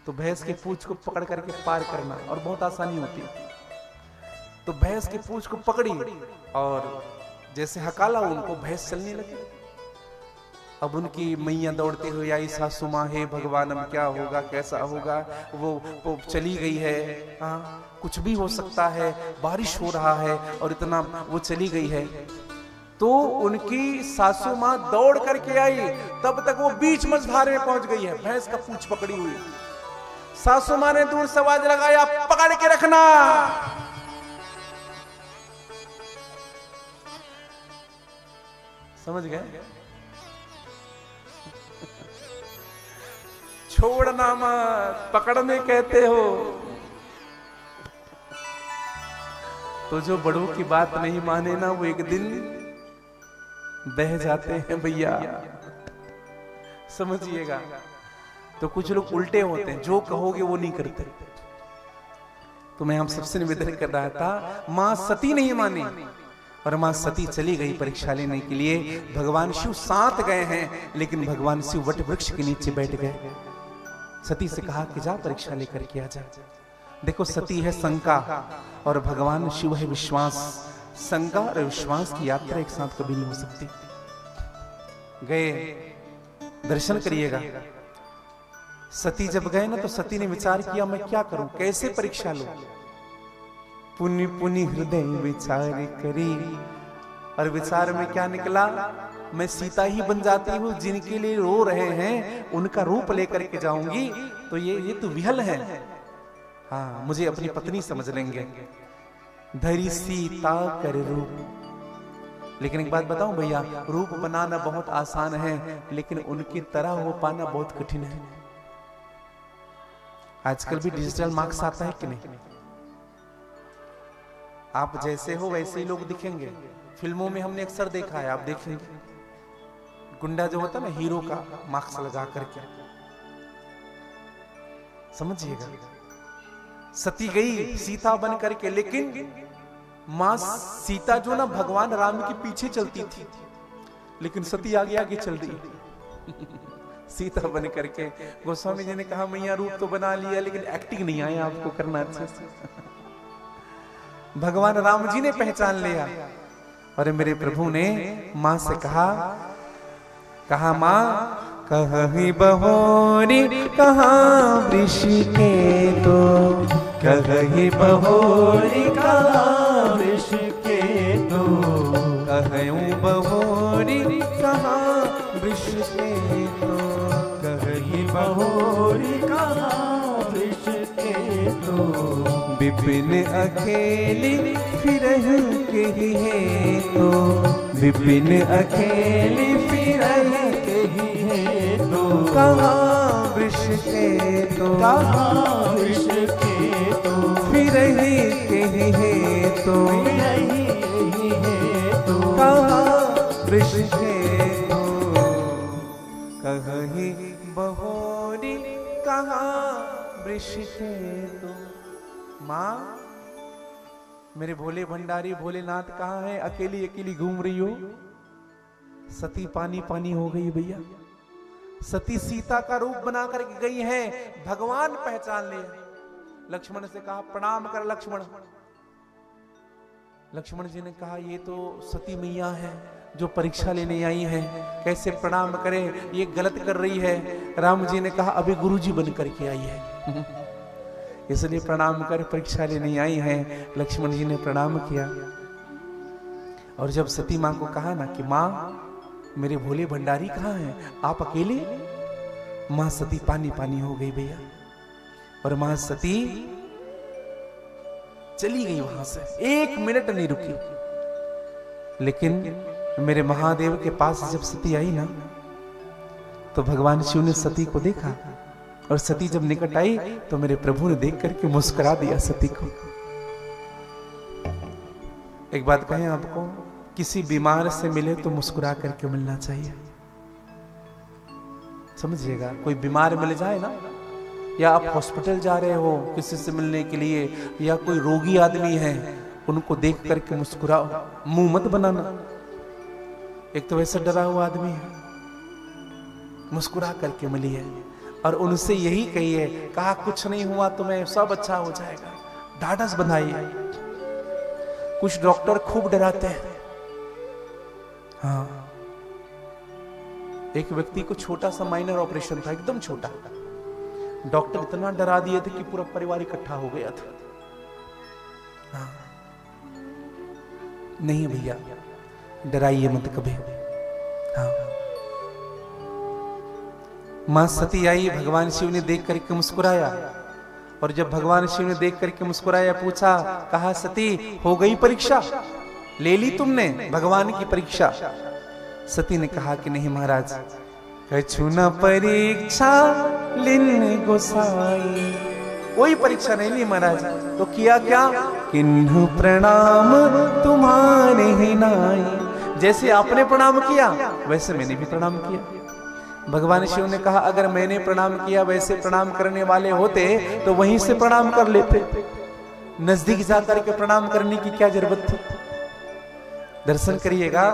तो भैंस के पूंछ को पकड़ करके पार करना, और बहुत आसानी होती है। तो भैंस के पूंछ को पकड़ी और जैसे हकाला उनको, भैंस चलने लगी। अब उनकी मैया दौड़ते हुए आई, सासू माँ हे भगवान अब क्या होगा, कैसा होगा, वो चली गई है। हाँ, कुछ भी हो सकता है, बारिश हो रहा है और इतना वो चली गई है। तो उनकी सासू माँ दौड़ करके आई, तब तक वो बीच मझधार में पहुंच गई है, भैंस का पूंछ पकड़ी हुई। सासू माँ ने दूर से आवाज लगाया पकड़ के रखना। समझ गए? छोड़ना मत, पकड़ने कहते हो। तो जो बड़ों की बात नहीं माने ना, वो एक दिन बह जाते हैं भैया, समझिएगा। तो कुछ लोग उल्टे होते हैं, जो कहोगे वो नहीं करते। तो मैं हम सबसे निवेदन कर रहा था, मां सती नहीं मानी, और मां सती चली गई परीक्षा लेने के लिए। भगवान शिव साथ गए हैं, लेकिन भगवान शिव वट वृक्ष के नीचे बैठ गए। सती से कहा कि जा परीक्षा लेकर के आ जा। देखो, सती है शंका और भगवान शिव है विश्वास। शंका और विश्वास की यात्रा एक साथ कभी नहीं हो सकती। गए, दर्शन करिएगा। सती जब गए ना, तो सती ने विचार किया मैं क्या करूं, कैसे परीक्षा लूं। पुनि पुनि हृदय विचार करी, और विचार में क्या निकला, मैं सीता ही बन जाती हूँ, जिनके लिए रो रहे हैं उनका रूप लेकर के जाऊंगी, तो ये तो विहल है। हाँ, मुझे अपनी पत्नी समझ लेंगे। धरी सीता कर रूप। लेकिन एक बात बताऊं भैया, रूप बनाना बहुत आसान है, लेकिन उनकी तरह हो पाना बहुत कठिन है। आजकल भी डिजिटल मार्क्स आता है कि नहीं? आप जैसे हो वैसे ही लोग दिखेंगे। फिल्मों में हमने अक्सर देखा है, आप देखेंगे गुंडा जो होता है ना, हीरो का मार्क्स लगा करके, समझिएगा। सती गई सीता बन करके, लेकिन मां सीता जो ना भगवान राम के पीछे चलती थी, लेकिन सती आगे आगे चल रही सीता बन करके। गोस्वामी जी ने कहा मैया रूप तो बना लिया, लेकिन एक्टिंग नहीं आया आपको करना अच्छे से। भगवान राम जी ने पहचान लिया, और मेरे प्रभु ने मां से कहा मां कहीं बहोरी कहाँ वृष के तो, कहीं बहोरी कहाँ वृष के तो, कहूँ बहोरी कहाँ वृष के तो, कहीं बहोरी कहाँ वृष के तो विपिन अकेली फिरहि के ही है तो विपिन अकेली फिरहि के ही है तो कहाँ वृष के तो कहाँ विष के तो फिरहि के ही है तो यही है तो कहाँ वृष के तो कहीं बहोरी कहाँ वृष के तो। माँ मेरे भोले भंडारी भोलेनाथ कहाँ है? अकेली अकेली घूम रही हो। सती पानी पानी हो गई भैया। सती सीता का रूप बना करके गई है, भगवान पहचान ले। लक्ष्मण से कहा प्रणाम कर लक्ष्मण। लक्ष्मण जी ने कहा ये तो सती मैया है जो परीक्षा लेने आई है, कैसे प्रणाम करे, ये गलत कर रही है। राम जी ने कहा अभी गुरुजी बन करके आई है इसलिए प्रणाम कर परीक्षा लेने आई है। लक्ष्मण जी ने प्रणाम किया और जब सती मां को कहा ना कि मां मेरे भोले भंडारी कहाँ हैं, आप अकेले? मां सती पानी पानी हो गई भैया। और मां सती चली गई वहां से, 1 मिनट नहीं रुकी। लेकिन मेरे महादेव के पास जब सती आई ना तो भगवान शिव ने सती को देखा और सती जब निकट आई तो मेरे प्रभु ने देख करके मुस्कुरा दिया सती को। एक बात कहें आपको, किसी बीमार से मिले तो मुस्कुरा करके मिलना चाहिए। समझिएगा, कोई बीमार मिल जाए ना, या आप हॉस्पिटल जा रहे हो किसी से मिलने के लिए, या कोई रोगी आदमी है उनको देख करके मुस्कुराओ, मुंह मत बनाना। एक तो वैसे डरा हुआ आदमी है, मुस्कुरा करके मिलिए और उनसे यही कहिए, कहा कुछ नहीं हुआ तुम्हें, सब अच्छा हो जाएगा, ढाढ़स बंधाइए। कुछ डॉक्टर खूब डराते हैं। हाँ, एक व्यक्ति को छोटा सा माइनर ऑपरेशन था, एकदम छोटा, डॉक्टर इतना डरा दिए थे कि पूरा परिवार इकट्ठा हो गया था। हाँ, नहीं भैया डराइए मत कभी। हाँ, मां सती आई, भगवान शिव ने देख करके मुस्कुराया और जब भगवान शिव ने देख करके मुस्कुराया, पूछा, कहा सती हो गई परीक्षा, ले ली तुमने भगवान की परीक्षा? सती ने कहा कि नहीं महाराज, कछु न परीक्षा लिन गोसाई, कोई परीक्षा नहीं ली महाराज। तो किया क्या? किन्हु प्रणाम तुम्हारे ही नाई, जैसे आपने प्रणाम किया वैसे मैंने भी प्रणाम किया। भगवान शिव ने कहा अगर मैंने प्रणाम किया वैसे प्रणाम करने वाले होते तो वहीं से प्रणाम कर लेते, नजदीक जाकर के प्रणाम करने की क्या जरूरत थी। दर्शन करिएगा,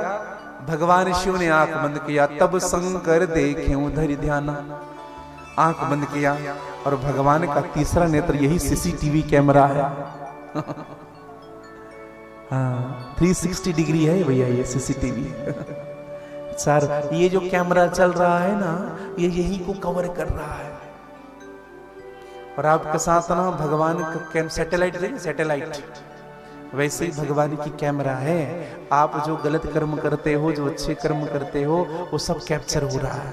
भगवान शिव ने आंख बंद किया, तब शंकर देखे उधर ध्यान, आंख बंद किया और भगवान का तीसरा नेत्र यही सीसीटीवी कैमरा है। हाँ, 360 डिग्री है भैया ये सीसीटीवी। सर ये जो कैमरा चल रहा है ना, ये यही को कवर कर रहा है। और आपके साथ ना भगवान का सैटेलाइट है, सैटेलाइट वैसे ही भगवान की कैमरा है। आप जो गलत कर्म करते हो, जो अच्छे कर्म करते हो, वो सब कैप्चर हो रहा है।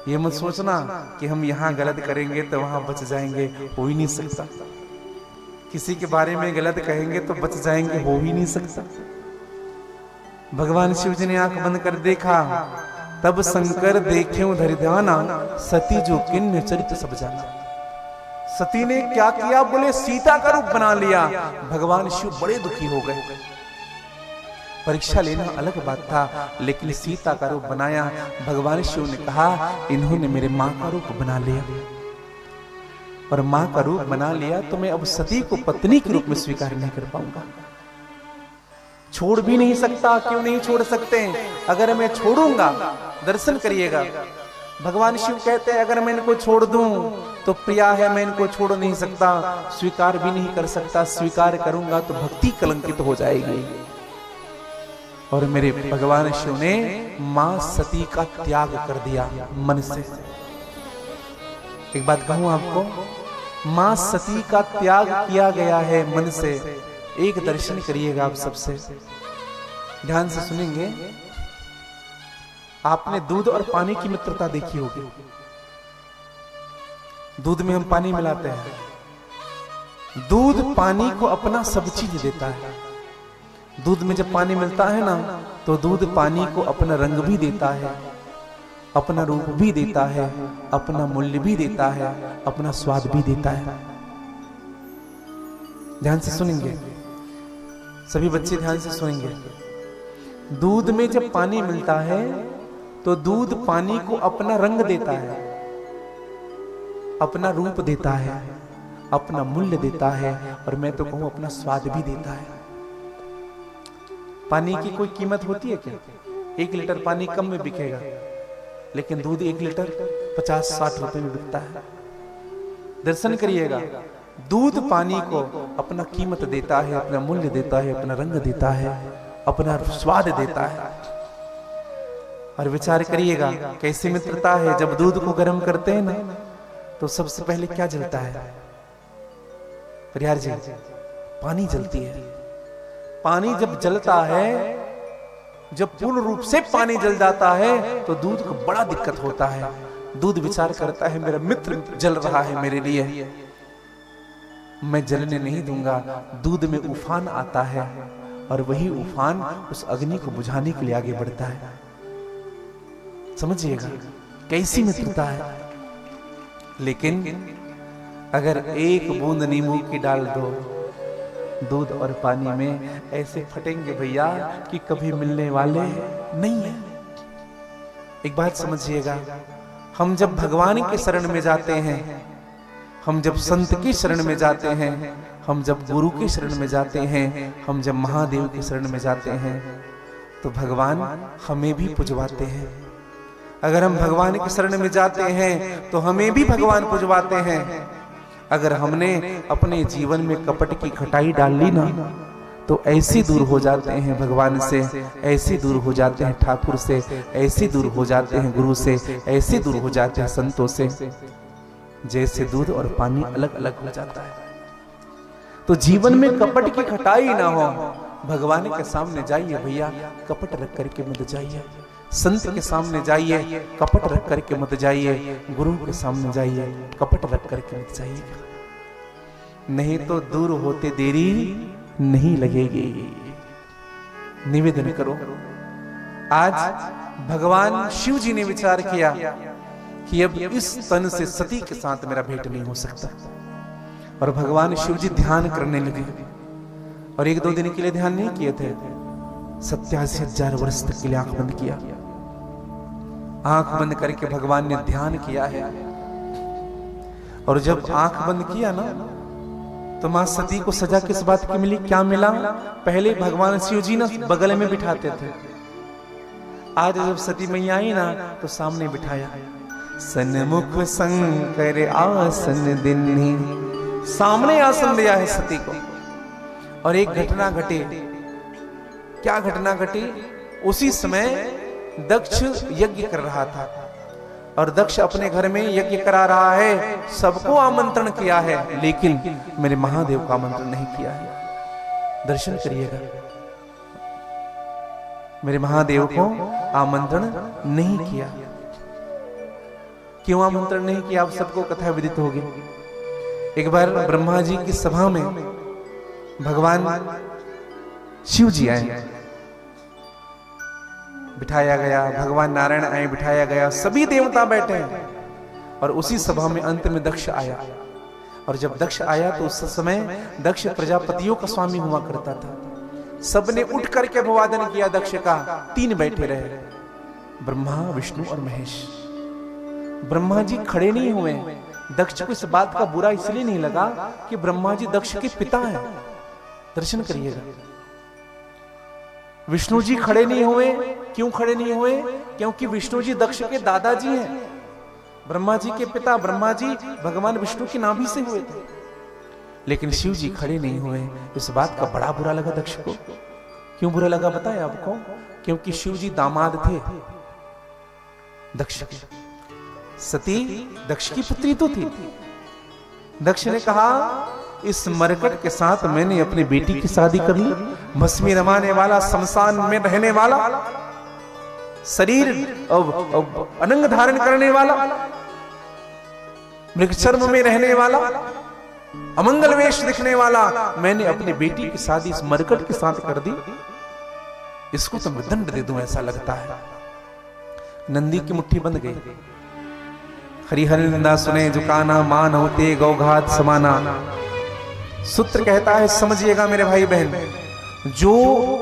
ये मत सोचना कि हम यहाँ गलत करेंगे तो वहां बच जाएंगे, हो ही नहीं सकता। किसी के बारे में गलत कहेंगे तो बच जाएंगे, हो ही नहीं सकता। भगवान शिव जी ने आंख बंद कर देखा, तब शंकर देखे उधर ध्याना, सती जो किन्ह चरित सब जाना। सती ने क्या किया? बोले सीता का रूप बना लिया। भगवान शिव बड़े दुखी हो गए। परीक्षा लेना अलग बात था, लेकिन सीता का रूप बनाया। भगवान शिव ने कहा इन्होंने मेरे मां का रूप बना लिया, और मां का रूप बना लिया तो मैं अब सती को पत्नी के रूप में स्वीकार नहीं कर पाऊंगा, छोड़ भी नहीं सकता। क्यों नहीं छोड़ सकते? अगर मैं छोड़ूंगा, दर्शन करिएगा, भगवान शिव कहते हैं अगर मैं इनको छोड़ दूं तो प्रिया है, मैं इनको छोड़ नहीं सकता, स्वीकार भी नहीं कर सकता, स्वीकार करूंगा तो भक्ति कलंकित हो जाएगी। और मेरे भगवान शिव ने मां सती का त्याग कर दिया मन से। एक बात कहूं आपको, मां सती का त्याग किया गया है मन से। एक दर्शन करिएगा आप सबसे, ध्यान से सुनेंगे। आपने दूध और पानी की मित्रता देखी होगी। दूध में हम पानी मिलाते हैं, दूध पानी को अपना सब चीज देता है। दूध में जब पानी मिलता है ना, तो दूध पानी को अपना रंग भी देता है, अपना रूप भी देता है, अपना मूल्य भी देता है, अपना स्वाद भी देता है। ध्यान से सुनेंगे सभी बच्चे, ध्यान से सुनेंगे। दूध में जब पानी मिलता है तो दूध पानी को अपना रंग देता है, अपना रूप देता है, अपना मूल्य देता है, और मैं तो कहूं अपना स्वाद भी देता है। पानी की कोई कीमत होती है क्या? 1 लीटर पानी कम में बिकेगा, लेकिन दूध 1 लीटर 50-60 रुपए में बिकता है। दर्शन करिएगा, दूध पानी को अपना कीमत देता है, अपना मूल्य देता है, अपना रंग देता है, अपना स्वाद देता है। और विचार करिएगा कैसी मित्रता है। जब दूध को गर्म करते हैं ना, तो सबसे पहले क्या जलता है परियार जी? पानी जलती है। पानी जब जलता है, जब पूर्ण रूप से पानी जल जाता है, तो दूध को बड़ा दिक्कत होता है। दूध विचार करता है मेरा मित्र जल रहा है मेरे लिए, मैं जलने नहीं दूंगा। दूध में उफान आता है, और वही उफान उस अग्नि को बुझाने के लिए आगे बढ़ता है। समझिएगा कैसी मित्रता है। लेकिन अगर एक बूंद नींबू की डाल दो दूध और पानी में, ऐसे फटेंगे भैया कि कभी मिलने वाले नहीं है। एक बात समझिएगा, हम जब भगवान के शरण में जाते हैं, हम जब संत की शरण में जाते हैं, हम जब गुरु के शरण में जाते हैं, हम जब महादेव के शरण में जाते हैं, तो भगवान हमें भी पुजवाते हैं। अगर हम भगवान के शरण में जाते हैं तो हमें भी भगवान पुजवाते हैं। अगर हमने अपने जीवन में कपट की खटाई डाल ली ना, तो ऐसे दूर हो जाते हैं भगवान से, ऐसे दूर हो जाते हैं ठाकुर से, ऐसे दूर हो जाते हैं गुरु से, ऐसे दूर हो जाते हैं संतों से, जैसे दूध और पानी अलग अलग हो जाता है। तो जीवन में कपट की खटाई ना हो। भगवान के सामने जाइए भैया, कपट रख करके मत जाइए। संत के सामने जाइए, कपट रख करके मत जाइए। गुरु के सामने जाइए, कपट रख करके मत जाइए, नहीं तो दूर होते देरी नहीं लगेगी। निवेदन करो। आज भगवान शिव जी ने विचार किया कि अब इस तन से सती के साथ मेरा भेंट नहीं हो सकता, और भगवान शिव जी ध्यान करने लगे। और 1-2 दिन के लिए ध्यान नहीं किए थे, 87,000 वर्ष तक के लिए आंख बंद किया। आंख बंद करके भगवान ने ध्यान किया है। और जब आंख बंद किया ना, तो मां सती को सजा किस बात की मिली? क्या मिला? पहले भगवान शिव जी ना बगल में बिठाते थे, आज जब सती मैया आई ना, तो सामने बिठाया। सन्मुख शंकर आसन दिन्ही, सामने आसन दिया है सती को। और एक घटना घटी। क्या घटना घटी? उसी समय दक्ष यज्ञ कर रहा था, और दक्ष अपने घर में यज्ञ करा रहा है। सबको आमंत्रण किया है, लेकिन मेरे महादेव का आमंत्रण नहीं किया है। दर्शन करिएगा, मेरे महादेव को आमंत्रण नहीं किया। क्यों आमंत्रण नहीं किया? आप सबको कथा विदित होगी। एक बार ब्रह्मा जी की सभा में भगवान शिव जी आए, बिठाया गया। भगवान नारायण आए, बिठाया गया। सभी देवता बैठे हैं, और उसी सभा में अंत में दक्ष आया। और जब दक्ष आया तो उस समय दक्ष प्रजापतियों का स्वामी हुआ करता था। सबने उठ करके अभिवादन किया दक्ष का। 3 बैठे रहे, ब्रह्मा, विष्णु और महेश। ब्रह्मा जी खड़े नहीं हुए। दक्ष को इस बात का बुरा इसलिए नहीं लगा कि ब्रह्मा जी दक्ष के पिता हैं। दर्शन करिएगा। विष्णु जी खड़े नहीं हुए। क्यों खड़े नहीं हुए? क्योंकि विष्णु जी दक्ष के दादाजी हैं। ब्रह्मा जी के पिता ब्रह्मा जी भगवान विष्णु की नाभि से हुए थे, लेकिन शिव जी खड़े नहीं हुए। इस बात का बड़ा बुरा लगा दक्ष को। क्यों बुरा लगा बताया आपको? क्योंकि शिव जी दामाद थे दक्ष के। सती दक्ष की पुत्री तो थी। दक्ष ने कहा, इस मरकट के साथ मैंने अपनी बेटी की शादी कर ली। भस्मी रमाने वाला, शमशान में रहने वाला, शरीर अनंग धारण करने वाला, मृगचर्म में रहने वाला, अमंगल वेश दिखने वाला, मैंने अपनी बेटी की शादी इस मरकट के साथ कर दी, इसको तो मैं दंड दे दूं ऐसा लगता है। नंदी की मुट्ठी बंद गई। हरिहर निंदा सुने झुकाना, मान होते गौघात समाना। सूत्र कहता है, समझिएगा मेरे भाई बहन, जो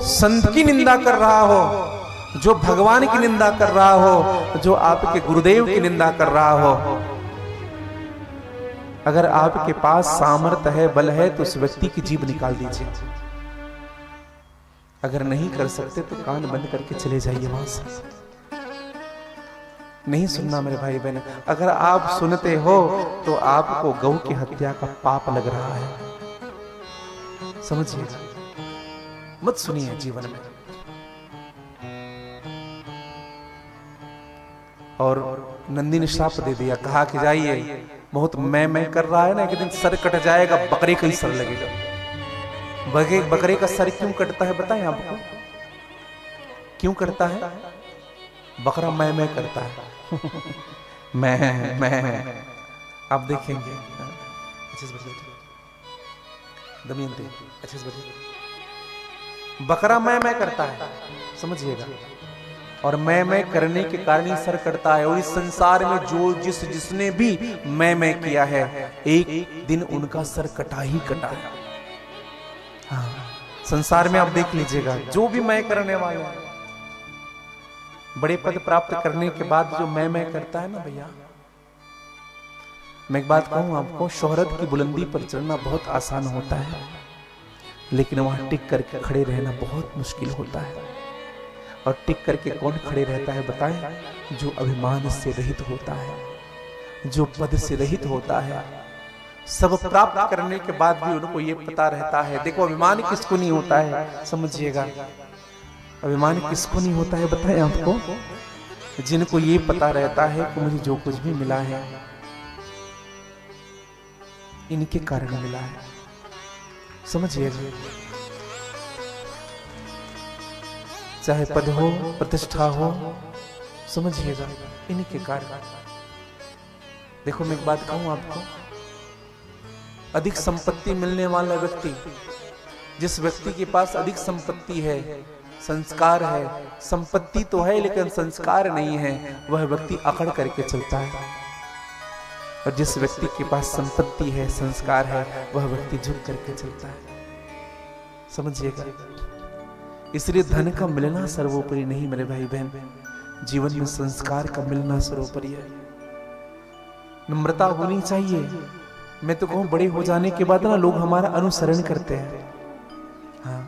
संत की निंदा कर रहा हो, जो भगवान की निंदा कर रहा हो, जो आपके गुरुदेव की निंदा कर रहा हो, अगर आपके पास सामर्थ्य है, बल है, तो उस व्यक्ति की जीभ निकाल दीजिए। अगर नहीं कर सकते तो कान बंद करके चले जाइए वहां से। नहीं सुनना मेरे भाई बहन। अगर आप सुनते हो तो आपको गौ की हत्या का पाप लग रहा है, समझिएगा। मत सुनिए जीवन में। और नंदी ने श्राप दे दिया, कहा कि जाइए, बहुत मैं कर रहा है ना, एक दिन सर कट जाएगा, बकरे का ही सर लगेगा। बकरे का सर क्यों कटता है बताएं आपको? क्यों कटता है? बकरा मैं करता है। मैं आप देखेंगे। अच्छे से दमयंती, अच्छे से बकरा मैं करता है, समझिएगा। और मैं करने के कारण ही सर कटता है। और इस संसार में जो जिसने भी मैं किया है, एक दिन उनका सर कटा ही कटा है। हाँ, संसार में आप देख लीजिएगा, जो भी मैं करने वाले हैं, बड़े पद प्राप्त करने के बाद जो मैं करता है ना भैया, मैं एक बात कहूं आपको, शोहरत की बुलंदी पर चढ़ना बहुत आसान होता है, लेकिन वहां टिक करके खड़े रहना बहुत मुश्किल होता है। और टिक करके कौन खड़े रहता है बताएं? जो अभिमान से रहित होता है, जो पद से रहित होता है। सब प्राप्त करने के बाद भी उनको ये पता रहता है, देखो अभिमान किसको नहीं होता है, समझिएगा। अभिमान किसको नहीं होता है बताएं आपको? जिनको ये पता रहता है कि मुझे जो कुछ भी मिला है इनके कारण मिला है, समझिएगा। चाहे पद हो, प्रतिष्ठा हो, समझिएगा, इनके कारण। देखो मैं एक बात कहूं आपको, अधिक संपत्ति मिलने वाला व्यक्ति, जिस व्यक्ति के पास अधिक संपत्ति है, संस्कार है, संपत्ति तो है लेकिन संस्कार नहीं है, वह व्यक्ति अकड़ करके चलता है। और जिस व्यक्ति के पास संपत्ति है, संस्कार है, वह व्यक्ति झुक करके चलता है, समझिएगा। इसलिए धन का मिलना सर्वोपरि नहीं मेरे भाई बहन, जीवन में संस्कार का मिलना सर्वोपरि है। नम्रता होनी चाहिए। मैं तो कहूं, बड़े हो जाने के बाद ना लोग हमारा अनुसरण करते हैं। हाँ।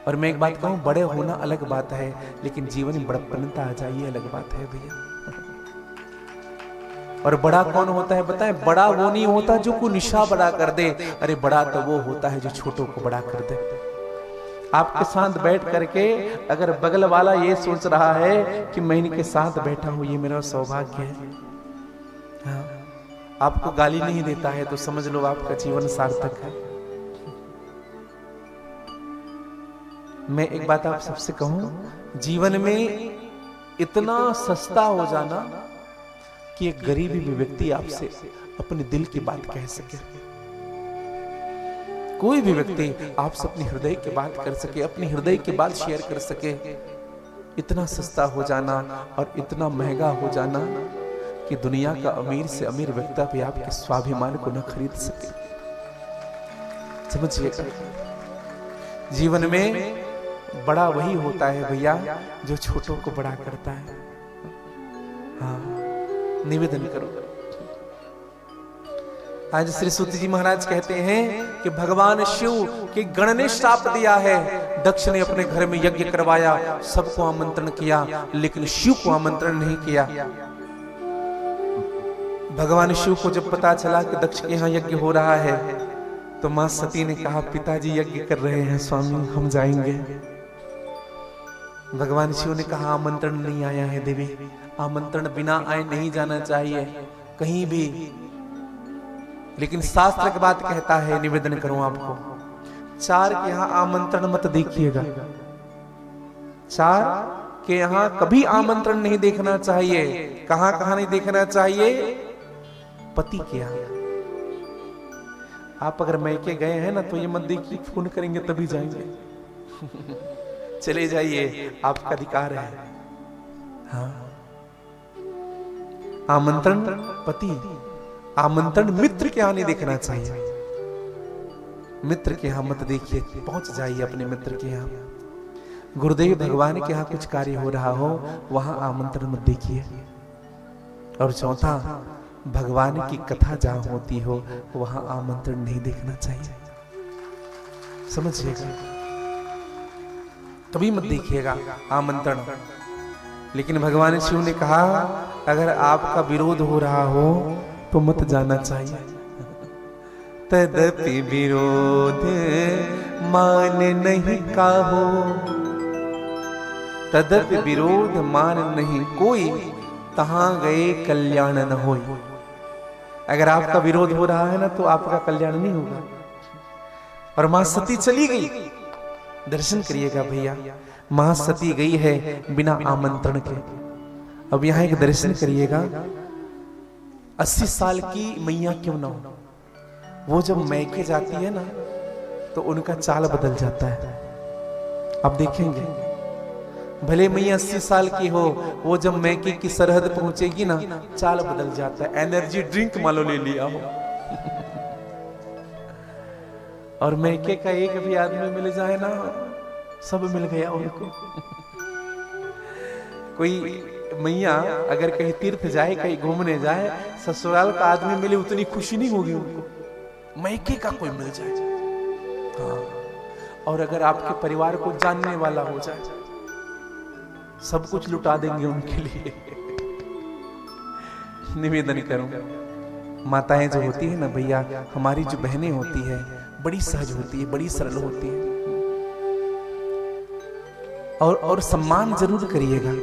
और मैं एक बात कहूं, बड़े होना अलग बात है, लेकिन जीवन में बड़प्पनता आ जाइए अलग बात है भैया। और बड़ा कौन होता है बताएं? बड़ा वो नहीं होता जो को निशा बड़ा कर दे, अरे बड़ा तो वो होता है जो छोटों को बड़ा कर दे। आपके साथ बैठ करके अगर बगल वाला ये सोच रहा है कि मैं इनके साथ बैठा हूं, ये मेरा सौभाग्य है, हाँ, आपको गाली नहीं देता है तो समझ लो आपका जीवन सार्थक है। मैं एक बात आप सबसे कहूं, जीवन में इतना सस्ता हो जाना कि एक गरीबी भी व्यक्ति आपसे अपने दिल की बात कह सके। कोई भी व्यक्ति आपसे अपनी हृदय की बात कर सके, अपनी हृदय की बात शेयर कर सके। इतना सस्ता हो जाना और इतना महंगा हो जाना कि दुनिया का अमीर से अमीर व्यक्ति भी आपके स्वाभिमान को न खरीद सके, समझिएगा। जीवन में बड़ा वही होता है भैया जो छोटों को बड़ा करता है। हाँ, निवेदन करो। आज श्री सूत जी महाराज कहते हैं कि भगवान शिव के गण ने श्राप दिया है। दक्ष ने अपने घर में यज्ञ करवाया, सबको आमंत्रण किया, लेकिन शिव को आमंत्रण नहीं किया। भगवान शिव को जब पता चला कि दक्ष के यहाँ यज्ञ हो रहा है, तो मां सती ने कहा, पिताजी यज्ञ कर रहे हैं स्वामी, हम जाएंगे। भगवान शिव ने कहा, आमंत्रण नहीं आया है देवी, आमंत्रण बिना आए नहीं जाना चाहिए कहीं भी। लेकिन शास्त्र की बात कहता है, निवेदन करूं आपको, चार के यहाँ आमंत्रण मत देखिएगा। चार के यहाँ कभी आमंत्रण नहीं देखना चाहिए। कहां कहां नहीं देखना चाहिए? पति के यहाँ। आप अगर मैके गए हैं ना तो ये मत देखिए फोन करेंगे तभी जाएंगे। चले जाइए, आपका अधिकार है। हाँ, आमंत्रण पति, आमंत्रण मित्र के यहाँ नहीं देखना चाहिए। मित्र के यहाँ मत देखिए, पहुंच जाइए अपने मित्र के यहाँ। गुरुदेव भगवान के यहाँ कुछ कार्य हो रहा हो, वहां आमंत्रण मत देखिए। और चौथा, भगवान की कथा जहां होती हो वहां आमंत्रण नहीं देखना चाहिए। समझिएगा, कभी मत देखिएगा आमंत्रण। लेकिन भगवान शिव ने कहा अगर आपका विरोध हो रहा हो तो मत जाना चाहिए। तदपि विरोध मान नहीं काहो, तदपि विरोध मान नहीं कोई, तहां गए कल्याण न होई। अगर आपका विरोध हो रहा है ना तो आपका कल्याण नहीं होगा। और मां सती चली गई, दर्शन करिएगा भैया, मां सती गई है बिना आमंत्रण के। अब यहां एक दर्शन करिएगा, 80 साल की मैया क्यों ना हो, वो जब मैके जाती है ना तो उनका चाल बदल जाता है। आप देखेंगे, भले मैया 80 साल की हो, वो जब मैके की सरहद पहुंचेगी ना चाल बदल जाता है। एनर्जी ड्रिंक मान लो ले लिया हो और मैके का एक भी आदमी मिल जाए ना, सब मिल गया उनको। कोई मैया अगर कहीं तीर्थ जाए, कहीं घूमने जाए, ससुराल का आदमी मिले उतनी खुशी नहीं होगी उनको, मैके का कोई मिल जाए। हाँ, और अगर आपके परिवार को जानने वाला हो जाए, सब कुछ लुटा देंगे उनके लिए। निवेदन करूंगा, माताएं जो होती है ना भैया, हमारी जो बहनें होती है बड़ी सहज होती है, बड़ी सरल होती है। और सम्मान जरूर करिएगा।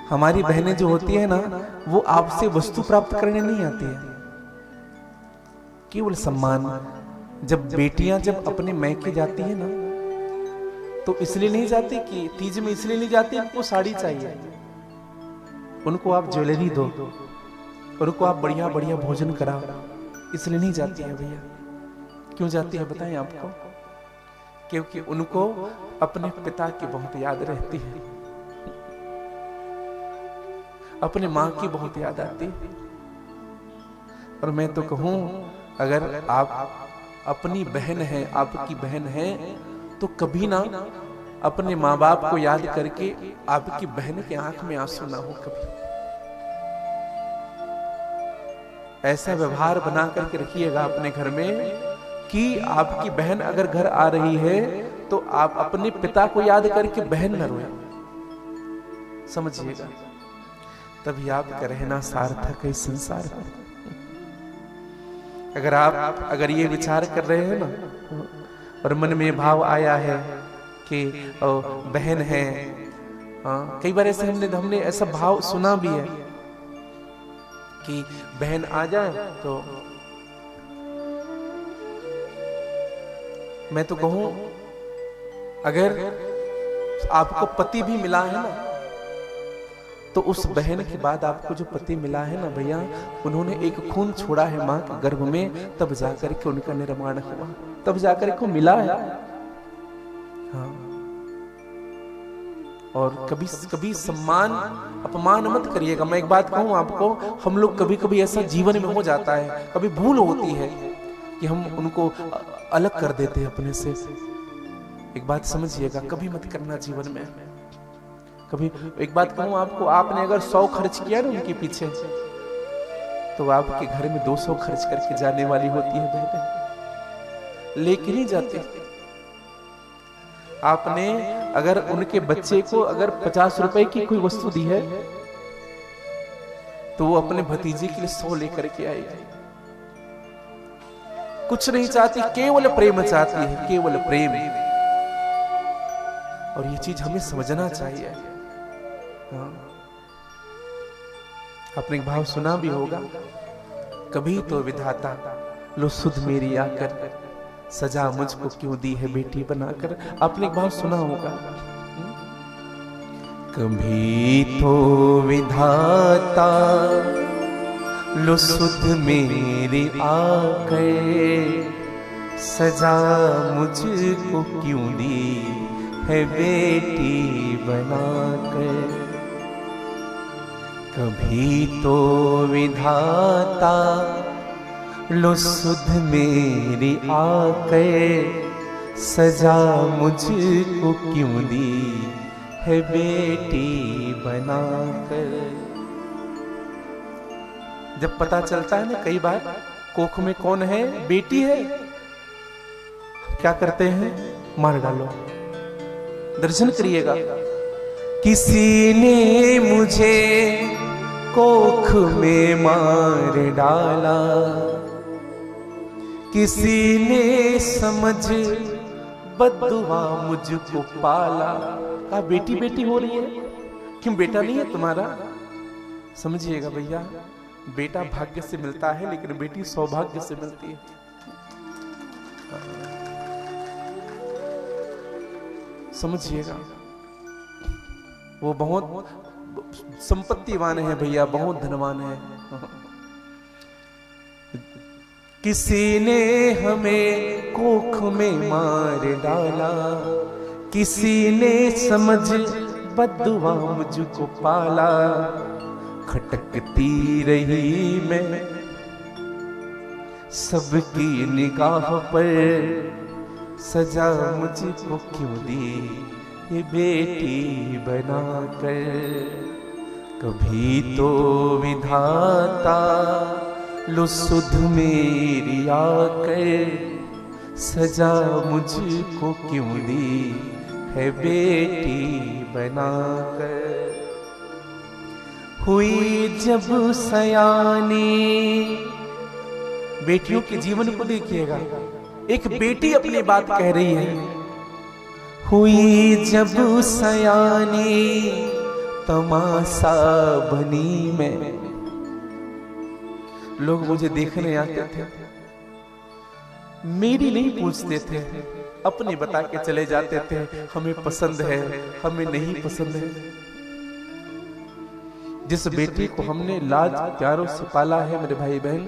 हमारी बहनें जो होती है ना, वो आपसे वस्तु प्राप्त करने नहीं आती है, केवल सम्मान। जब बेटियां जब अपने मैके जाती है ना तो इसलिए नहीं जाती कि तीज में, इसलिए नहीं जाती उनको साड़ी चाहिए, उनको आप ज्वेलरी दो, उनको आप बढ़िया बढ़िया भोजन कराओ, इसलिए नहीं जाती है भैया। क्यों जाती है बताएं आपको? क्योंकि उनको अपने पिता की बहुत याद रहती है, अपने मां की बहुत याद आती है। और मैं तो कहूं, अगर आप अपनी बहन है, आपकी बहन है, तो कभी ना अपने माँ बाप को याद करके आपकी बहन के आंख में आंसू ना हो। कभी ऐसा व्यवहार बना करके रखिएगा अपने घर में कि आपकी बहन अगर घर आ रही है तो आप अपने पिता को याद करके बहन न रोए। समझिएगा, तभी आपका रहना सार्थक है संसार में। अगर ये विचार कर रहे हैं ना और मन में भाव आया है कि बहन है, कई बार ऐसे हमने ऐसा भाव सुना भी है कि बहन आ जाए तो मैं तो कहूं, अगर आपको पति भी मिला है ना तो उस बहन के बाद आपको जो पति मिला है ना भैया, उन्होंने एक खून छोड़ा है मां के गर्भ में, तब जाकर के उनका निर्माण हुआ, तब जाकर के मिला है। हाँ, और कभी सम्मान अपमान मत करिएगा। मैं एक बात कहूं आपको, हम लोग कभी कभी ऐसा जीवन में हो जाता है, कभी भूल होती है कि हम उनको अलग कर देते हैं अपने से। एक बात समझिएगा, कभी मत करना जीवन में। कभी एक बात कहूं आपको, आपने अगर 100 खर्च किया ना उनके पीछे, तो आपके घर में 200 खर्च करके जाने वाली होती है बहनें, लेके नहीं जाते। आपने अगर उनके बच्चे को अगर 50 रुपए की कोई वस्तु दी है तो वो अपने भतीजे के लिए 100 लेकर के आएगी। कुछ नहीं चाहती, केवल प्रेम चाहती है, केवल प्रेम। और ये चीज हमें समझना चाहिए। हाँ, आपने एक भाव सुना भी होगा, कभी तो विधाता लो सुध मेरी आकर, सजा मुझको क्यों दी है बेटी बनाकर। आपने एक भाव सुना होगा, कभी तो विधाता लो सुध मेरी आकर सजा मुझको क्यों दी है बेटी बनाकर। कभी तो विधाता लो सुध मेरी आकर सजा मुझको क्यों दी है बेटी बनाकर। जब पता चलता है ना कई बार कोख में कौन है, बेटी है, क्या करते हैं, मार डालो। दर्शन करिएगा, किसी ने मुझे कोख में मार डाला, किसी ने समझ बद्दुआ मुझको पाला। कहा बेटी बेटी हो रही है, क्यों बेटा नहीं है तुम्हारा? समझिएगा भैया, बेटा भाग्य से मिलता है लेकिन बेटी सौभाग्य से मिलती है। समझिएगा, वो बहुत संपत्तिवान है भैया, बहुत धनवान है। किसी ने हमें कोख में मार डाला, किसी ने समझ बद्दुआ मुझको पाला। खटकती रही मैं सबकी निगाह पर, सजा मुझको क्यों दी ये बेटी बनाकर। कभी तो विधाता लो सुध मेरी आकर सजा मुझको क्यों दी है बेटी बनाकर। हुई जब सयानी, बेटियों के जीवन को देखिएगा, एक बेटी अपनी बात कह रही है। हुई जब सयानी तमाशा बनी मैं, लोग मुझे देखने आते थे, मेरी नहीं पूछते थे, अपने बता के चले जाते थे, हमें पसंद है, हमें नहीं पसंद है। जिस बेटी को हमने लाज प्यारों से पाला है मेरे भाई बहन,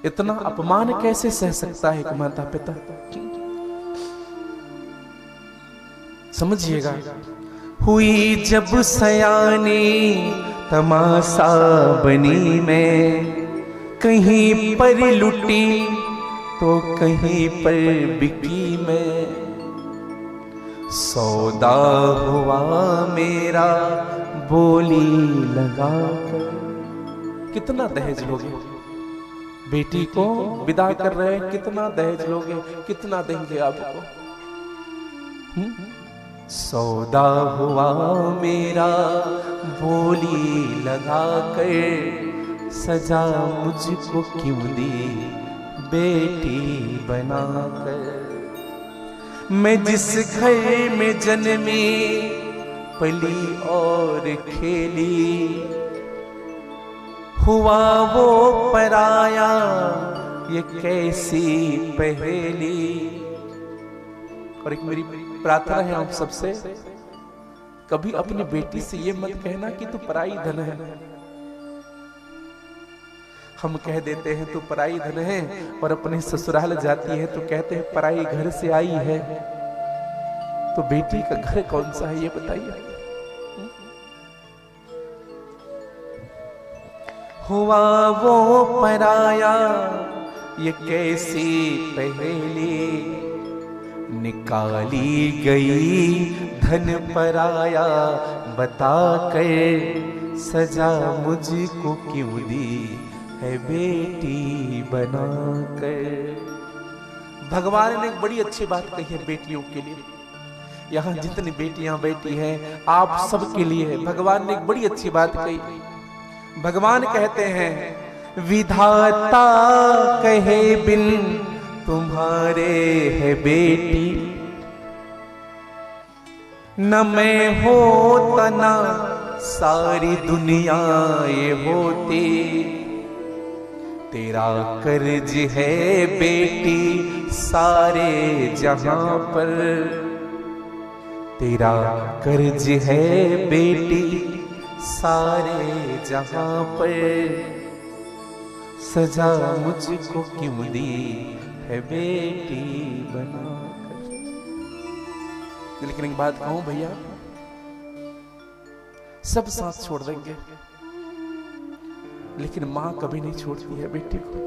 इतना अपमान कैसे सह सकता है एक माता पिता? समझिएगा, हुई जब सयानी तमाशा बनी मैं, कहीं पर लुटी तो कहीं पर बिकी मैं। सौदा हुआ मेरा बोली लगाकर। कितना दहेज लोगे? बेटी को विदा कर रहे हैं, कितना दहेज लोगे, कितना देंगे आपको? सौदा हुआ मेरा बोली लगाकर सजा मुझको क्यों दी बेटी बनाकर। मैं जिस घर में जन्मी पली और खेली, हुआ वो पराया ये कैसी पहेली। और एक मेरी प्रार्थना है आप सबसे, कभी अपनी बेटी से ये मत कहना कि तू पराई धन है। हम कह देते हैं तू पराई धन है, और अपने ससुराल जाती है तो कहते हैं पराई घर से आई है। तो बेटी का घर कौन सा है ये बताइए। हुआ वो पराया ये कैसी पहेली, निकाली गई धन पराया बता कर सजा मुझको क्यों दी है बेटी बनाकर। भगवान ने एक बड़ी अच्छी बात कही है बेटियों के लिए। यहाँ जितनी बेटियां बैठी हैं आप सबके लिए है। भगवान ने एक बड़ी अच्छी बात कही। भगवान कहते हैं विधाता कहे बिन तुम्हारे है बेटी, न मैं होता ना सारी दुनिया ये होती। तेरा कर्ज है बेटी सारे जहां पर, तेरा कर्ज है बेटी सारे जहां पर सजा मुझको क्यों दी है बेटी बनाकर। लेकिन एक बात कहूं भैया, सब साथ छोड़ देंगे लेकिन मां कभी नहीं छोड़ती है बेटी को।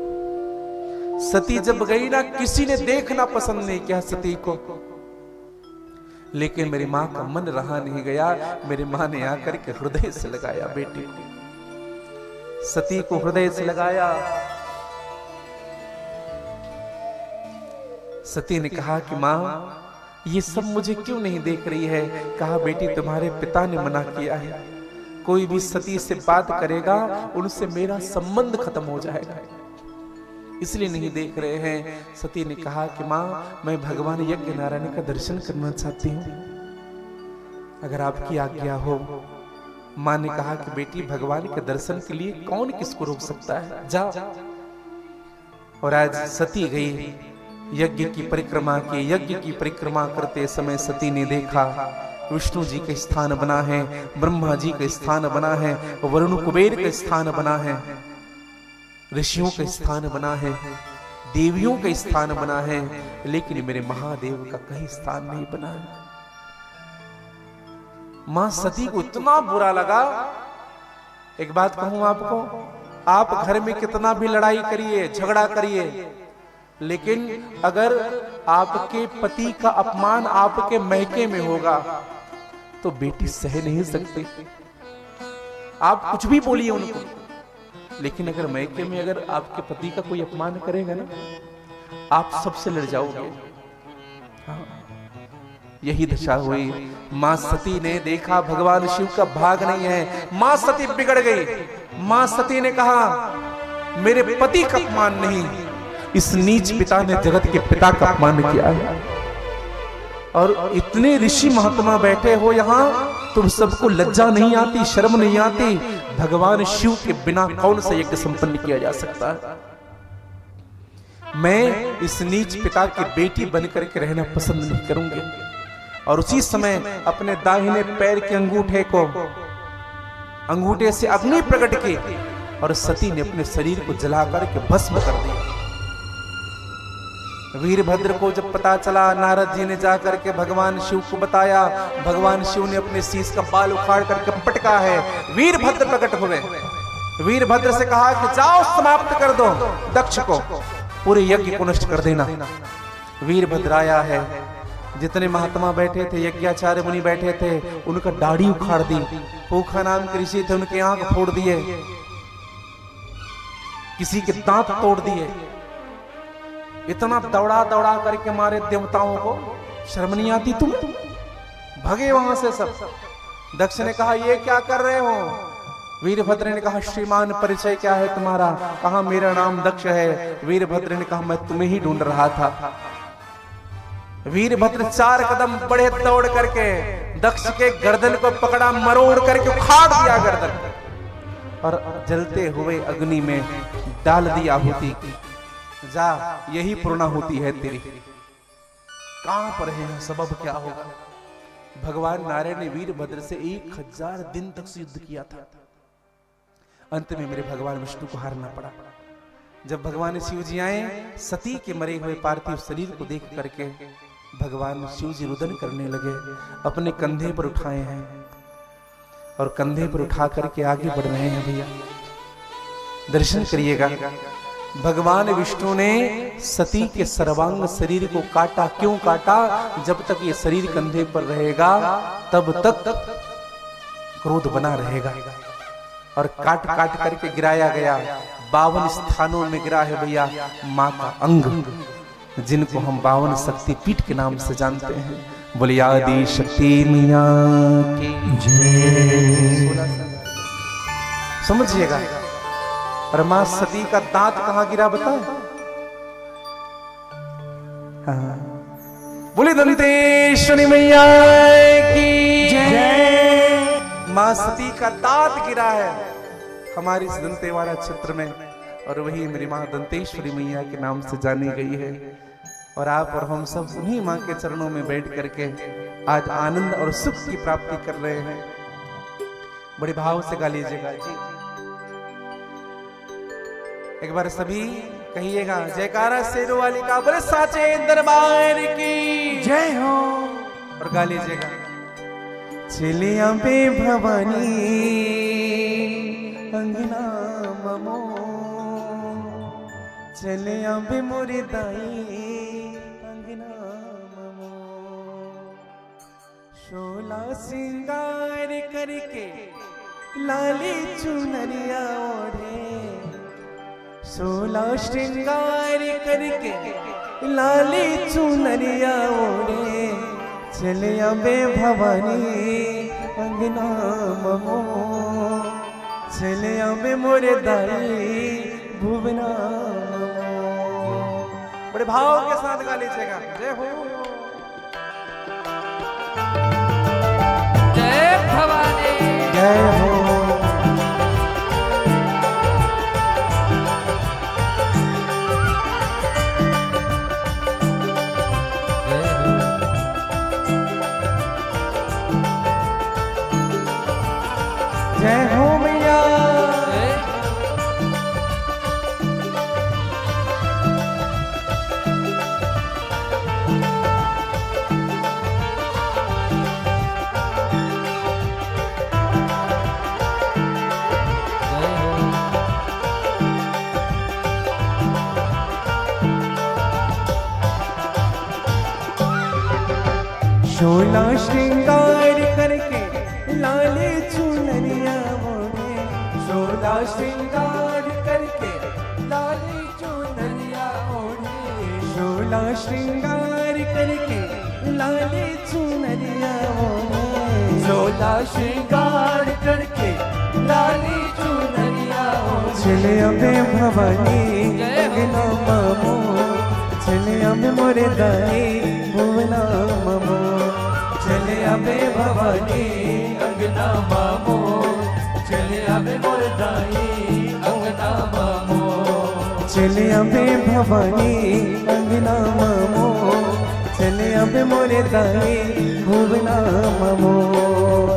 सती जब गई ना, किसी ने देखना पसंद नहीं किया सती को, लेकिन मेरी मां का मन रहा नहीं गया। मेरी मां ने आकर के हृदय से लगाया बेटी को, सती को हृदय से लगाया। सती ने कहा कि मां, ये सब मुझे क्यों नहीं देख रही है? कहा बेटी, तुम्हारे पिता ने मना किया है, कोई भी सती से बात करेगा उनसे मेरा संबंध खत्म हो जाएगा, इसलिए नहीं देख रहे हैं। सती ने कहा कि मां, मैं भगवान यज्ञ नारायण का दर्शन करना चाहती हूं, अगर आपकी आज्ञा हो। मां ने कहा कि बेटी, भगवान के दर्शन के लिए कौन किसको रोक सकता है, जा। और आज सती गई, यज्ञ की परिक्रमा की। यज्ञ की परिक्रमा करते समय सती ने देखा विष्णु जी का स्थान बना है, ब्रह्मा जी का स्थान बना है, वरुण कुबेर का स्थान बना है, ऋषियों का स्थान बना है, देवियों का स्थान बना है, लेकिन मेरे महादेव का कहीं स्थान नहीं बना है। मां सती को इतना बुरा लगा। एक बात कहूं आपको, आप घर में कितना भी लड़ाई करिए, झगड़ा करिए, लेकिन अगर आपके पति का अपमान आपके मैके में होगा तो बेटी सह नहीं सकती। आप कुछ भी बोलिए उनको, लेकिन अगर मैके में अगर आपके पति का कोई अपमान करेगा ना, आप सबसे लड़ जाओगे। हाँ, यही दशा हुई। मां सती ने देखा भगवान शिव का भाग नहीं है, मां सती बिगड़ गई। मां सती ने कहा, मेरे पति का अपमान नहीं, इस नीच पिता ने जगत के पिता का अपमान किया है। और इतने ऋषि महात्मा बैठे हो यहां, तुम सबको लज्जा नहीं आती, शर्म नहीं आती? भगवान शिव के बिना कौन सा यज्ञ संपन्न किया जा सकता है? मैं इस नीच पिता की बेटी बनकर के रहना पसंद नहीं करूंगी। और उसी समय अपने दाहिने पैर के अंगूठे से अग्नि प्रकट की और सती ने अपने शरीर को जलाकर के भस्म कर दिया। वीरभद्र को जब पता चला, नारद जी ने जाकर के भगवान शिव को बताया। भगवान शिव ने अपने शीश का बाल उखाड़ करके पटका है। वीरभद्र प्रकट हुए। वीरभद्र से कहा कि जाओ समाप्त कर दो दक्ष को, पूरे यज्ञ को नष्ट कर देना। वीरभद्र आया है। जितने महात्मा बैठे थे, यज्ञाचार्य मुनि बैठे थे, उनका दाढ़ी उखाड़ दी। पूखा नाम के ऋषि थे, उनके आंख फोड़ दिए, किसी के दांत तोड़ दिए। इतना दौड़ा दौड़ा करके मारे देवताओं को, शर्म नहीं आती तुम? भगे वहां से सब। दक्ष ने कहा, ये क्या कर रहे हो? वीरभद्र ने कहा, श्रीमान परिचय क्या है तुम्हारा? कहा, मेरा नाम दक्ष है। वीरभद्र ने कहा, मैं तुम्हें ही ढूंढ रहा था। वीरभद्र 4 कदम बढ़े दौड़ करके दक्ष के गर्दन को पकड़ा, मरोड़ करके उखाड़ दिया गर्दन और जलते हुए अग्नि में डाल दिया आहुति। जा, यही पूर्णाहुति है तेरी। कहां पर है, सबब क्या होगा? भगवान नारायण ने वीरभद्र से 1000 दिन तक युद्ध किया था। अंत में मेरे भगवान विष्णु को हारना पड़ा। जब भगवान शिव जी आए, सती के मरे हुए पार्थिव शरीर को देख करके भगवान शिव जी रुदन करने लगे। अपने कंधे पर उठाए हैं और कंधे पर उठा करके आगे बढ़ रहे हैं। भैया दर्शन करिएगा। भगवान विष्णु ने सती के सर्वांग शरीर को काटा। क्यों काटा? जब तक ये शरीर कंधे पर रहेगा तब तक क्रोध बना रहेगा। और काट काट करके गिराया गया। 52 स्थानों में गिरा है भैया मां का अंग, जिनको हम 52 शक्ति पीठ के नाम से जानते हैं। बोले आदि शक्ति मैया की जय। समझिएगा। और मां सती का दांत कहां गिरा बताए? हाँ। बोले दंतेश्वरी मैया की जय। मां सती का दांत गिरा है हमारे इस दंतेवाड़ा क्षेत्र में, और वही मेरी मां दंतेश्वरी मैया के नाम से जानी गई है। और आप और हम सब उन्हीं मां के चरणों में बैठ करके आज आनंद और सुख की प्राप्ति कर रहे हैं। बड़े भाव से गा लीजिएगा जी। एक बार सभी कहिएगा जयकारा शेरों वाली का, बोले साचे दरबार की जय हो। और गा लीजिएगा चलिया पे भवानी अंगना ममो, चलिया पे मोरे दाई अंगना ममो, शोला सिंगार करके लाली चुनरिया ओढ़े, सोला श्रृंगार करके लाली चुनरिया ओढ़े, चलिया बे भवानी अंगना ममो, चलिया बे मोरे दाई भुवना ममो। बड़े भाव के साथ गा लीजिएगा जय हो। जय भवानी जय हो। जय हो मैया। शोला श्रृंगार करके लाले चुनरिया ओढ़े, शोला श्रृंगार करके लाले चुनरिया ओढ़े, शोला श्रृंगार करके लाले चुनरिया ओढ़े, शोला श्रृंगार करके लाले चुनरिया ओढ़े, चले अबे भवानी अंगना ममो, चले अबे मोरे दाई भुवना ममो, चले अबे भवानी अंगना ममो, चले अबे मोरे दाई अंगना ममो, चले अबे भवानी अंगना ममो, चले अबे मोरे दाई भुवना ममो,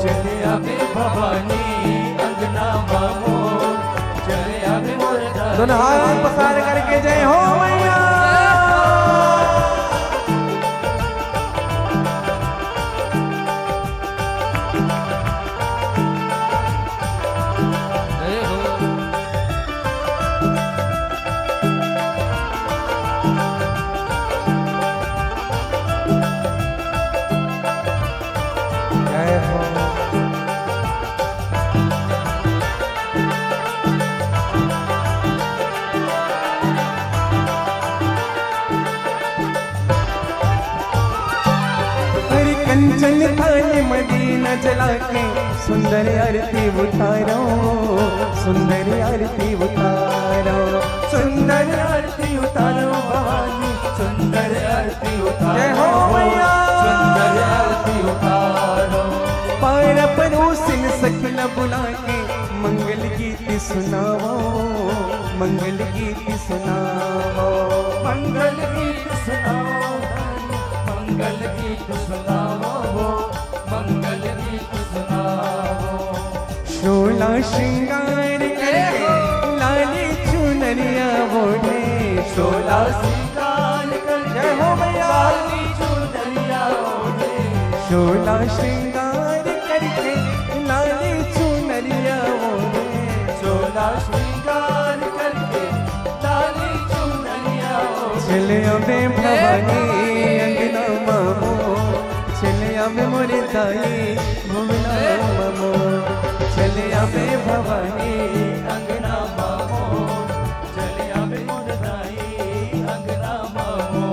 चले अबे भवानी अंगना ममो, चले अबे मोरे दाई। दोनों हाथ पसार करके जय हो मैया। कंचन थाने मदीना जला के सुंदर आरती उतारो, सुंदर आरती उतारो, सुंदर आरती उतारो भवानी, सुंदर आरती उतारो, जय हो मैया, सुंदर आरती उतारो। पार परोसिन सखिला बुला के मंगल गीत सुनाओ, मंगल गीत सुनाओ, मंगल गीत सुनाओ, मंगल गीत सुनाओ, मंगल गीत सुनाओ। शोला श्रृंगार करके लाली चुनरिया ओढ़े, शोला श्रृंगार करके जय हो मैया लाली चुनरिया ओढ़े, शोला श्रृंगार करके लाली चुनरिया ओढ़े, शोला श्रृंगार करके लाली चुनरिया ओढ़े, चले अबे भवानी अंगना ममो, चले अबे मोरे दाई भुवना ममो, चले अबे भवानी अंगना ममो, चले अबे मोरे दाई अंगना ममो,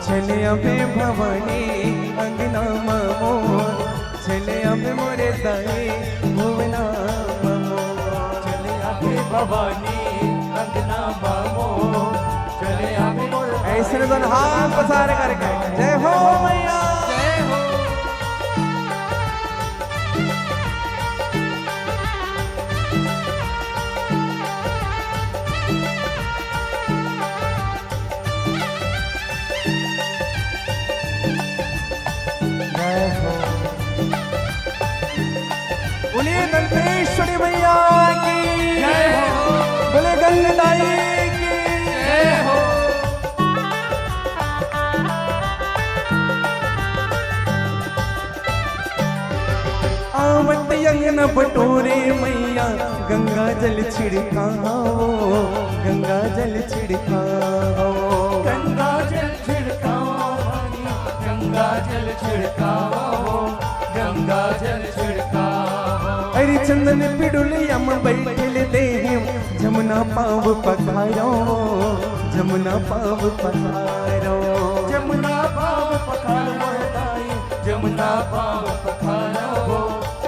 चले अबे भवानी अंगना ममो, चले अबे मोरे दाई भुवना ममो, चले अबे भवानी अंगना ममो, चले अबे मोरे। ऐसे दोनों हाथ पसार करके जय हो मैया। जय हो। जय हो। बोलिए दल पे न बटोरे मैया गंगा जल छिड़काओ, गंगा जल छिड़काओ, गंगा जल छिड़काओ भवानी, गंगा जल छिड़काओ, गंगा जल छिड़काओ। अरे चंदन पिडुलिया में बैठल देहिम जमुना पाव पखारो, जमुना पाव पखारो, जमुना पाव पखारो दाई, जमुना पाव पखारो,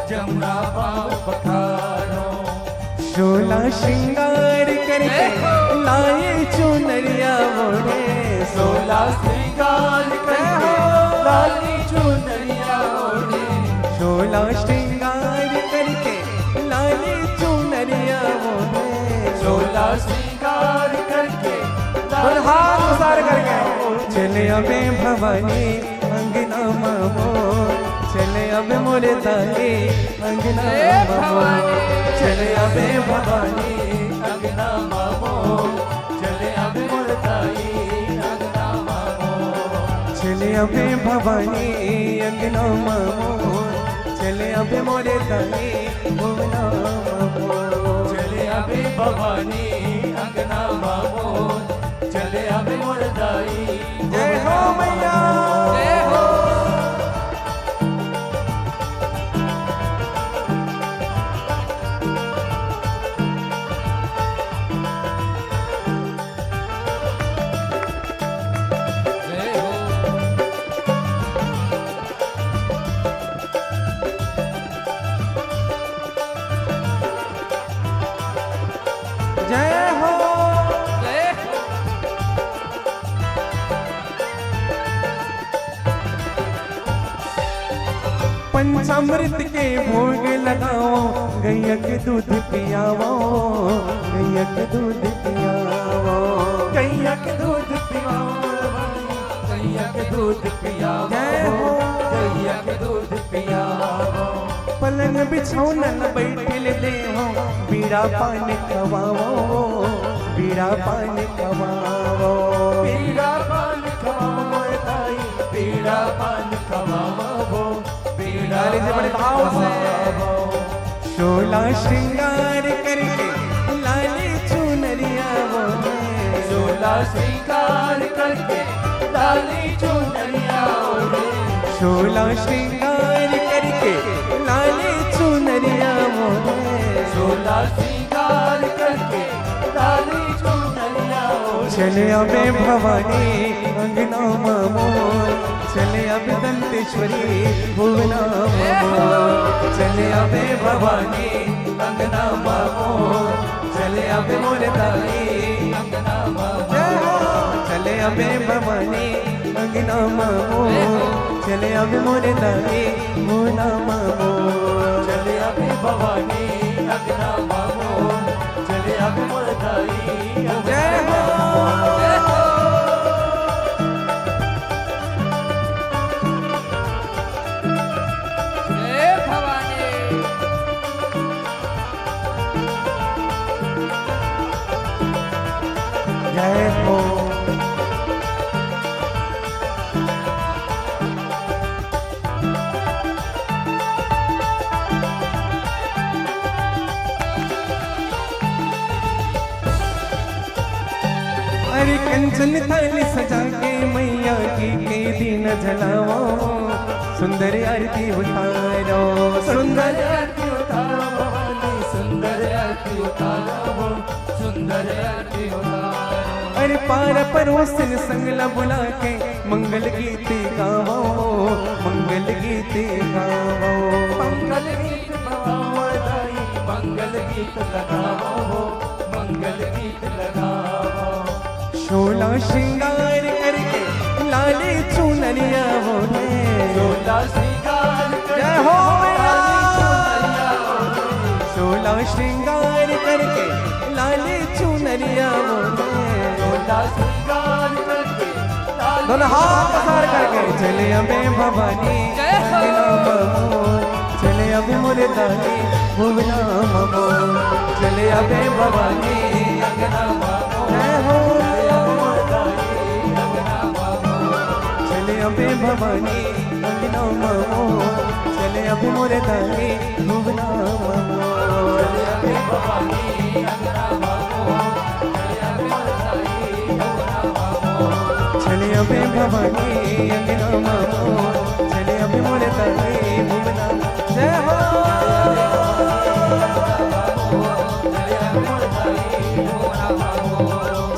जमुना पाव पखारो। शोला श्रृंगार करके लाए चुनरिया मोरे, सोला श्रृंगार करके लाली चुनरिया ओढ़े, शोला श्रृंगार करके लाए चुनरिया मोरे, सोला श्रृंगार करके और हाथ उसार करके चले अबे भवानी अंगना मामो, चले अबे मोरे ताई अंगना मामो, चले अबे भवानी अंगना मामो, चले अबे मुरताई अंगना मामो, चले अबे भवानी अंगना मामो, चले अबे मोरे ताई भुवना मामो, चले अबे भवानी अंगना मामो, चले अबे मुरताई। जय हो मैया, जय हो। जय हो। जय हो, जय हो। पंचामृत के भोग लगाओ, गैया के दूध पियाओ, गैया के दूध पियाओ, गैया के दूध पियाओ भवानी, गैया के दूध पियाओ, जय हो। गैया के दूध पियाओ। पलंग बिछौना न बैठल देहो, बीड़ा पान खवाओ, बीड़ा पान खवाओ, पीड़ा पान खवाओ ताई, पीड़ा पान खवाओ, पीड़ा गाली से बड़े भाव से। शोला श्रृंगार करके लाली चुनरिया बोले, सोला श्रृंगार करके लाली चुनरिया ओढ़े, शोला श्रृंगार करके लाली चुनरिया बोले, सोला श्रृंगार करके लाली चुनरिया ओढ़े। चले अबे भवानी अंगना मामो, चले अबे दंतेश्वरी भुवना मामो, चले अबे भवानी अंगना मामो, चले अबे मोरे ताई अंगना मामो, जय हो। चले अबे भवानी अंगना मामो, चले अबे मोरे ताई भुवना मामो, चले अबे भवानी अंगना मामो, चले अबे मुरताई जय हो। जय हो। जय भवानी। जय हो। अरे कंचन थाली सजा के मैया की कई दिन जलाओ, सुंदर आरती उतारो, सुंदर आरती उतारो भवानी, सुंदर आरती उतारो, सुंदर आरती उतारो। अरे पार परोसन संगला बुला के मंगल गीत गावो, मंगल गीत गावो, मंगल गीत गाओ दाई, मंगल गीत लगाओ, मंगल गीत लगाओ। शोला श्रृंगार करके लाली चुनरिया बोले, सोला श्रृंगार जय हो मैया। चुनरिया ओढ़े, शोला श्रृंगार करके लाली चुनरिया बोले, सोला श्रृंगार करके लाली दोनों हाथ पसार करके चले अबे भवानी जय हो। अंगना मामो, चले अबे मोरे ताई भुवना मामो, चले अबे भवानी अंगना मामो, जय हो। अंगना मामो, चले अबे भवानी अंगना मामो, चले चले अब मोरे दाई भुवना मोर चले अब भवानी अंगना मोर चले अब मोरे दाई भुवना जय हो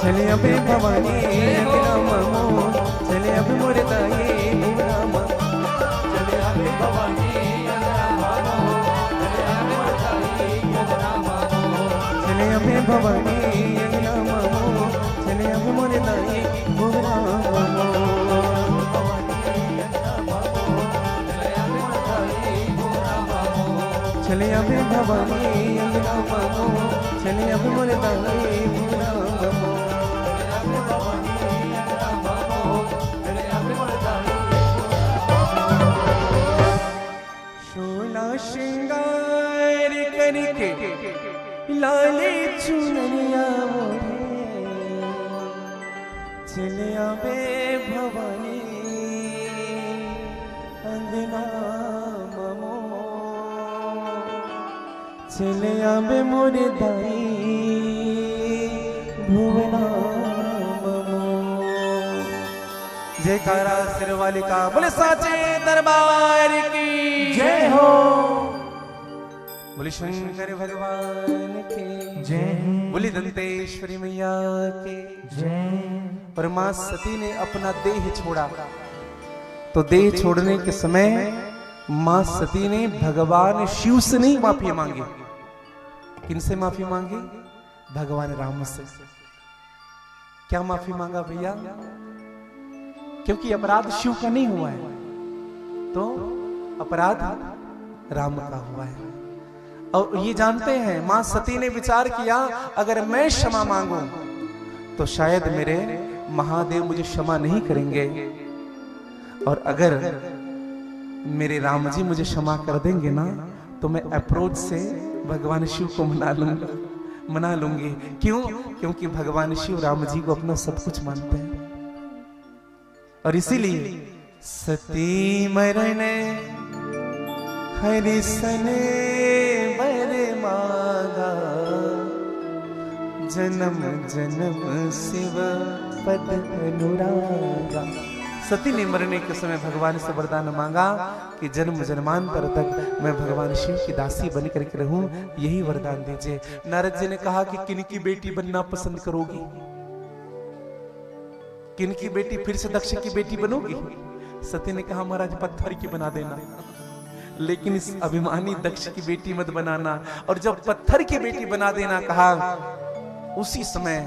चले अब भवानी अंगना मोर चले अब मोरे दाई भुवना मोर चले अबे भवानी चले अबे भवानी अंगना मामो चले अब मोरे दाई भुवना मामो चले अबे भवानी अंगना मामो चले अब मोरे दाई भुवना मामो शोला श्रृंगार करके लाले चुनरिया मोरे चले आवे भवानी अंगना ममो चले आवे मोरे दाई भुवना ममो जयकारा सिरवाली का बोले साचे दरबार की जय हो बोले शंकर भगवान के जय बोले दंतेश्वरी मैया के जय। पर मां सती ने अपना देह छोड़ा तो देह छोड़ने के समय मां सती ने भगवान शिव से नहीं माफी मांगी। किनसे माफी मांगी? भगवान राम से। क्या माफी मांगा भैया? क्योंकि अपराध शिव का नहीं हुआ है तो अपराध राम का हुआ है। और ये जानते हैं मां सती ने विचार किया अगर मैं क्षमा मांगू तो शायद मेरे महादेव मुझे क्षमा नहीं करेंगे और अगर मेरे राम जी मुझे क्षमा कर देंगे ना तो मैं अप्रोच से भगवान शिव को मना लूंगी। क्यों? क्योंकि भगवान शिव राम जी को अपना सब कुछ मानते हैं। और इसीलिए सती मरण हरिसने बर मांगा जन्म जन्म शिव पद अनुरागा। सती ने मरने के समय भगवान से वरदान मांगा कि जन्म जन्मांतर तक मैं भगवान शिव की दासी बन करके रहूं, यही वरदान दीजिए। नारद जी ने कहा कि किनकी बेटी बनना पसंद करोगी? किनकी बेटी? फिर से दक्ष की बेटी बनोगी? सती ने कहा महाराज पत्थर की बना देना, लेकिन इस अभिमानी दक्ष की बेटी मत बनाना। और जब पत्थर की बेटी बना देना कहा उसी समय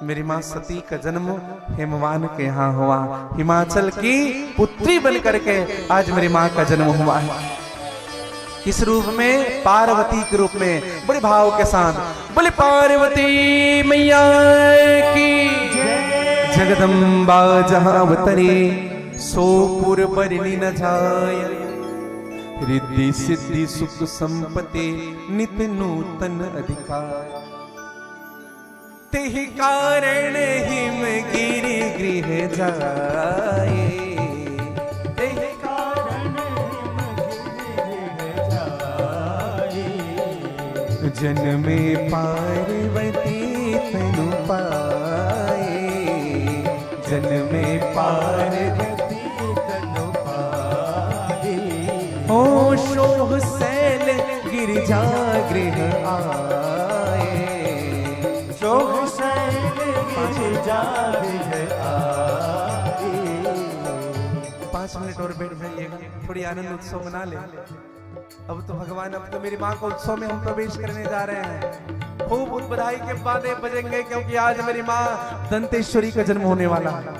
मेरी मां सती का जन्म हेमवान के यहाँ हुआ। हिमाचल की पुत्री बन करके आज मेरी मां का जन्म हुआ है। किस रूप में? पार्वती के रूप में। बड़े भाव के साथ बोले पार्वती मैया की जगदम्बा जहां अवतरी सोपुर बरनी न जाय रिद्धि सिद्धि सुख संपत्ति नित नूतन अधिकार तेहि कारण हिम गिरि गृह जाए तेहि कारण जन्मे पार्वती तनु पाए जन्मे पार्वती तनु पाए ओ शोभ सैल गिरिजा गृह आए शोभ सैल गिरिजा गृह आए। 5 मिनट और बैठ जाइएगा, थोड़ी आनंद उत्सव मना ले। अब तो भगवान, अब तो मेरी माँ को उत्सव में हम प्रवेश करने जा रहे हैं। खूब बधाई के बादे बजेंगे क्योंकि आज मेरी माँ दंतेश्वरी का जन्म होने वाला है।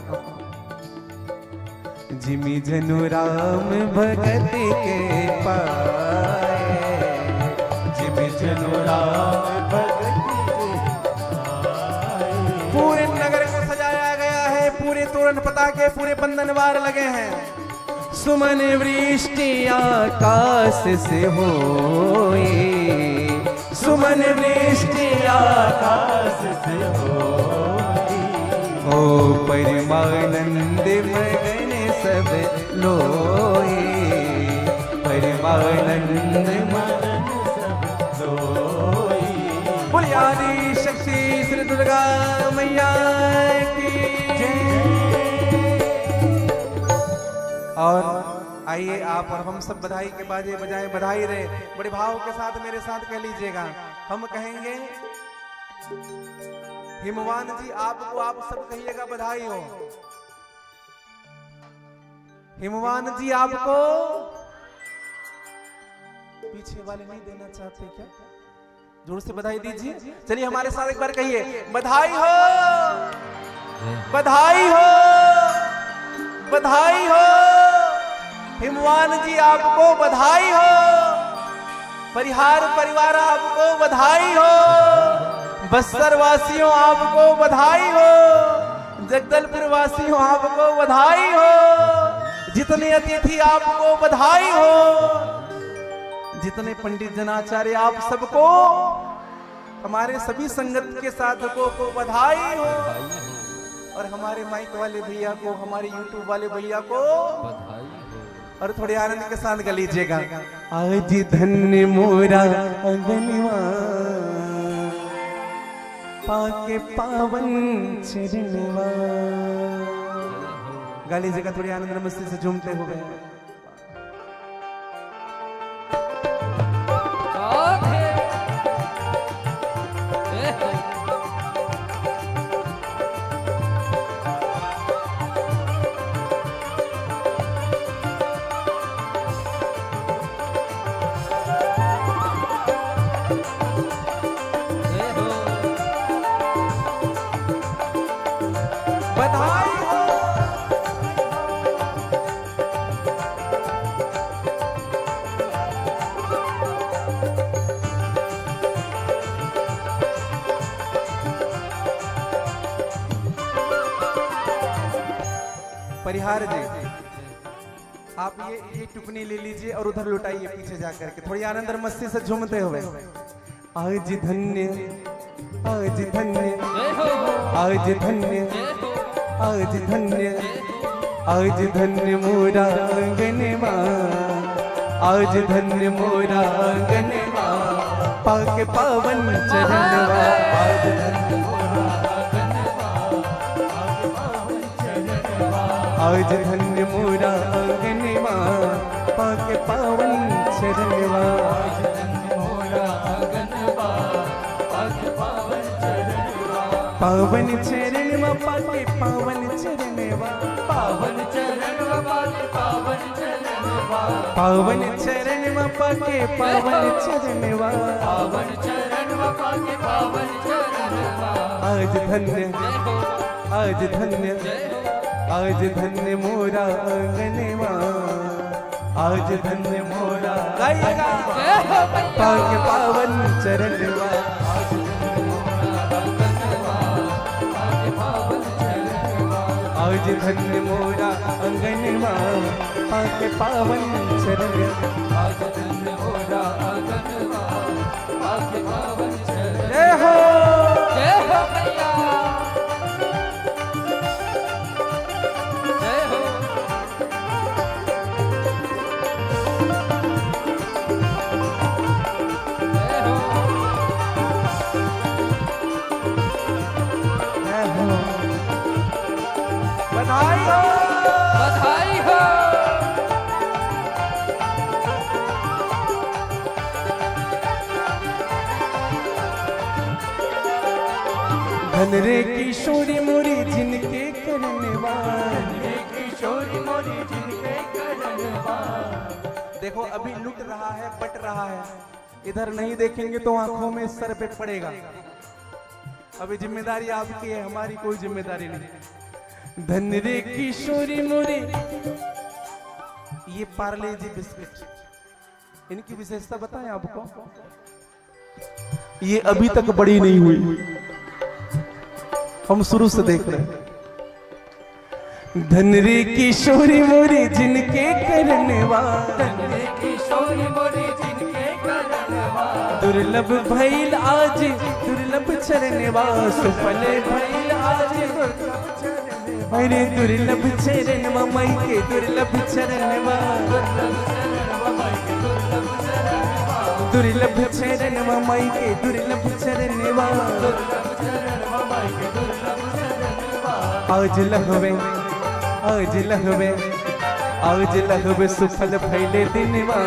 जिमी जनु राम भगत के पाए जिमी जनु राम भगत के पाए। पूरे नगर को सजाया गया है, पूरे तोरण पताके, पूरे बंधनवार लगे हैं। सुमन वृष्टि आकाश से होए सुमन वृष्टि आकाश से होए ओ परमानंद मगन सब लोए परमानंद परमानंद मरण सब सोई। बोलिए आदि शक्ति श्री दुर्गा मैया की जय। और आइए आप और हम सब बधाई के बाजे बजाए बधाई रहे। बड़े भाव के साथ मेरे साथ कह लीजिएगा। हम कहेंगे हिमवान जी आपको, आप सब कहिएगा बधाई हो। हिमवान जी आपको, पीछे वाले नहीं देना चाहते क्या? जोर से बधाई दीजिए। चलिए हमारे साथ एक बार कहिए बधाई हो, बधाई हो, बधाई हो। हिमवान जी आपको बधाई हो। परिहार परिवार आपको बधाई हो। बस्तर वासियों आपको बधाई हो। जगदलपुर वासियों आपको बधाई हो। जितने अतिथि आपको बधाई हो। जितने पंडित जनाचार्य आप सबको, हमारे सभी संगत के साधकों को बधाई हो। और हमारे माइक वाले भैया को, हमारे यूट्यूब वाले भैया को बधाई हो। और थोड़े आनंद के साथ कर लीजिएगा। आज धन्य मोरा अंगनवा, पाके पावन चरणवा। गा लीजिएगा थोड़ी आनंद मस्ती से झूमते हुए। बधाई हो। परिहार जी आप ये टुकनी ले लीजिए और उधर लुटाइए पीछे जाकर के, थोड़ी आनंद और मस्ती से झूमते हुए। आज धन्य, आज धन्य, आज धन्य, आज धन्य, आज धन्य मोरा आंगनवा, आज धन्य मोरा आंगनवा, पाके पावन चरणवा। आज धन्य मोरा आंगनवा, आज धन्य मोरा आंगनवा, पाके पावन चरणवा। आज धन्य मोरा आंगनवा, पाके पावन चरणवा। पावन चरणवा पाके पावन चरणवा, पावन चरणवा पाके पावन चरणवा, पावन चरणवा पाके पावन चरणवा, पावन चरणवा पाके पावन चरणवा। आज धन्य, आज धन्य, आज धन्य मोरा आंगनवा, आज धन्य मोरा गाइएगा पाके पावन चरणवा। आज धन्य मोरा आंगनवा, पाके पावन चरणवा। आज धन्य मोरा आंगनवा, पाके पावन चरणवा। जय हो, जय हो भैया, जय हो। जय हो, बधाई हो, बधाई हो। धन रे किशोरी मोरी जिनके करनवा, किशोरी मोरी जिनके करनवा। देखो अभी लुट रहा है, बट रहा है, इधर नहीं देखेंगे तो आंखों में सर पे पड़ेगा। अभी जिम्मेदारी आपकी है, हमारी कोई जिम्मेदारी नहीं। धन रे किशोरी मोरी, ये पार्ले जी बिस्किट, इनकी विशेषता बताएं आपको। ये अभी तक बड़ी नहीं हुई, हम शुरू से देख रहे हैं। धन रे किशोरी मोरी जिनके करनवा, धन रे किशोरी मोरी जिनके करनवा। दुर्लभ भइल आज दुर्लभ चरणवा, सुफल भइल आज दुर्लभ चरणवा। अरे दुर्लभ चरणवा माई के दुर्लभ चरणवा, दुर्लभ चरणवा माई के दुर्लभ दुर्लभ चरणवा माई के दुर्लभ चरणवा आज लहवे आज लहवे आज लहवे सुफल भैले दिनवा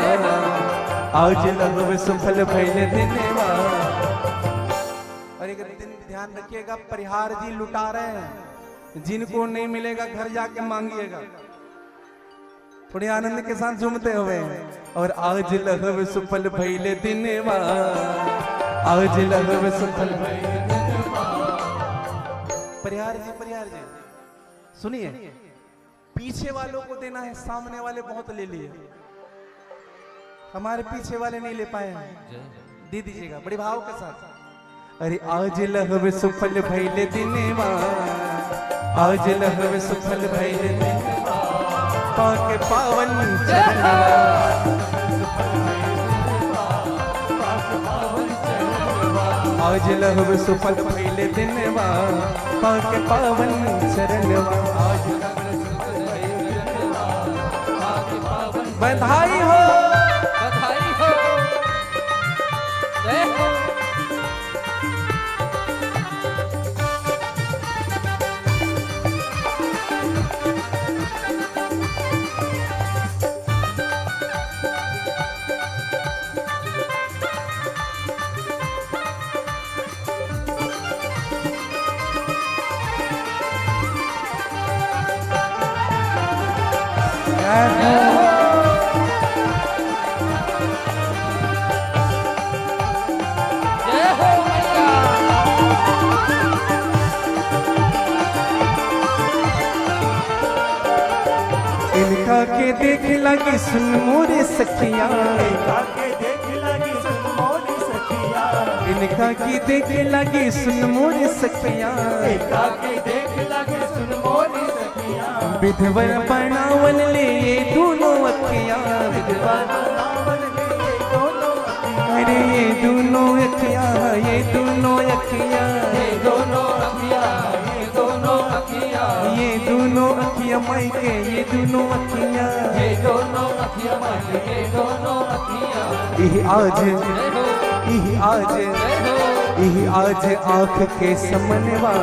आज लहवे सुफल भैले दिनवा। और एक दिन ध्यान रखिएगा, परिहार जी लुटा रहे हैं, जिनको नहीं मिलेगा घर जाके मांगिएगा। थोड़े आनंद के साथ झूमते हुए और आज लहवे सुफल भैले दिनवा आज लहवे सुफल भैले दिनवा। परिहार जी सुनिए, पीछे वालों को देना है, सामने वाले बहुत ले लिए, हमारे पीछे वाले नहीं ले पाए हैं, दे दीजिएगा बड़े भाव के साथ। अरे आज लहवे सुफल भैले दिनवा आज लहवे सुफल भैले दिनवा पाके पावन चरणवा आज लहवे सुफल भैले दिनवा पाके पावन चरणवा। बधाई हो बधाई हो, जय हो। इनका के देख लगी सुन मोरे सखिया इनका की देख लगी सुन मोरे सखिया विधवा बनावन ले ये दोनों अखिया अरे ये दोनों अखिया ये दोनों अखिया ये दोनों अखियाँ, ये दोनों अखियाँ, ये दोनों अखिया माई के ये दोनों अखिया ये दोनों अखियाँ माई, ये दोनों अखियाँ। यही आज जय हो, यही आज जय हो। यही आज आँख के समनवा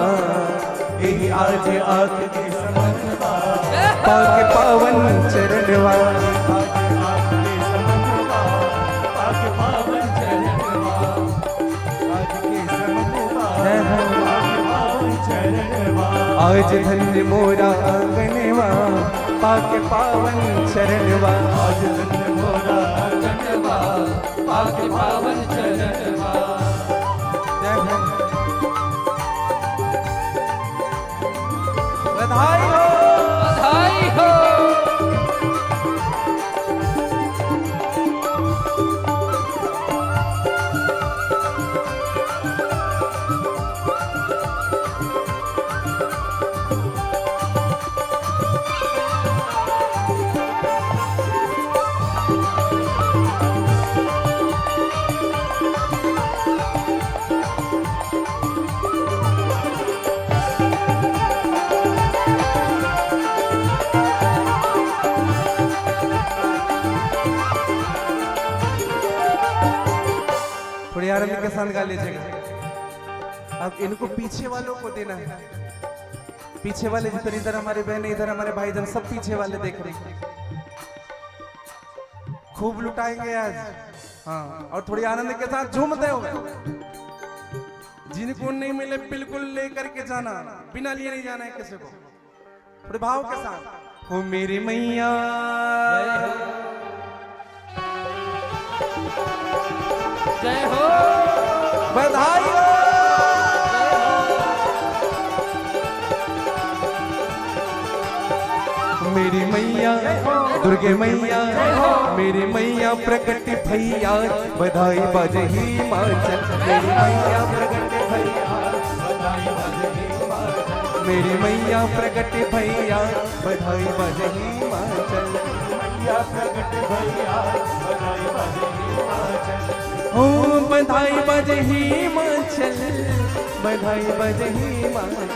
यही आज आँख के समनवा पाके पावन चरणवा आज धन्य मोरा आंगनवा पाके पावन चरणवा आज धन्य मोरा चरणवा, पाके पावन चरणवा। बधाई हो बधाई हो। थोड़ी आनंद के साथ गा लीजिएगा। अब इनको पीछे वालों को देना है, पीछे वाले जितने इधर हमारे बहन इधर हमारे भाईजान सब पीछे वाले देख रहे हैं, खूब लुटाएंगे आज। हाँ, और थोड़ी आनंद के साथ झूमते हो। जिनको नहीं मिले बिल्कुल लेकर के जाना, बिना लिए नहीं जाना है किसी को। थोड़े भाव के साथ हो मेरी मैया जय हो, बधाई हो। मेरी मैया दुर्गे मैया मेरी मैया प्रकट भैया बधाई बजे हिमाचल मेरी मैया प्रकट भैया बधाई बजे हिमाचल मेरी मैया प्रकट भैया बधाई बजे हिमाचल मैया प्रकट भैया बधाई बजे हिमाचल ओ बधाई बजे हिमाचल बधाई बजे हिमाचल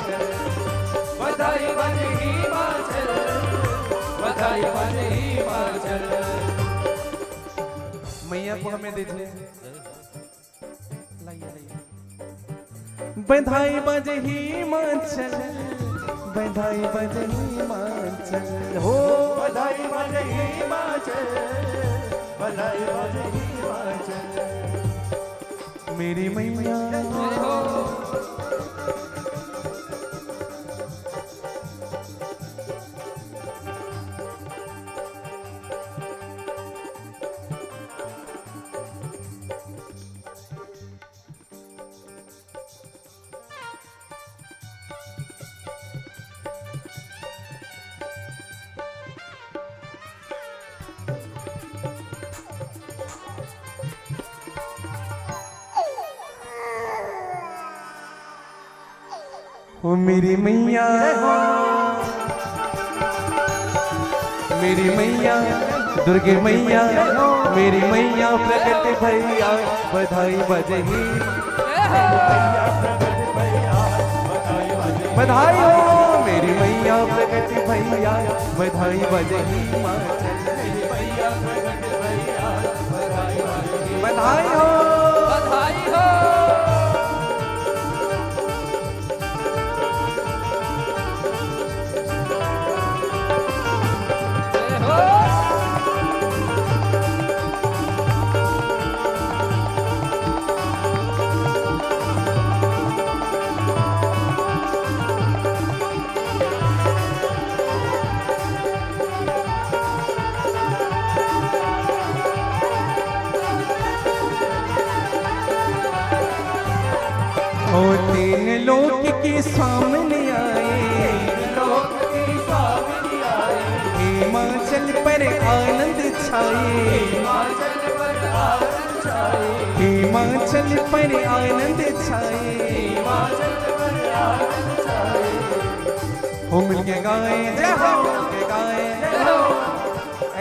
बधाई बजे हिमाचल, बधाई बजे हिमाचल। मैया को हमें दीजिए। बधाई बजे हिमाचल, बधाई बजे हिमाचल हो, बधाई बजे हिमाचल, बधाई बजे हिमाचल। मेरी मैया ओ मेरी मैया, मेरी मैया दुर्गे मैया, मेरी मैया प्रकट भैया बधाई बजे ही, बधाई हो मेरी मैया प्रकट भैया बधाई बजे ही, बधाई हो बधाई हो। ओ तीन लोक के सामने आए, लोक के सामने आए, हिमाचल पर आनंद छाए, हिमाचल पर आनंद छाए, हिमाचल पर आनंद छाए, हिमाचल पर आनंद छाए। हो मिलके गाए जय हो, मिलके गाए जय हो।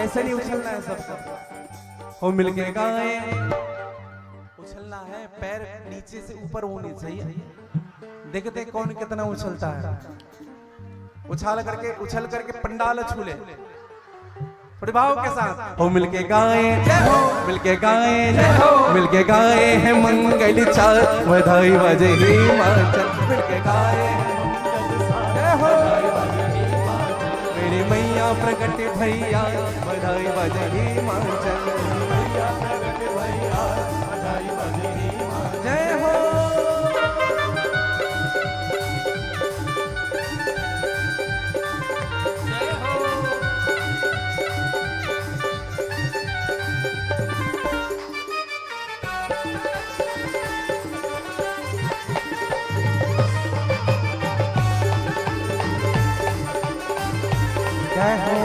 ऐसे नहीं उछलना है सबको, हो मिलके गाए, उछलना है पैर नीचे से ऊपर होने चाहिए। देखते कौन कितना उछलता है, उछल करके पंडाल छूले थोड़े भाव के साथ। हो मिलके गाए जय हो, मिलके गाए जय हो, मिलके गाए हैं मंगल चार बधाई बजे हिमाचल, मिलके गाए जय हो मेरी मैया प्रकट भैया बधाई बजे हिमाचल, जय हो जय हो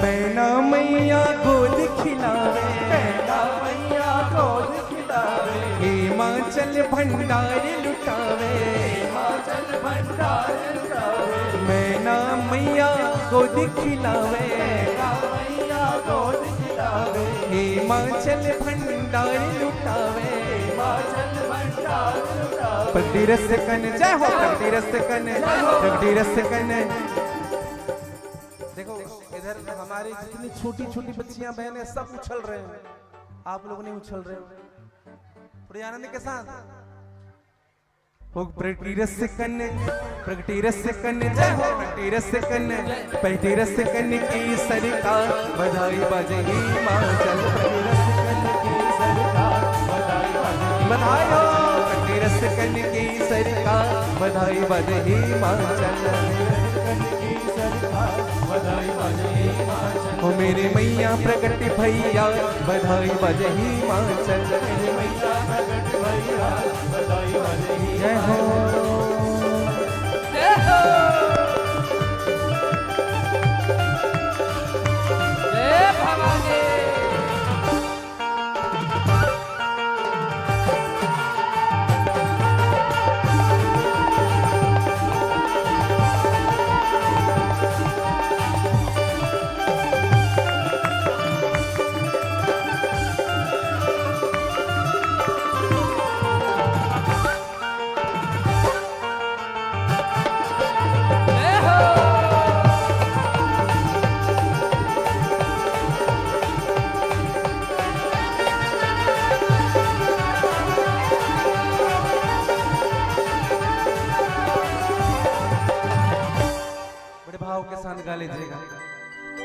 मैना मैया गोद खिलावे, मैना मैया गोद खिलावे, हिमाचल भंडार लुटावे, हिमाचल भंडार लुटावे, मैना मैया गोद खिलावे, मैना मैया गोद खिलावे, हिमाचल भंडार लुटावे, हिमाचल भंडार लुटावे। प्रगति रस कन जय हो, प्रगति रस कन, प्रगति रस कन। देखो इधर हमारी जितनी छोटी छोटी बच्चियां बहनें सब उछल रहे हैं, आप लोग नहीं उछल रहे हो थोड़ी आनंद के साथ। हो प्रगति रस कन, प्रगति रस कन जय हो, प्रगति रस कन, प्रगति रस कन की सरकार बधाई बजे हिमाचल, प्रगति रस कन की सरकार बधाई बजे, बधाई हो प्रगति रस कन की सरकार बधाई बजे हिमाचल, हो मेरे मैया प्रकट भैया बधाई बजे हिमाचल, जय हो जय हो जय भवानी।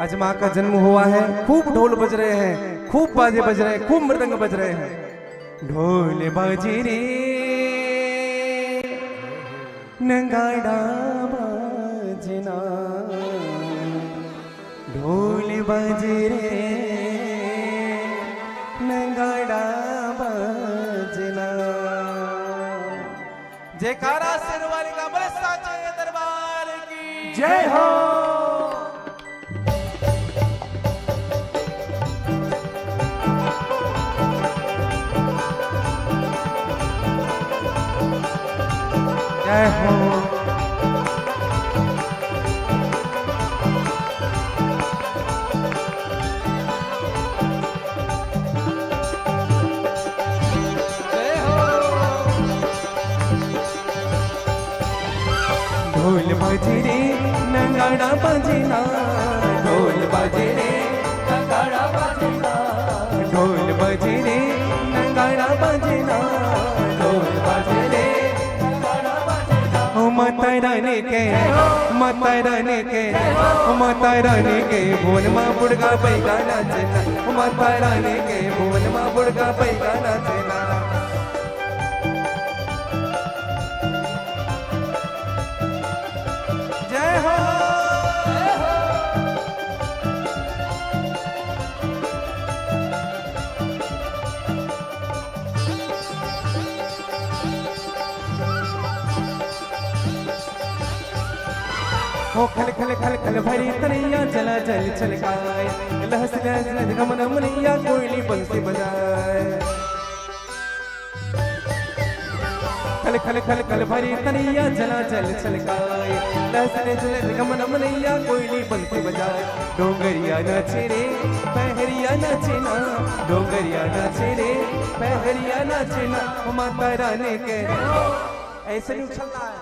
आज माँ का जन्म हुआ है, खूब ढोल बज रहे हैं, खूब बाजे बज रहे हैं, खूब मृदंग बज रहे हैं। ढोल बाजे रे नगाड़ा बाजना, ढोल बाजे रे नगाड़ा बाजना। जयकारा शेरवाली का बोले साचे दरबार की जय हो। जय हो। ढोल बाजे रे नगाड़ा बजना, ढोल बाजे रे नगाड़ा बजना, ढोल बाजे रे नगाड़ा बजना, ढोल बाजे रे नगाड़ा बजना। ओ माता रानी के, माता रानी के, माता रानी के भुवन माँ बुड़गा पैगा नाचना, माता रानी के भुवन माँ बुड़गा पैगा नाचना। जय हो। ओ खल खल खल खल भरी तनैया जला जल छलकाए, लहस लहस गमन मुनैया कोयली बंसी बजाए। खल खल खल खल भरी तनैया जला जल छलकाए, लहस लहस गमन मुनैया कोयली बंसी बजाए। डोंगरिया नाचे रे पहरिया नाचे ना, डोंगरिया नाचे रे पहरिया नाचे ना। माता रानी के ऐसे नहीं उछलना है,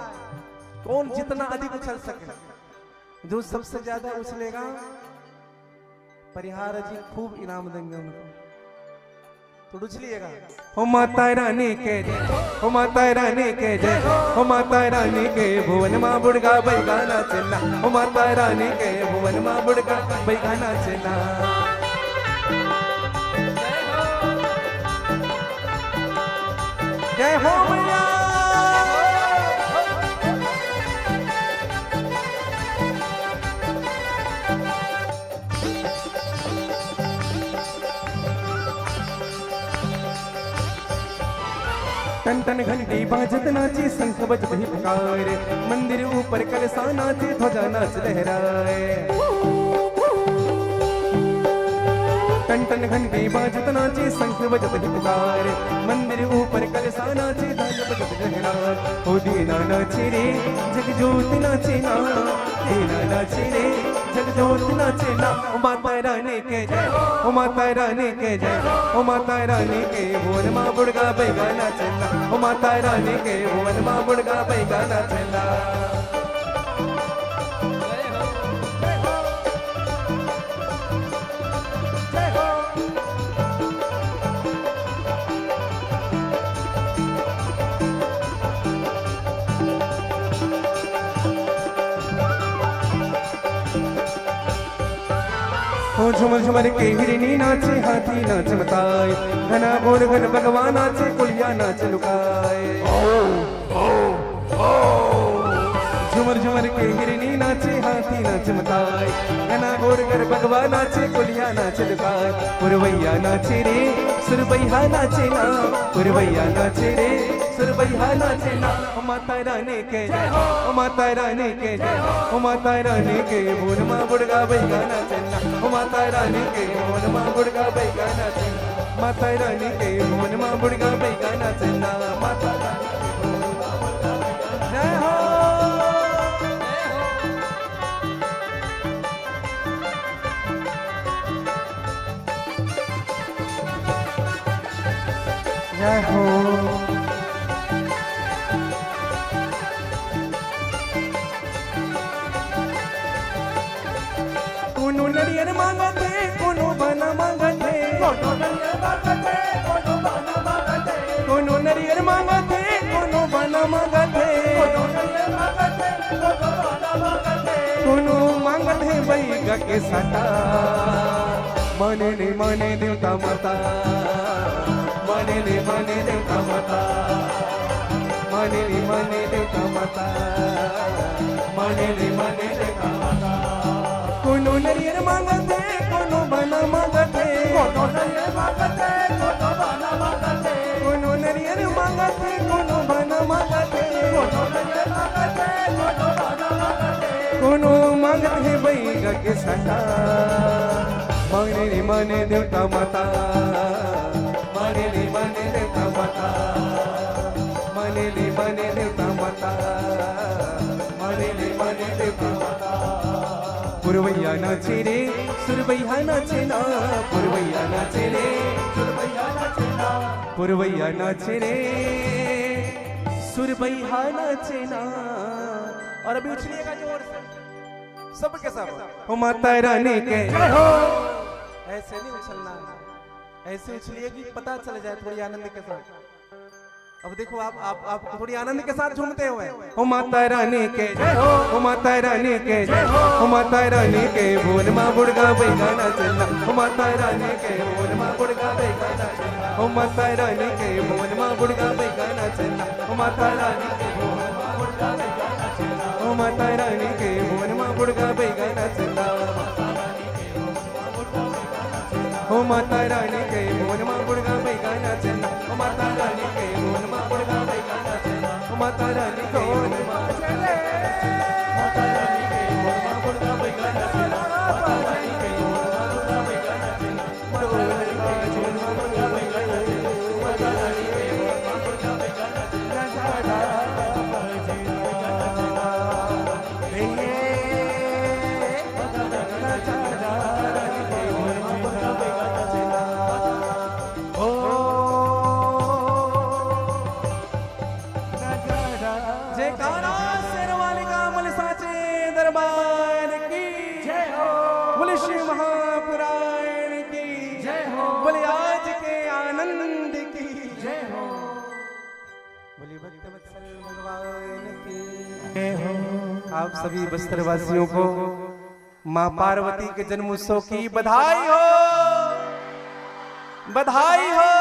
कौन जितना अधिक उछल सके, जो सबसे ज्यादा उछलेगा परिहार जी खूब इनाम देंगे उनको। तो उछलिएगा। हो माता रानी के जय, हो माता रानी के जय, हो माता रानी के भुवन माँ बुड़गा बैगा नाचना, हो माता रानी के भुवन माँ बुड़गा बैगा नाचना। जय हो मैया। टन टन घंटी बाजत नाचे, शंख बजत ही पुकार, मंदिर ऊपर कलसा नाचे, ध्वजा नाच लहराए। टन टन घंटी बाजत नाचे, शंख बजत ही पुकार, मंदिर ऊपर कलसा नाचे, ध्वजा बजत लहराए। ओ दीना नाचे रे जगज्योति नाचे ना, दीना नाचे रे जगज्योति नाचे ना। ओ माता रानी के जय, ओ माता रानी के जय, ओ माता रानी के भुवन माँ बुड़गा बैगा नाचना, ओ माता रानी के भुवन माँ बुड़गा बैगा नाचना। ओ झुमर झुमर के हिरनी नाचे, हाथी नाच मताए, घना घोर घन भगवान नाचे, कुलिया नाच लुकाए। झुमर झुमर के हिरनी नाचे, हाथी नाच मताए, घना घोर घन भगवान नाचे, कुलिया नाच लुकाए। पुरवैया नाचे रे सुरबैया नाचे ना, पुरवैया नाचे रे सुरबैया नाचे ना। ओ माता रानी के जय, ओ माता रानी के जय, ओ माता रानी के भुवन माँ बुड़गा बैगा नाचना, ओ माता रानी के भुवन माँ बुड़गा बैगा नाचना, माता रानी के भुवन माँ बुड़गा बैगा नाचना। माता रानी के भुवन माँ बुड़गा बैगा। जय हो। जय हो। कोनो नरियर मांगते, कोनो बना मांगते, कोनो नरियर मांगते, कोनो बना मांगते, कोनो नरियर मांगते, कोनो बना मांगते, कोनो नरियर मांगते, कोनो बना मांगते, कोनो मांगत है बैगा के साटा माने ने माने देवता माता माने ने माने देवता माता माने ने माने देवता माता माने ने माने देवता माता कोनो नरियर मांगते कोनो बना मांगते कोनो नरियर मांगते कोनो बना मांगते कोनो नरियर मांगते कोनो बना मांगते कोनो नरियर मांगते कोनो बना मांगते कोनो मांगते है बैगा के साटा माने रे माने देवता माता माने रे माने देवता माता माने रे माने देवता माता माने रे माने देवता माता पुरवैया नाचे रे सुरवैया नाचे ना पुरवैया नाचे रे सुरवैया नाचे ना पुरवैया नाचे रे सुरवैया नाचे ना। और अभी उछलिएगा जोर से सबके सब हो माता रानी के जय हो। ऐसे नहीं उछलना, ऐसे उछलिए कि पता चल जाए थोड़ी आनंद के साथ। अब देखो आप थोड़ी आनंद के साथ झूमते हुए हो माता रानी के जय हो, हो माता रानी के जय हो, हो माता रानी के बोल मां बुड़गा बैगाना चलना, हो माता रानी के बोल मां बुड़गा बैगाना चलना, हो माता रानी के बोल मां बुड़गा बैगाना चलना, हो माता रानी के बोल मां बुड़गा बैगाना चलना, हो माता रानी के बोल मां बुड़गा बैगाना चलना, हो माता रानी के बोल मां बुड़गा बैगाना चलना, हो माता रानी के बोल मां बुड़गा बैगाना चलना, हो माता रानी के बोल मां चले माता रानी के बोल मां बुड़गा बैगाना चलना, माता रानी के बोल मां बुड़गा बैगाना चलना, माता रानी के बोल मां बुड़गा बैगाना चलना, माता रानी के बोल मां बुड़गा बैगाना चलना, राधा जी बैगाना चलना हे माता रानी के बोल मां बुड़गा बैगाना चलना ओ जयकारा शेरवाली का मल साचे दरबार की जय हो, बोले श्री महापुराण की जय हो, बोले आज के आनंद की जय हो, बोले भक्तवत्सल भगवान की जय हो। आप सभी बस्तर वासियों को मां पार्वती के जन्मोत्सव की बधाई हो, बधाई हो,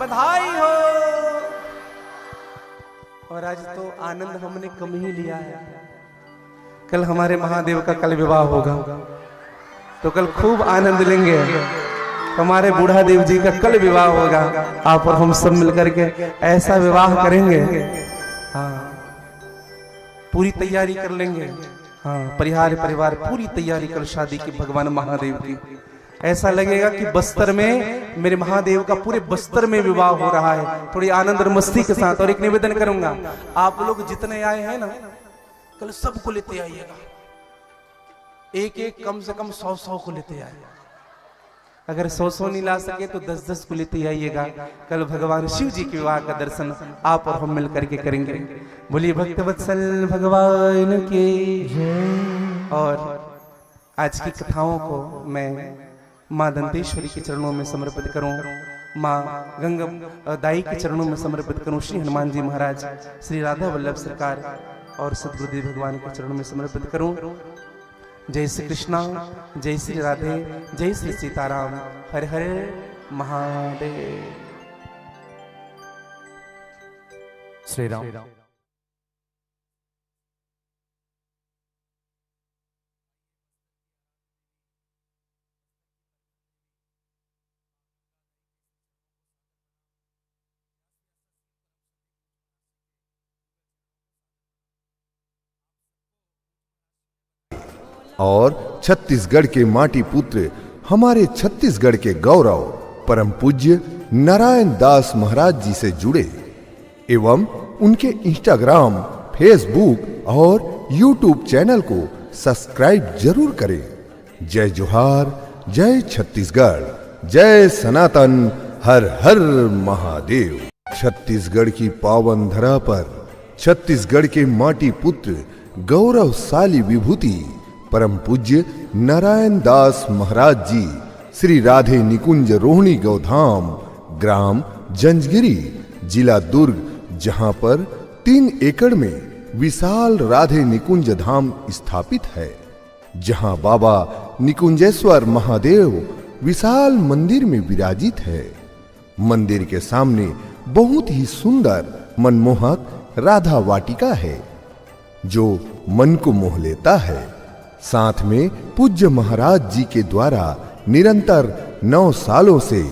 बधाई हो। और आज तो आनंद हमने कम ही लिया है, कल हमारे महादेव का कल विवाह होगा तो कल खूब आनंद लेंगे। हमारे बूढ़ा देव जी का कल विवाह होगा, आप और हम सब मिलकर के ऐसा विवाह करेंगे। हाँ पूरी तैयारी कर लेंगे। हाँ परिवार पूरी तैयारी कर शादी की भगवान महादेव की। ऐसा लगेगा कि बस्तर में मेरे महादेव का पूरे बस्तर में विवाह हो रहा है, थोड़ी आनंद और मस्ती के साथ। और एक निवेदन करूंगा, आप लोग जितने आए हैं ना कल सबको लेते आइएगा, एक एक कम से कम 100 को लेते आइएगा। अगर 100 नहीं ला सके तो 10 को लेते आइएगा। कल भगवान शिव जी के विवाह का दर्शन आप और हम मिल करके करेंगे। बोलिए भक्तवत्सल भगवान की जय। और आज की कथाओं को मैं माँ दंतेश्वरी के चरणों में समर्पित करूं, माँ गंगा दाई के चरणों में समर्पित करूं, श्री हनुमान जी महाराज, श्री राधा वल्लभ सरकार और सद्गुरुदेव भगवान के चरणों में समर्पित करूं। जय श्री कृष्णा, जय श्री राधे, जय श्री सीताराम, हर हर महादेव। श्री राम। और छत्तीसगढ़ के माटी पुत्र, हमारे छत्तीसगढ़ के गौरव परम पूज्य नारायण दास महाराज जी से जुड़े एवं उनके इंस्टाग्राम, फेसबुक और यूट्यूब चैनल को सब्सक्राइब जरूर करें। जय जोहार, जय छत्तीसगढ़, जय सनातन, हर हर महादेव। छत्तीसगढ़ की पावन धरा पर छत्तीसगढ़ के माटी पुत्र, गौरवशाली विभूति परम पूज्य नारायण दास महाराज जी, श्री राधे निकुंज रोहिणी गौधाम, ग्राम जंजगिरी, जिला दुर्ग, जहां पर 3 एकड़ में विशाल राधे निकुंज धाम स्थापित है। जहां बाबा निकुंजेश्वर महादेव विशाल मंदिर में विराजित है। मंदिर के सामने बहुत ही सुंदर मनमोहक राधा वाटिका है जो मन को मोह लेता है। साथ में पूज्य महाराज जी के द्वारा निरंतर 9 सालों से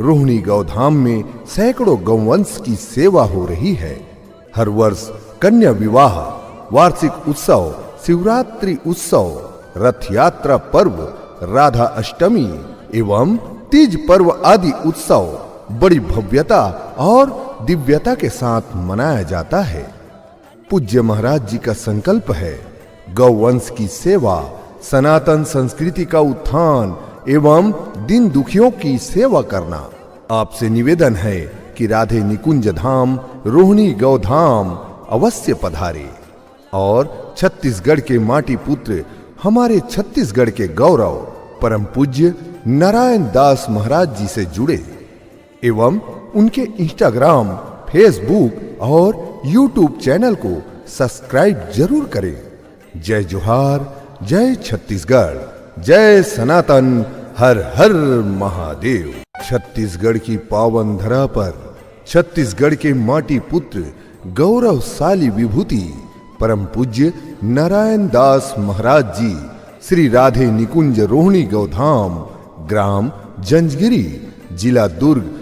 रोहिणी गौधाम में सैकड़ों गौवंश की सेवा हो रही है। हर वर्ष कन्या विवाह, वार्षिक उत्सव, शिवरात्रि उत्सव, रथ यात्रा पर्व, राधा अष्टमी एवं तीज पर्व आदि उत्सव बड़ी भव्यता और दिव्यता के साथ मनाया जाता है। पूज्य महाराज जी का संकल्प है गौवंश की सेवा, सनातन संस्कृति का उत्थान एवं दीन दुखियों की सेवा करना। आपसे निवेदन है कि राधे निकुंज धाम रोहिणी गौधाम अवश्य पधारे और छत्तीसगढ़ के माटी पुत्र, हमारे छत्तीसगढ़ के गौरव परम पूज्य नारायण दास महाराज जी से जुड़े एवं उनके इंस्टाग्राम, फेसबुक और यूट्यूब चैनल को सब्सक्राइब जरूर करें। जय जोहार, जय छत्तीसगढ़, जय सनातन, हर हर महादेव। छत्तीसगढ़ की पावन धरा पर छत्तीसगढ़ के माटी पुत्र, गौरवशाली विभूति परम पूज्य नारायण दास महाराज जी श्री राधे निकुंज रोहिणी गौधाम, ग्राम जंजगिरी, जिला दुर्ग,